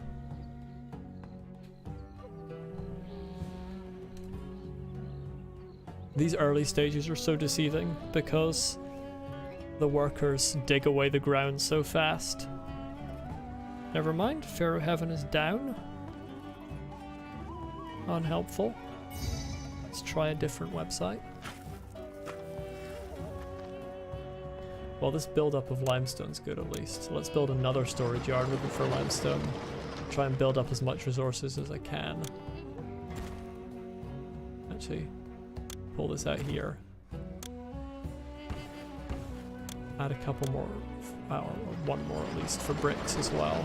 These early stages are so deceiving because the workers dig away the ground so fast. Never mind, Pharaoh Heaven is down. Unhelpful. Let's try a different website. Well, this build-up of limestone's good at least. Let's build another storage yard with it for limestone. Try and build up as much resources as I can. Actually, pull this out here. Add a couple more, or one more at least, for bricks as well.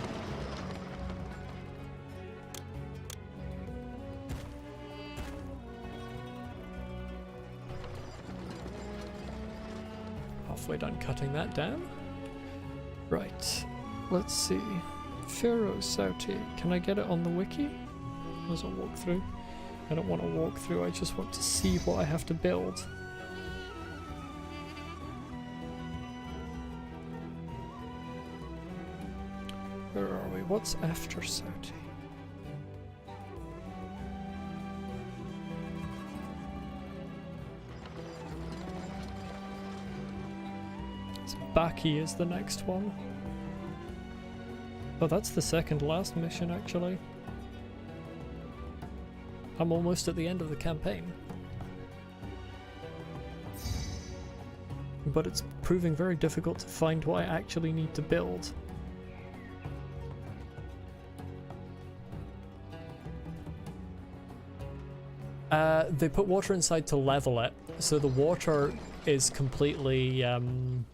Halfway done cutting that down. Right, let's see. Pharaoh Sauty, can I get it on the wiki? As I walk through? I don't want to walk through, I just want to see what I have to build. Where are we? What's after Sauty? Baki is the next one. Oh, that's the second last mission, actually. I'm almost at the end of the campaign. But it's proving very difficult to find what I actually need to build. They put water inside to level it, so the water is completely... the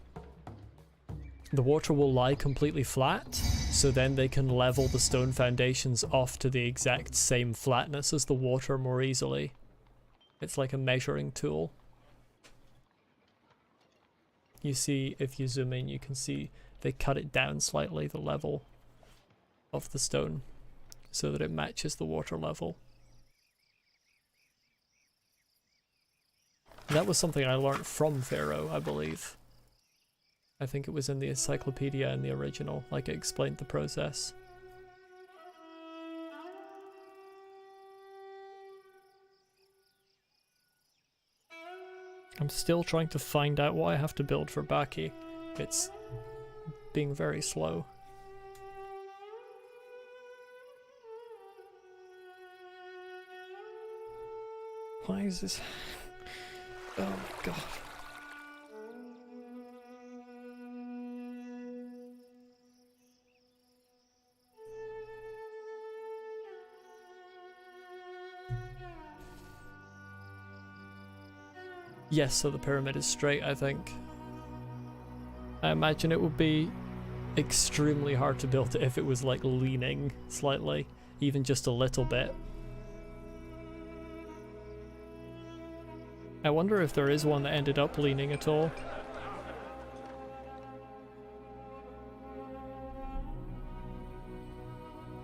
water will lie completely flat, so then they can level the stone foundations off to the exact same flatness as the water more easily. It's like a measuring tool. You see, if you zoom in, you can see they cut it down slightly, the level of the stone, so that it matches the water level. That was something I learnt from Pharaoh, I believe. I think it was in the encyclopedia in the original, like it explained the process. I'm still trying to find out what I have to build for Baki. It's being very slow. Why is this? Oh my god. Yes, so the pyramid is straight, I think. I imagine it would be extremely hard to build it if it was like leaning slightly, even just a little bit. I wonder if there is one that ended up leaning at all.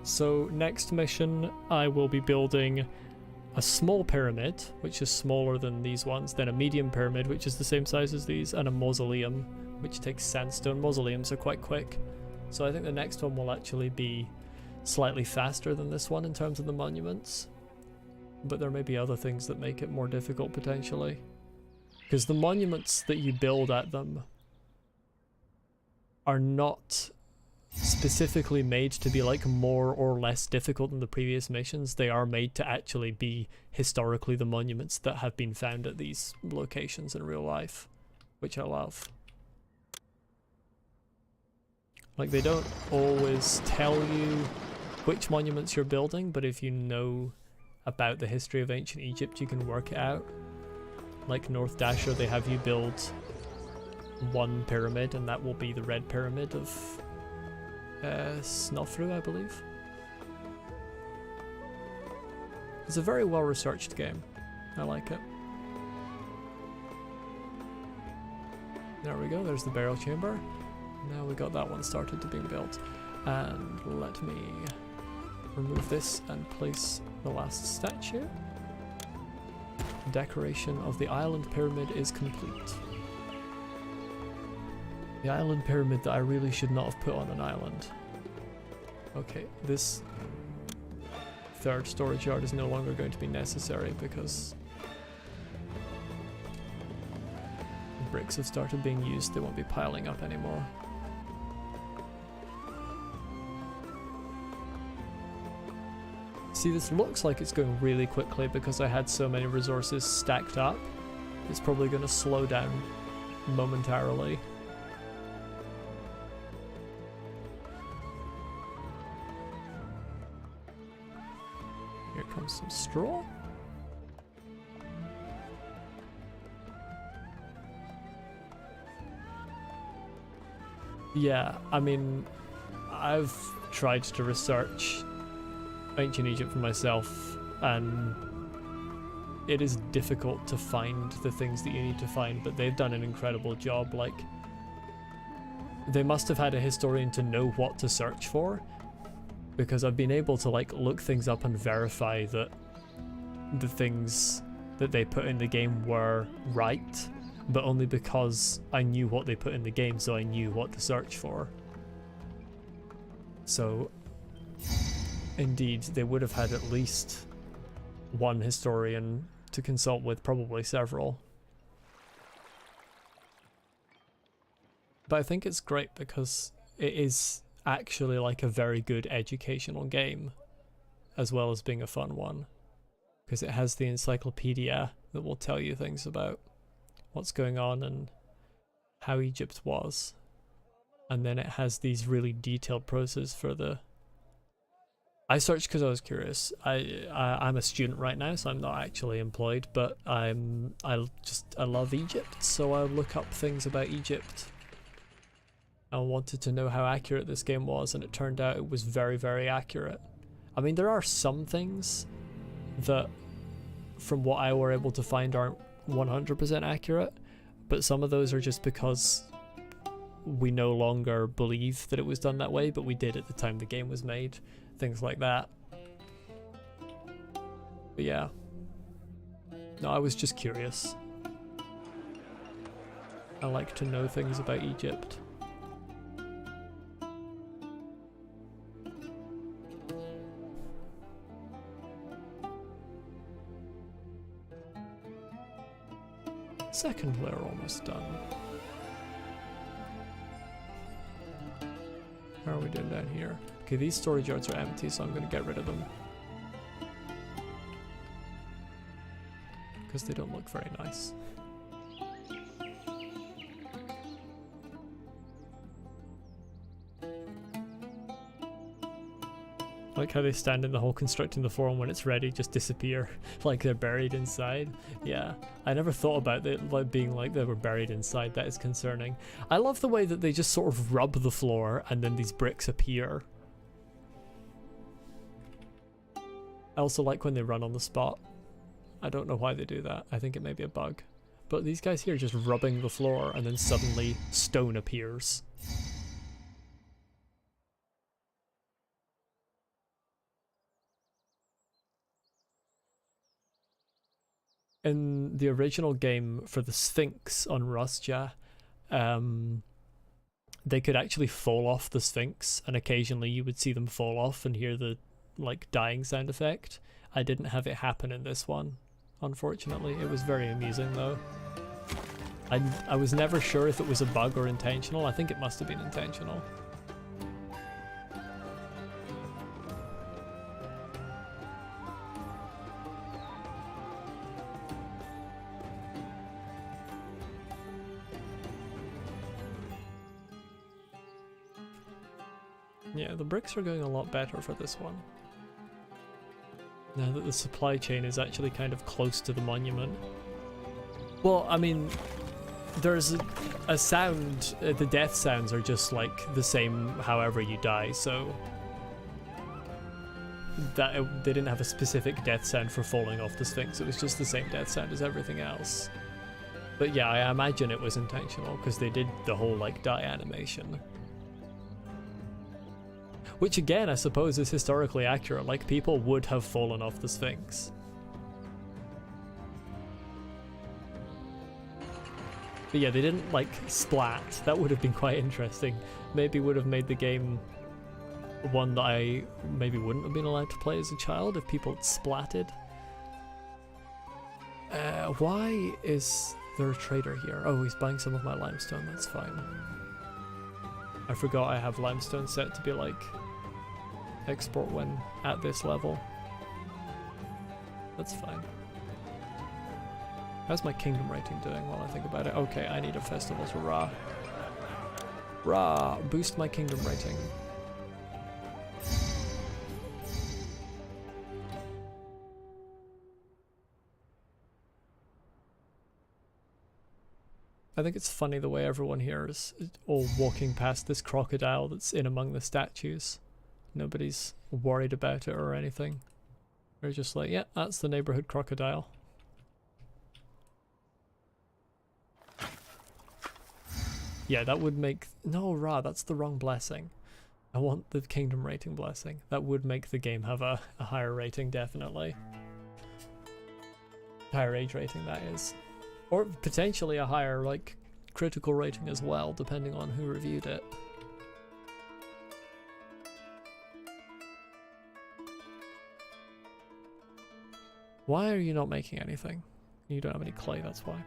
So next mission I will be building a small pyramid, which is smaller than these ones, then a medium pyramid, which is the same size as these, and a mausoleum, which takes sandstone. Mausoleums are quite quick. So I think the next one will actually be slightly faster than this one in terms of the monuments. But there may be other things that make it more difficult potentially. Because the monuments that you build at them are not specifically made to be like more or less difficult than the previous missions. They are made to actually be historically the monuments that have been found at these locations in real life, which I love. Like, they don't always tell you which monuments you're building, but if you know about the history of ancient Egypt, you can work it out. Like North Dasher, they have you build one pyramid, and that will be the red pyramid of Snofru, I believe. It's a very well researched game. I like it. There we go, there's the burial chamber. Now we got that one started to being built. And let me remove this and place the last statue. Decoration of the island pyramid is complete. The island pyramid that I really should not have put on an island. Okay, this third storage yard is no longer going to be necessary because the bricks have started being used, they won't be piling up anymore. See, this looks like it's going really quickly because I had so many resources stacked up. It's probably going to slow down momentarily. Here comes some straw. Yeah, I mean, I've tried to research ancient Egypt for myself, and it is difficult to find the things that you need to find, but they've done an incredible job. Like, they must have had a historian to know what to search for, because I've been able to like look things up and verify that the things that they put in the game were right, but only because I knew what they put in the game, so I knew what to search for. So indeed, they would have had at least one historian to consult with, probably several. But I think it's great because it is actually like a very good educational game, as well as being a fun one. Because it has the encyclopedia that will tell you things about what's going on and how Egypt was. And then it has these really detailed process for the... I searched because I was curious. I'm a student right now, so I'm not actually employed, but I love Egypt, so I look up things about Egypt. I wanted to know how accurate this game was, and it turned out it was very, very accurate. I mean, there are some things that, from what I were able to find, aren't 100% accurate, but some of those are just because we no longer believe that it was done that way, but we did at the time the game was made. Things like that. But yeah. No, I was just curious. I like to know things about Egypt. Second layer almost done. How are we doing down here? Okay, these storage yards are empty, so I'm going to get rid of them. Because they don't look very nice. I like how they stand in the hole constructing the floor, and when it's ready just disappear, like they're buried inside. Yeah, I never thought about it like being like they were buried inside. That is concerning. I love the way that they just sort of rub the floor and then these bricks appear. I also like when they run on the spot. I don't know why they do that. I think it may be a bug. But these guys here just rubbing the floor and then suddenly stone appears. In the original game for the Sphinx on Rustja, they could actually fall off the Sphinx, and occasionally you would see them fall off and hear the like dying sound effect. I didn't have it happen in this one, unfortunately. It was very amusing though. I was never sure if it was a bug or intentional. I think it must have been intentional. Yeah, the bricks are going a lot better for this one. Now that the supply chain is actually kind of close to the monument. Well, I mean, there's a sound, the death sounds are just like the same however you die, so that they didn't have a specific death sound for falling off the Sphinx. It was just the same death sound as everything else. But yeah, I imagine it was intentional because they did the whole like die animation. Which again, I suppose is historically accurate, like people would have fallen off the Sphinx. But yeah, they didn't like splat. That would have been quite interesting. Maybe would have made the game one that I maybe wouldn't have been allowed to play as a child if people had splatted. Why is there a trader here? Oh, he's buying some of my limestone, that's fine. I forgot I have limestone set to be like export when at this level. That's fine. How's my kingdom rating doing while I think about it? Okay, I need a festival to Ra. Ra, boost my kingdom rating. I think it's funny the way everyone here is all walking past this crocodile that's in among the statues. Nobody's worried about it or anything. They're just like, yeah, that's the neighborhood crocodile. Yeah, that would make... No, Ra, that's the wrong blessing. I want the kingdom rating blessing. That would make the game have a higher rating, definitely. Higher age rating, that is. Or potentially a higher, like, critical rating as well, depending on who reviewed it. Why are you not making anything? You don't have any clay, that's why.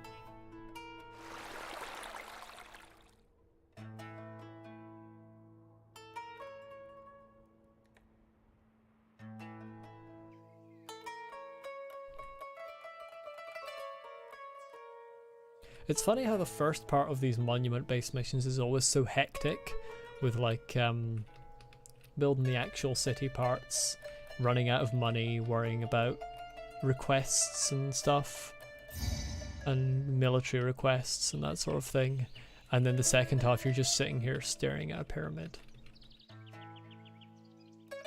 It's funny how the first part of these monument-based missions is always so hectic, with like building the actual city parts, running out of money, worrying about requests and stuff, and military requests and that sort of thing. And then the second half, you're just sitting here staring at a pyramid. I'm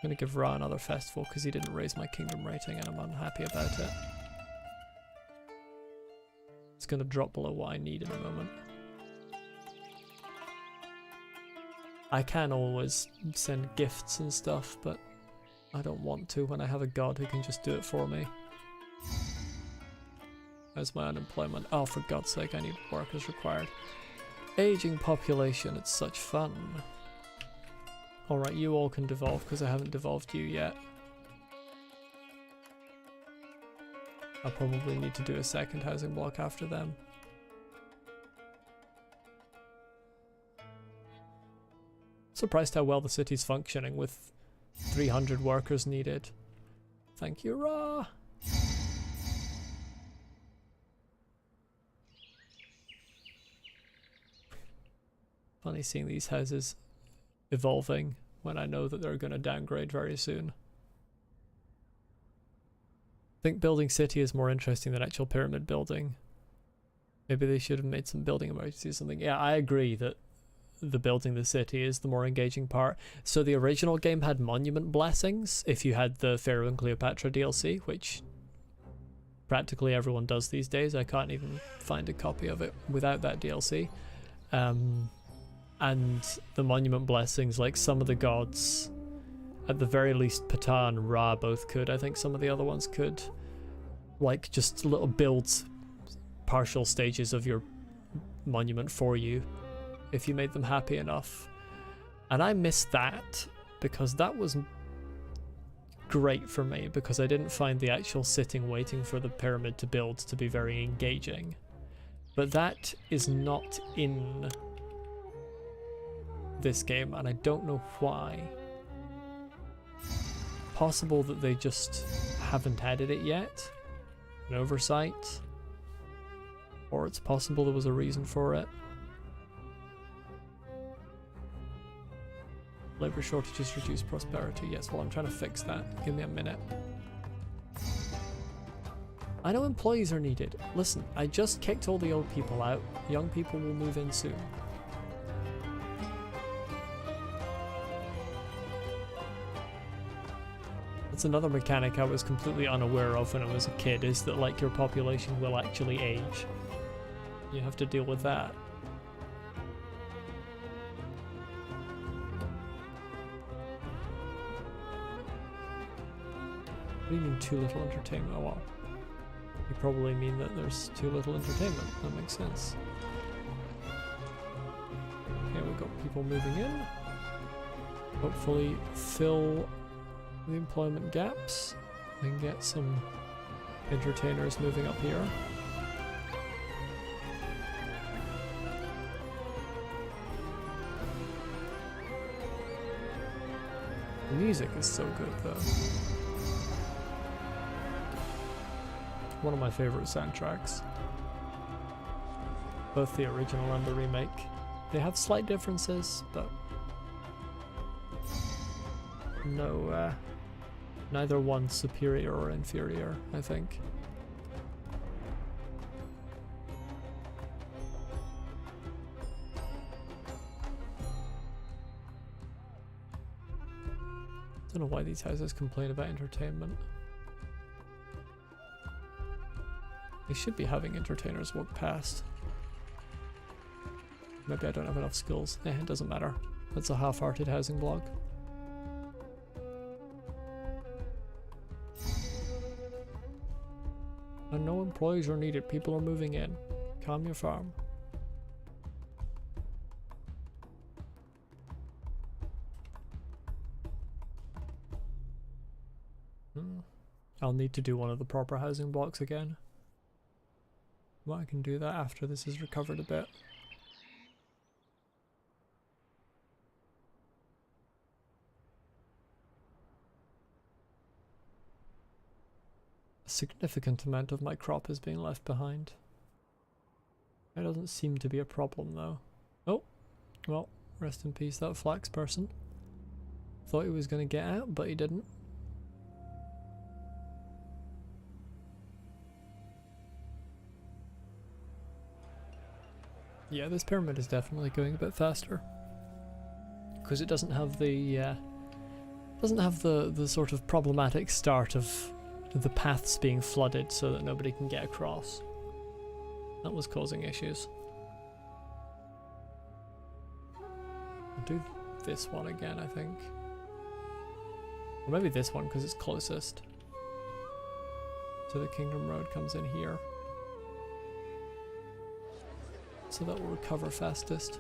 gonna give Ra another festival because he didn't raise my kingdom rating and I'm unhappy about it. It's going to drop below what I need in a moment. I can always send gifts and stuff, but I don't want to when I have a god who can just do it for me. There's my unemployment. Oh, for God's sake, I need workers required. Aging population, it's such fun. Alright, you all can devolve because I haven't devolved you yet. I'll probably need to do a second housing block after them. Surprised how well the city's functioning with 300 workers needed. Thank you, Ra! Funny seeing these houses evolving when I know that they're going to downgrade very soon. I think building city is more interesting than actual pyramid building. Maybe they should have made some building emojis or something. Yeah, I agree that the building the city is the more engaging part. So the original game had monument blessings if you had the Pharaoh and Cleopatra DLC, which practically everyone does these days. I can't even find a copy of it without that DLC. And the monument blessings, like some of the gods, at the very least Ptah and Ra both could. I think some of the other ones could. Like just little builds, partial stages of your monument for you, if you made them happy enough. And I missed that, because that was great for me, because I didn't find the actual sitting waiting for the pyramid to build to be very engaging. But that is not in this game, and I don't know why. Possible that they just haven't added it yet, an oversight, or it's possible there was a reason for it. Labor shortages reduce prosperity. Yes, well, I'm trying to fix that. Give me a minute. I know employees are needed. Listen, I just kicked all the old people out. Young people will move in soon. That's another mechanic I was completely unaware of when I was a kid, is that like your population will actually age. You have to deal with that. What do you mean too little entertainment? Oh, well, you probably mean that there's too little entertainment. That makes sense. Okay, we've got people moving in. Hopefully fill the employment gaps and get some entertainers moving up here. The music is so good though. One of my favorite soundtracks. Both the original and the remake. They have slight differences, but no, neither one's superior or inferior, I think. Don't know why these houses complain about entertainment. They should be having entertainers walk past. Maybe I don't have enough skills. It doesn't matter. That's a half-hearted housing block. And no employees are needed. People are moving in. Calm your farm. I'll need to do one of the proper housing blocks again. Well, I can do that after this is recovered a bit. A significant amount of my crop is being left behind. That doesn't seem to be a problem though. Oh, well, rest in peace that flax person. Thought he was going to get out, but he didn't. Yeah, this pyramid is definitely going a bit faster because it doesn't have the sort of problematic start of the paths being flooded so that nobody can get across. That was causing issues. I'll do this one again, I think, or maybe this one because it's closest. So the Kingdom Road comes in here. So that will recover fastest.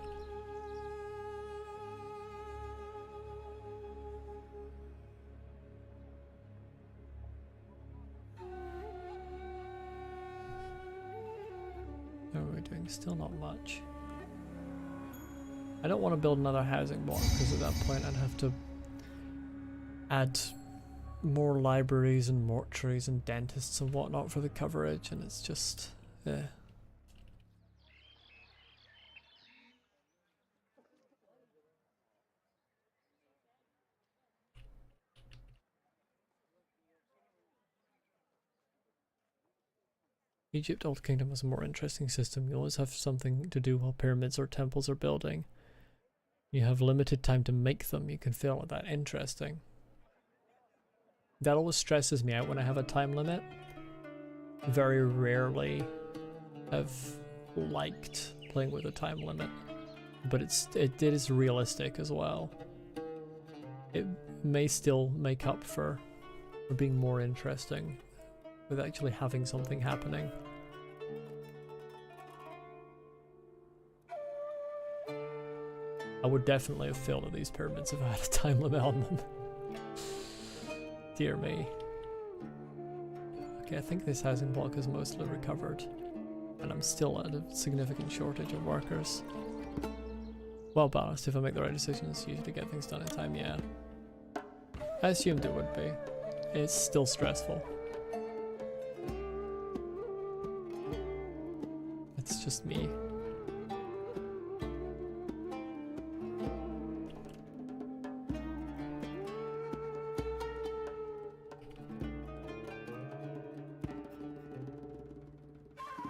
How are we doing? Still not much. I don't want to build another housing block because at that point I'd have to add more libraries and mortuaries and dentists and whatnot for the coverage, and it's just Egypt Old Kingdom has a more interesting system. You always have something to do while pyramids or temples are building. You have limited time to make them. You can feel that interesting. That always stresses me out when I have a time limit. Very rarely have liked playing with a time limit, but it is realistic as well. It may still make up for being more interesting with actually having something happening. I would definitely have failed at these pyramids if I had a time limit on them. Dear me. Okay, I think this housing block is mostly recovered, and I'm still at a significant shortage of workers. Well balanced. If I make the right decisions, usually get things done in time, yeah. I assumed it would be. It's still stressful. It's just me.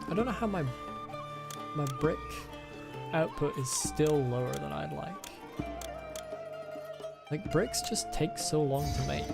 I don't know how my brick output is still lower than I'd like. Like, bricks just take so long to make.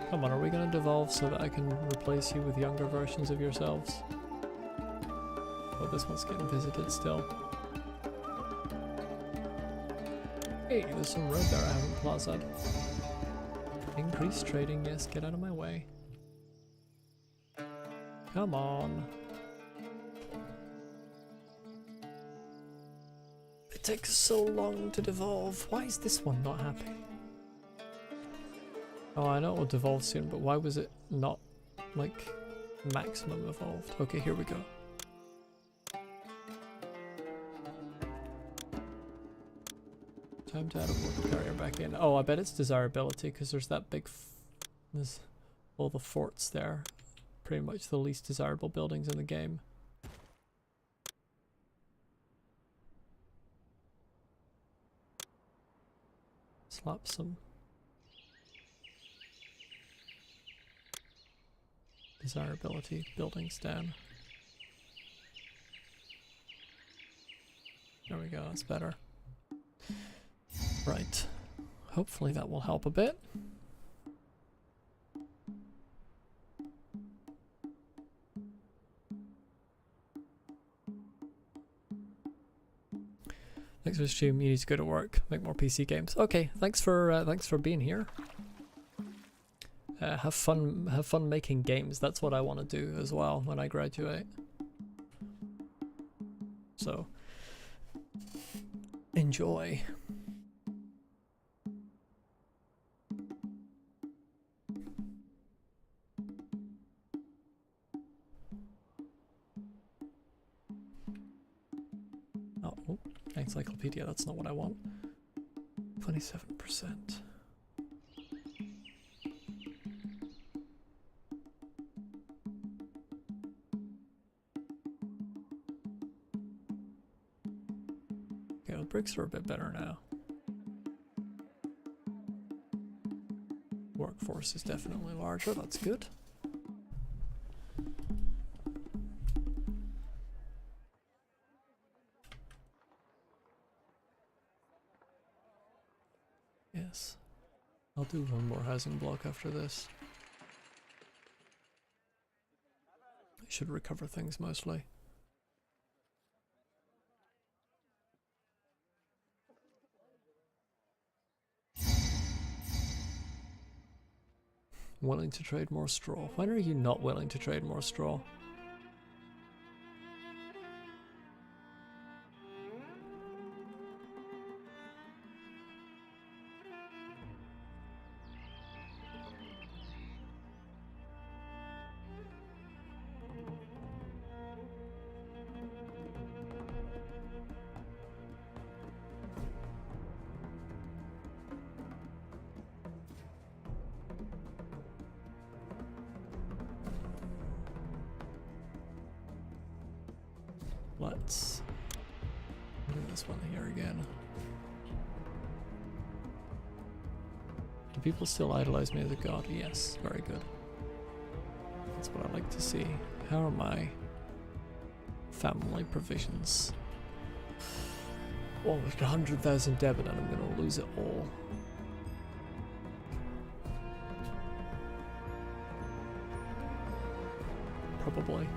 Come on, are we gonna devolve so that I can replace you with younger versions of yourselves? Oh, this one's getting visited still. Hey, there's some road there I haven't plazaed. Increased trading, yes, get out of my way. Come on. It takes so long to devolve. Why is this one not happy? Oh, I know it will devolve soon, but why was it not, like, maximum evolved? Okay, here we go. Time to add a wood carrier back in. Oh, I bet it's desirability, because there's that big... there's all the forts there. Pretty much the least desirable buildings in the game. Slap some desirability buildings down. There we go, that's better. Right. Hopefully that will help a bit. Thanks for the stream. You need to go to work, make more PC games. Okay, thanks for being here. Have fun making games. That's what I want to do as well when I graduate. So enjoy. Oh, encyclopedia, that's not what I want. 27%. Okay, the bricks are a bit better now. Workforce is definitely larger, that's good. Yes. I'll do one more housing block after this. I should recover things mostly. Willing to trade more straw. When are you not willing to trade more straw? Let's do this one here again. Do people still idolize me as a god? Yes, very good. That's what I like to see. How are my family provisions? Oh, we've got 100,000 debit and I'm going to lose it all. Probably.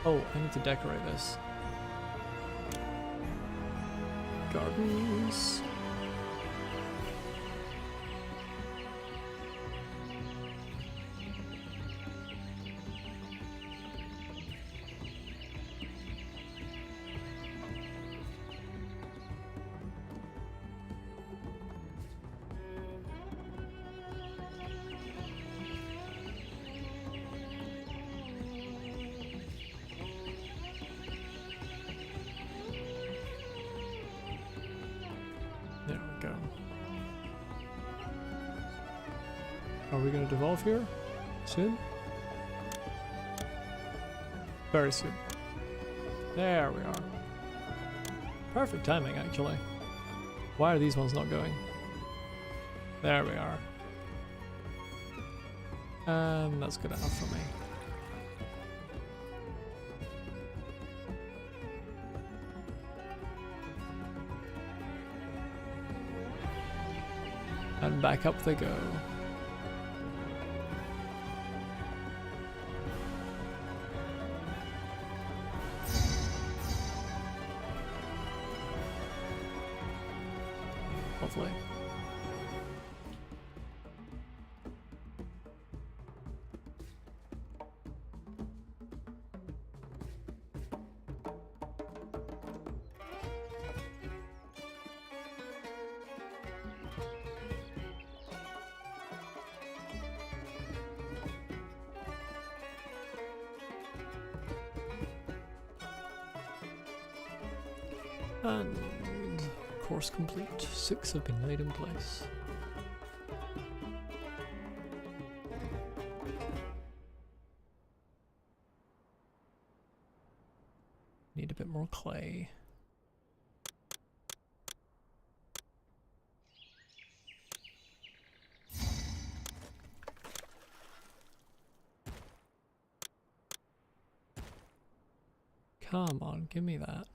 Oh, I need to decorate this. Gardens. There we go. Are we going to devolve here? Soon? Very soon. There we are. Perfect timing, actually. Why are these ones not going? There we are. That's good enough for me. How And back up they go. Lovely. And course complete. 6 have been laid in place. Need a bit more clay. Come on, give me that.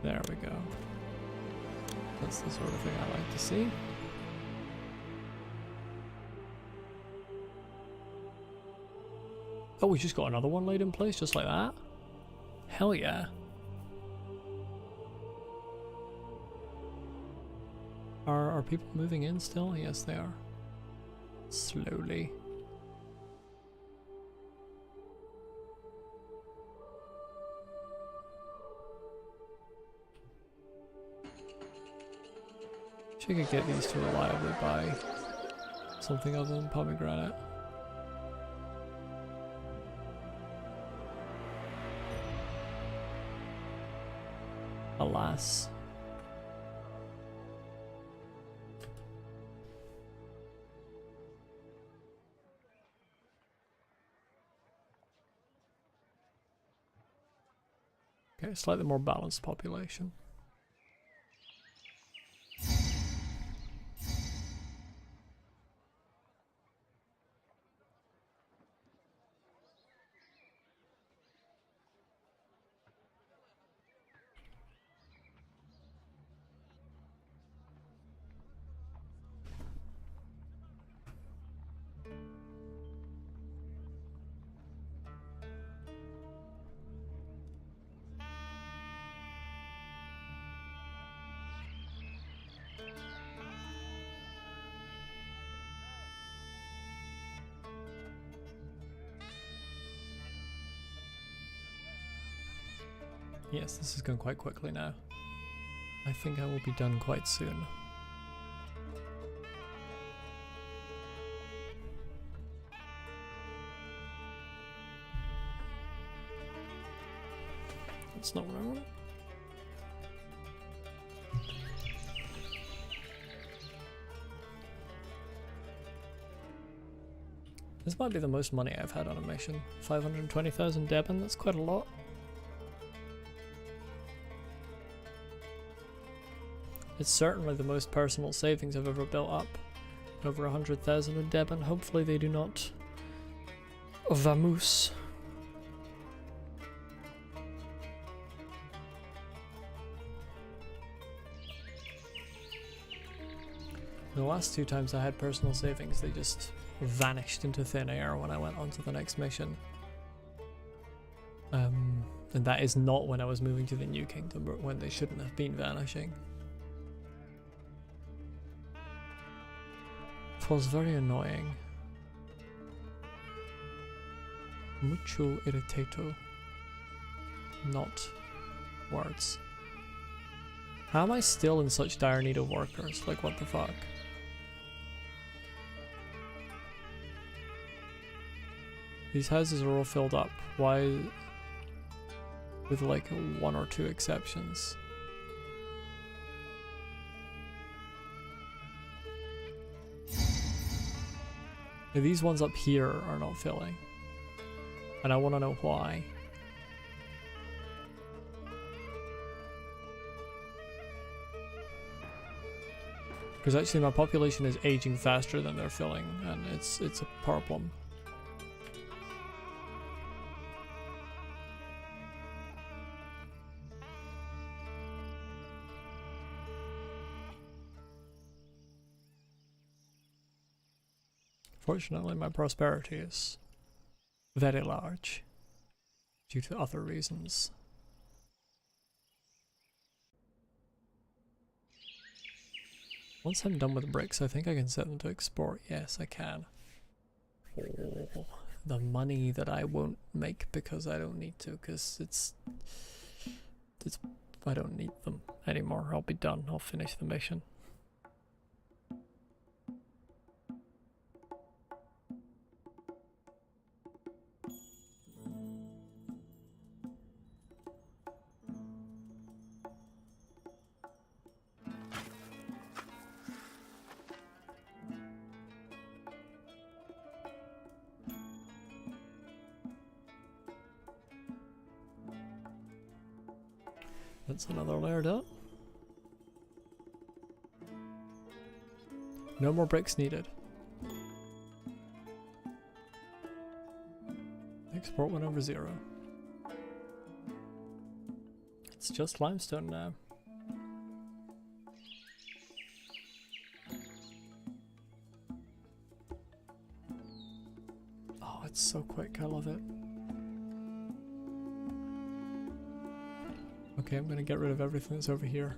There we go. That's the sort of thing I like to see. Oh, we just got another one laid in place just like that? Hell yeah. Are people moving in still? Yes, they are. Slowly. Wish I could get these to reliably buy something other than pomegranate. Alas. Okay, slightly more balanced population. Yes, this is going quite quickly now. I think I will be done quite soon. That's not what I want. This might be the most money I've had on a mission. 520,000 Deben, that's quite a lot. It's certainly the most personal savings I've ever built up. Over 100,000 in Deben. Hopefully they do not vamoose. The last 2 times I had personal savings, they just vanished into thin air when I went on to the next mission. And that is not when I was moving to the New Kingdom, but when they shouldn't have been vanishing. It was very annoying. Mucho irritato. Not words. How am I still in such dire need of workers? Like, what the fuck? These houses are all filled up. Why? With like 1 or 2 exceptions. These ones up here are not filling. And I want to know why. Because actually my population is aging faster than they're filling, and it's a problem. Fortunately, my prosperity is very large due to other reasons. Once I'm done with bricks, I think I can set them to export. Yes, I can. Oh, the money that I won't make because I don't need to, because it's I don't need them anymore. I'll be done. I'll finish the mission. That's another layer done. No more bricks needed. Export went over 0. It's just limestone now. Oh, it's so quick. I love it. Okay, I'm gonna get rid of everything that's over here.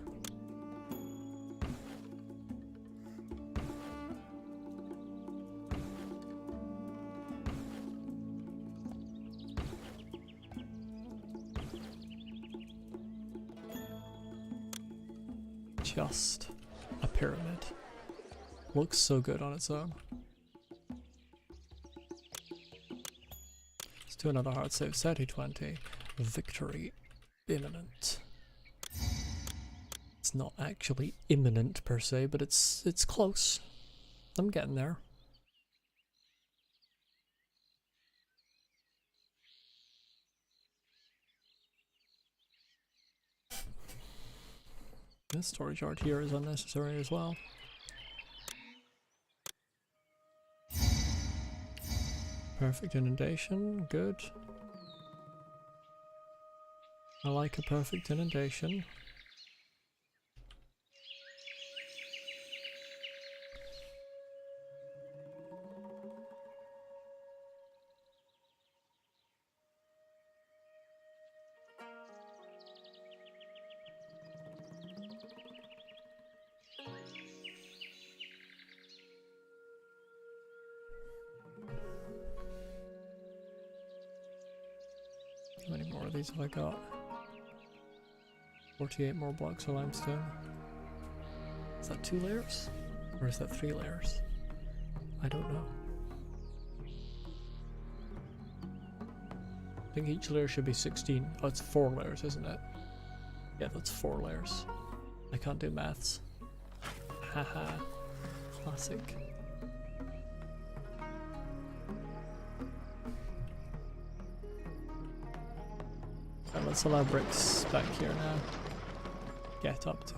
Just a pyramid. Looks so good on its own. Let's do another hard save. 30-20. Victory imminent. It's not actually imminent per se, but it's close. I'm getting there. This storage yard here is unnecessary as well. Perfect inundation, good. I like a perfect inundation. How many more of these have I got? 48 more blocks of limestone. Is that 2 layers? Or is that 3 layers? I don't know. I think each layer should be 16. Oh, it's 4 layers, isn't it? Yeah, that's 4 layers. I can't do maths. Haha. Classic. Right, let's allow bricks back here now. Get up to.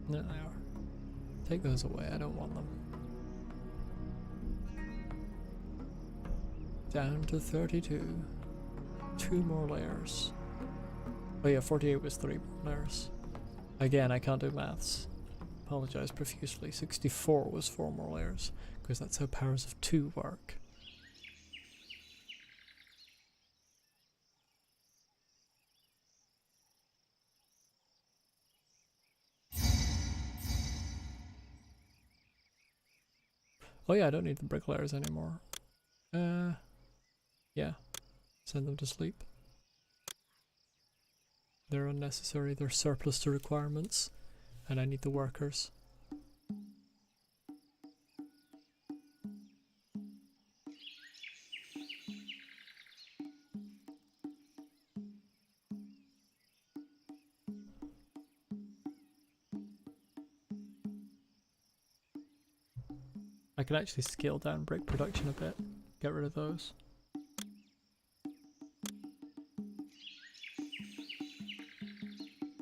There they are. Take those away, I don't want them. Down to 32. 2 more layers. Oh yeah, 48 was 3 more layers. Again, I can't do maths. Apologize profusely. 64 was 4 more layers, because that's how powers of 2 work. Oh yeah, I don't need the bricklayers anymore. Yeah. Send them to sleep. They're unnecessary, they're surplus to requirements, and I need the workers. I can actually scale down brick production a bit. Get rid of those.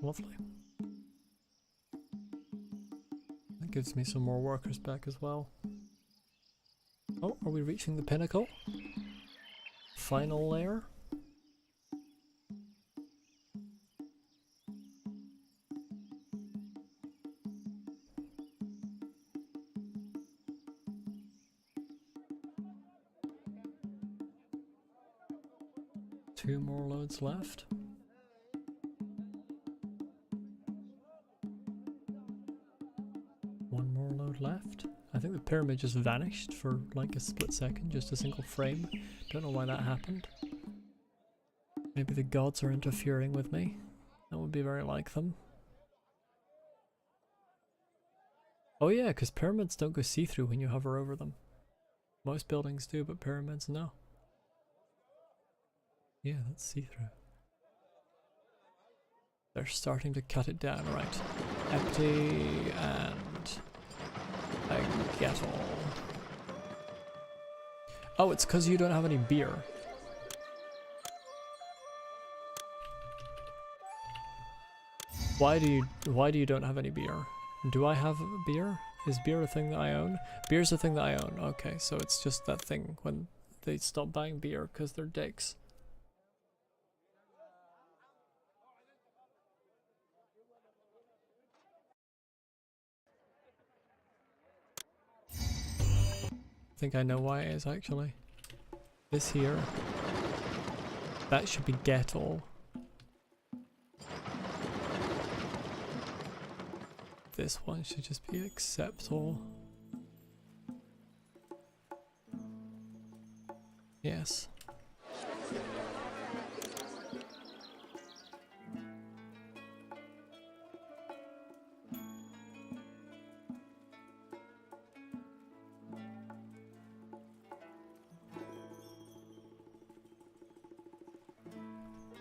Lovely. That gives me some more workers back as well. Oh, are we reaching the pinnacle? Final layer? Two more loads left. One more load left. I think the pyramid just vanished for like a split second, just a single frame. Don't know why that happened. Maybe the gods are interfering with me. That would be very like them. Oh yeah, because pyramids don't go see-through when you hover over them. Most buildings do, but pyramids no. Yeah, that's see-through. They're starting to cut it down, right? Empty and I get all. Oh, it's because you don't have any beer. Why do you don't have any beer? Do I have beer? Is beer a thing that I own? Beer's a thing that I own. Okay, so it's just that thing when they stop buying beer because they're dicks. I think I know why it is actually. This here, that should be get all. This one should just be accept all. Yes.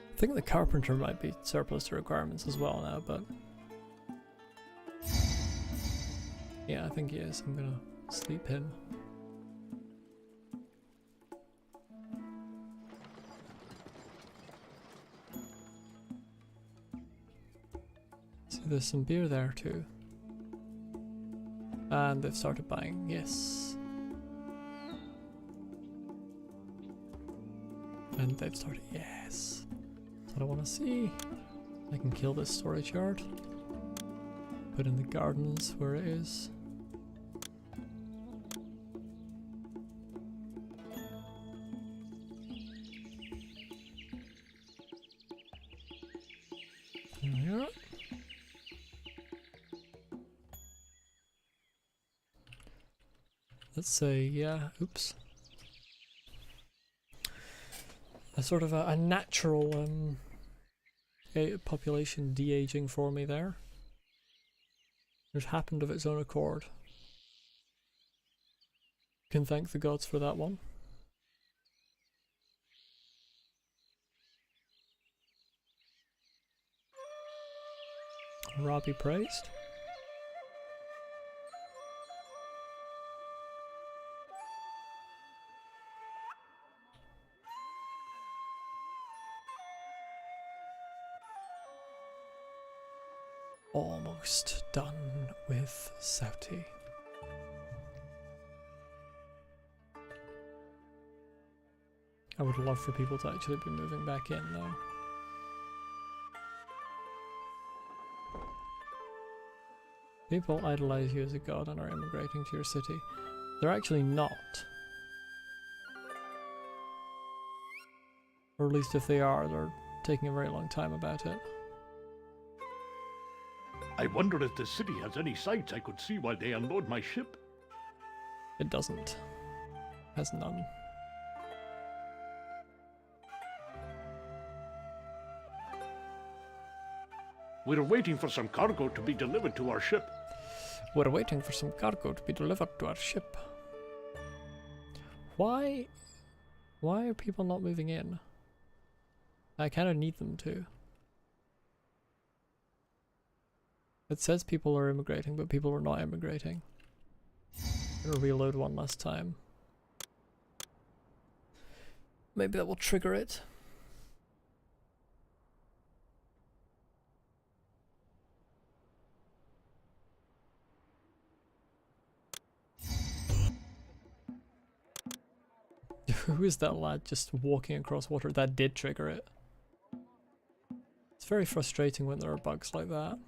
I think the carpenter might be surplus to requirements as well now, but yeah, I think he is. I'm gonna sleep him. So there's some beer there too. And they've started buying, yes. And they've started, yes. That's what I want to see. I can kill this storage yard. Put in the gardens where it is. There we are. Let's say, yeah, oops. A sort of a natural population de-aging for me there. It happened of its own accord. Can thank the gods for that one. Ra be praised. Almost done with Sauty. I would love for people to actually be moving back in though. People idolize you as a god and are immigrating to your city. They're actually not. Or at least if they are, they're taking a very long time about it. I wonder if the city has any sights I could see while they unload my ship. It doesn't. Has none. We're waiting for some cargo to be delivered to our ship. We're waiting for some cargo to be delivered to our ship. Why are people not moving in? I kind of need them to. It says people are immigrating, but people are not immigrating. Gonna reload one last time. Maybe that will trigger it. Who is that lad just walking across water? That did trigger it. It's very frustrating when there are bugs like that.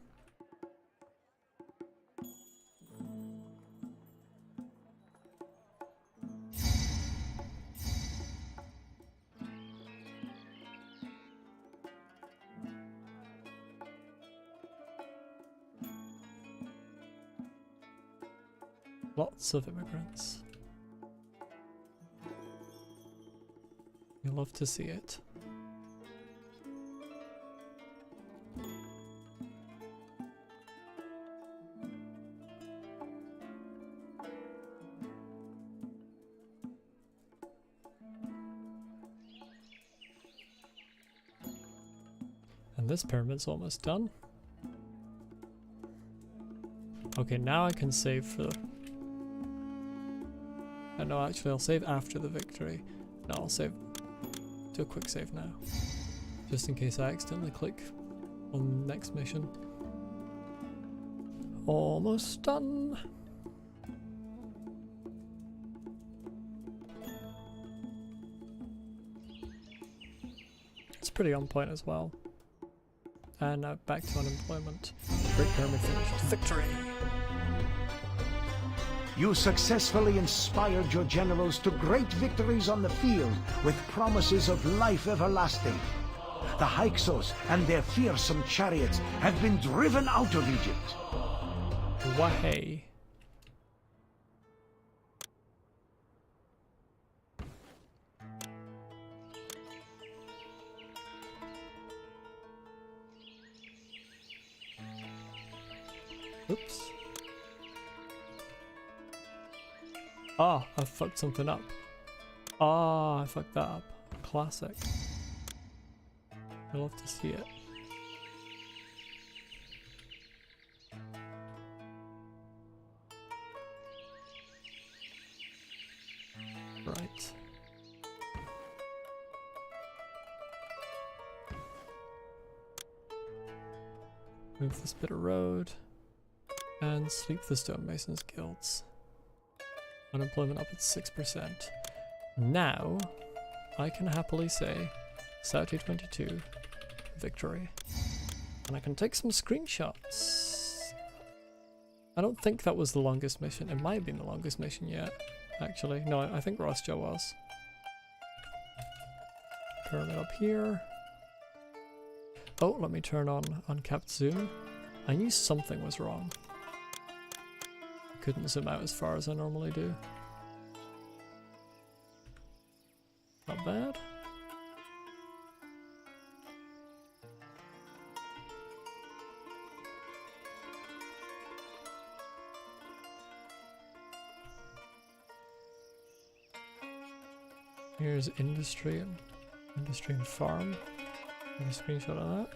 Lots of immigrants. You love to see it. And this pyramid's almost done. Okay, now I can save for... no, actually I'll save after the victory. No, I'll save... do a quick save now. Just in case I accidentally click on the next mission. Almost done. It's pretty on point as well. And now back to unemployment. Great Pyramid finished. Victory! You successfully inspired your generals to great victories on the field with promises of life everlasting. The Hyksos and their fearsome chariots have been driven out of Egypt. Wahey. Oops. Ah, I fucked something up. Ah, I fucked that up. Classic. I love to see it. Right. Move this bit of road. And sweep the stonemasons guilds. Unemployment up at 6%. Now, I can happily say, Sauty 22, victory. And I can take some screenshots. I don't think that was the longest mission. It might have been the longest mission yet, actually. No, I think Rostja was. Pyramid up here. Oh, let me turn on uncapped zoom. I knew something was wrong. Couldn't zoom out as far as I normally do. Not bad. Here's industry and farm. Get a screenshot of that.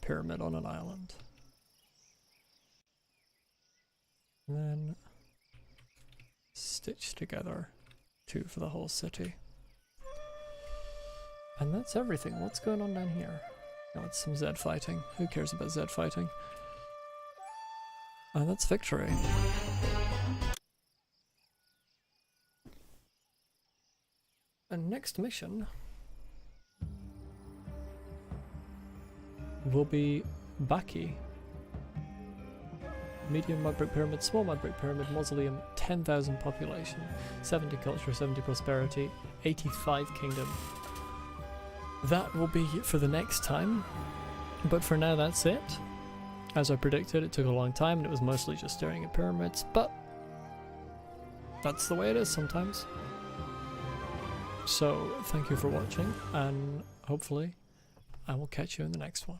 Pyramid on an island. And then stitch together 2 for the whole city. And that's everything. What's going on down here? Oh, it's some Zed fighting. Who cares about Zed fighting? And that's victory. And next mission will be Baki. Medium mud brick pyramid, small mud brick pyramid, mausoleum, 10,000 population, 70 culture, 70 prosperity, 85 kingdom. That will be for the next time, but for now that's it. As I predicted, it took a long time and it was mostly just staring at pyramids, but that's the way it is sometimes. So thank you for watching, and hopefully I will catch you in the next one.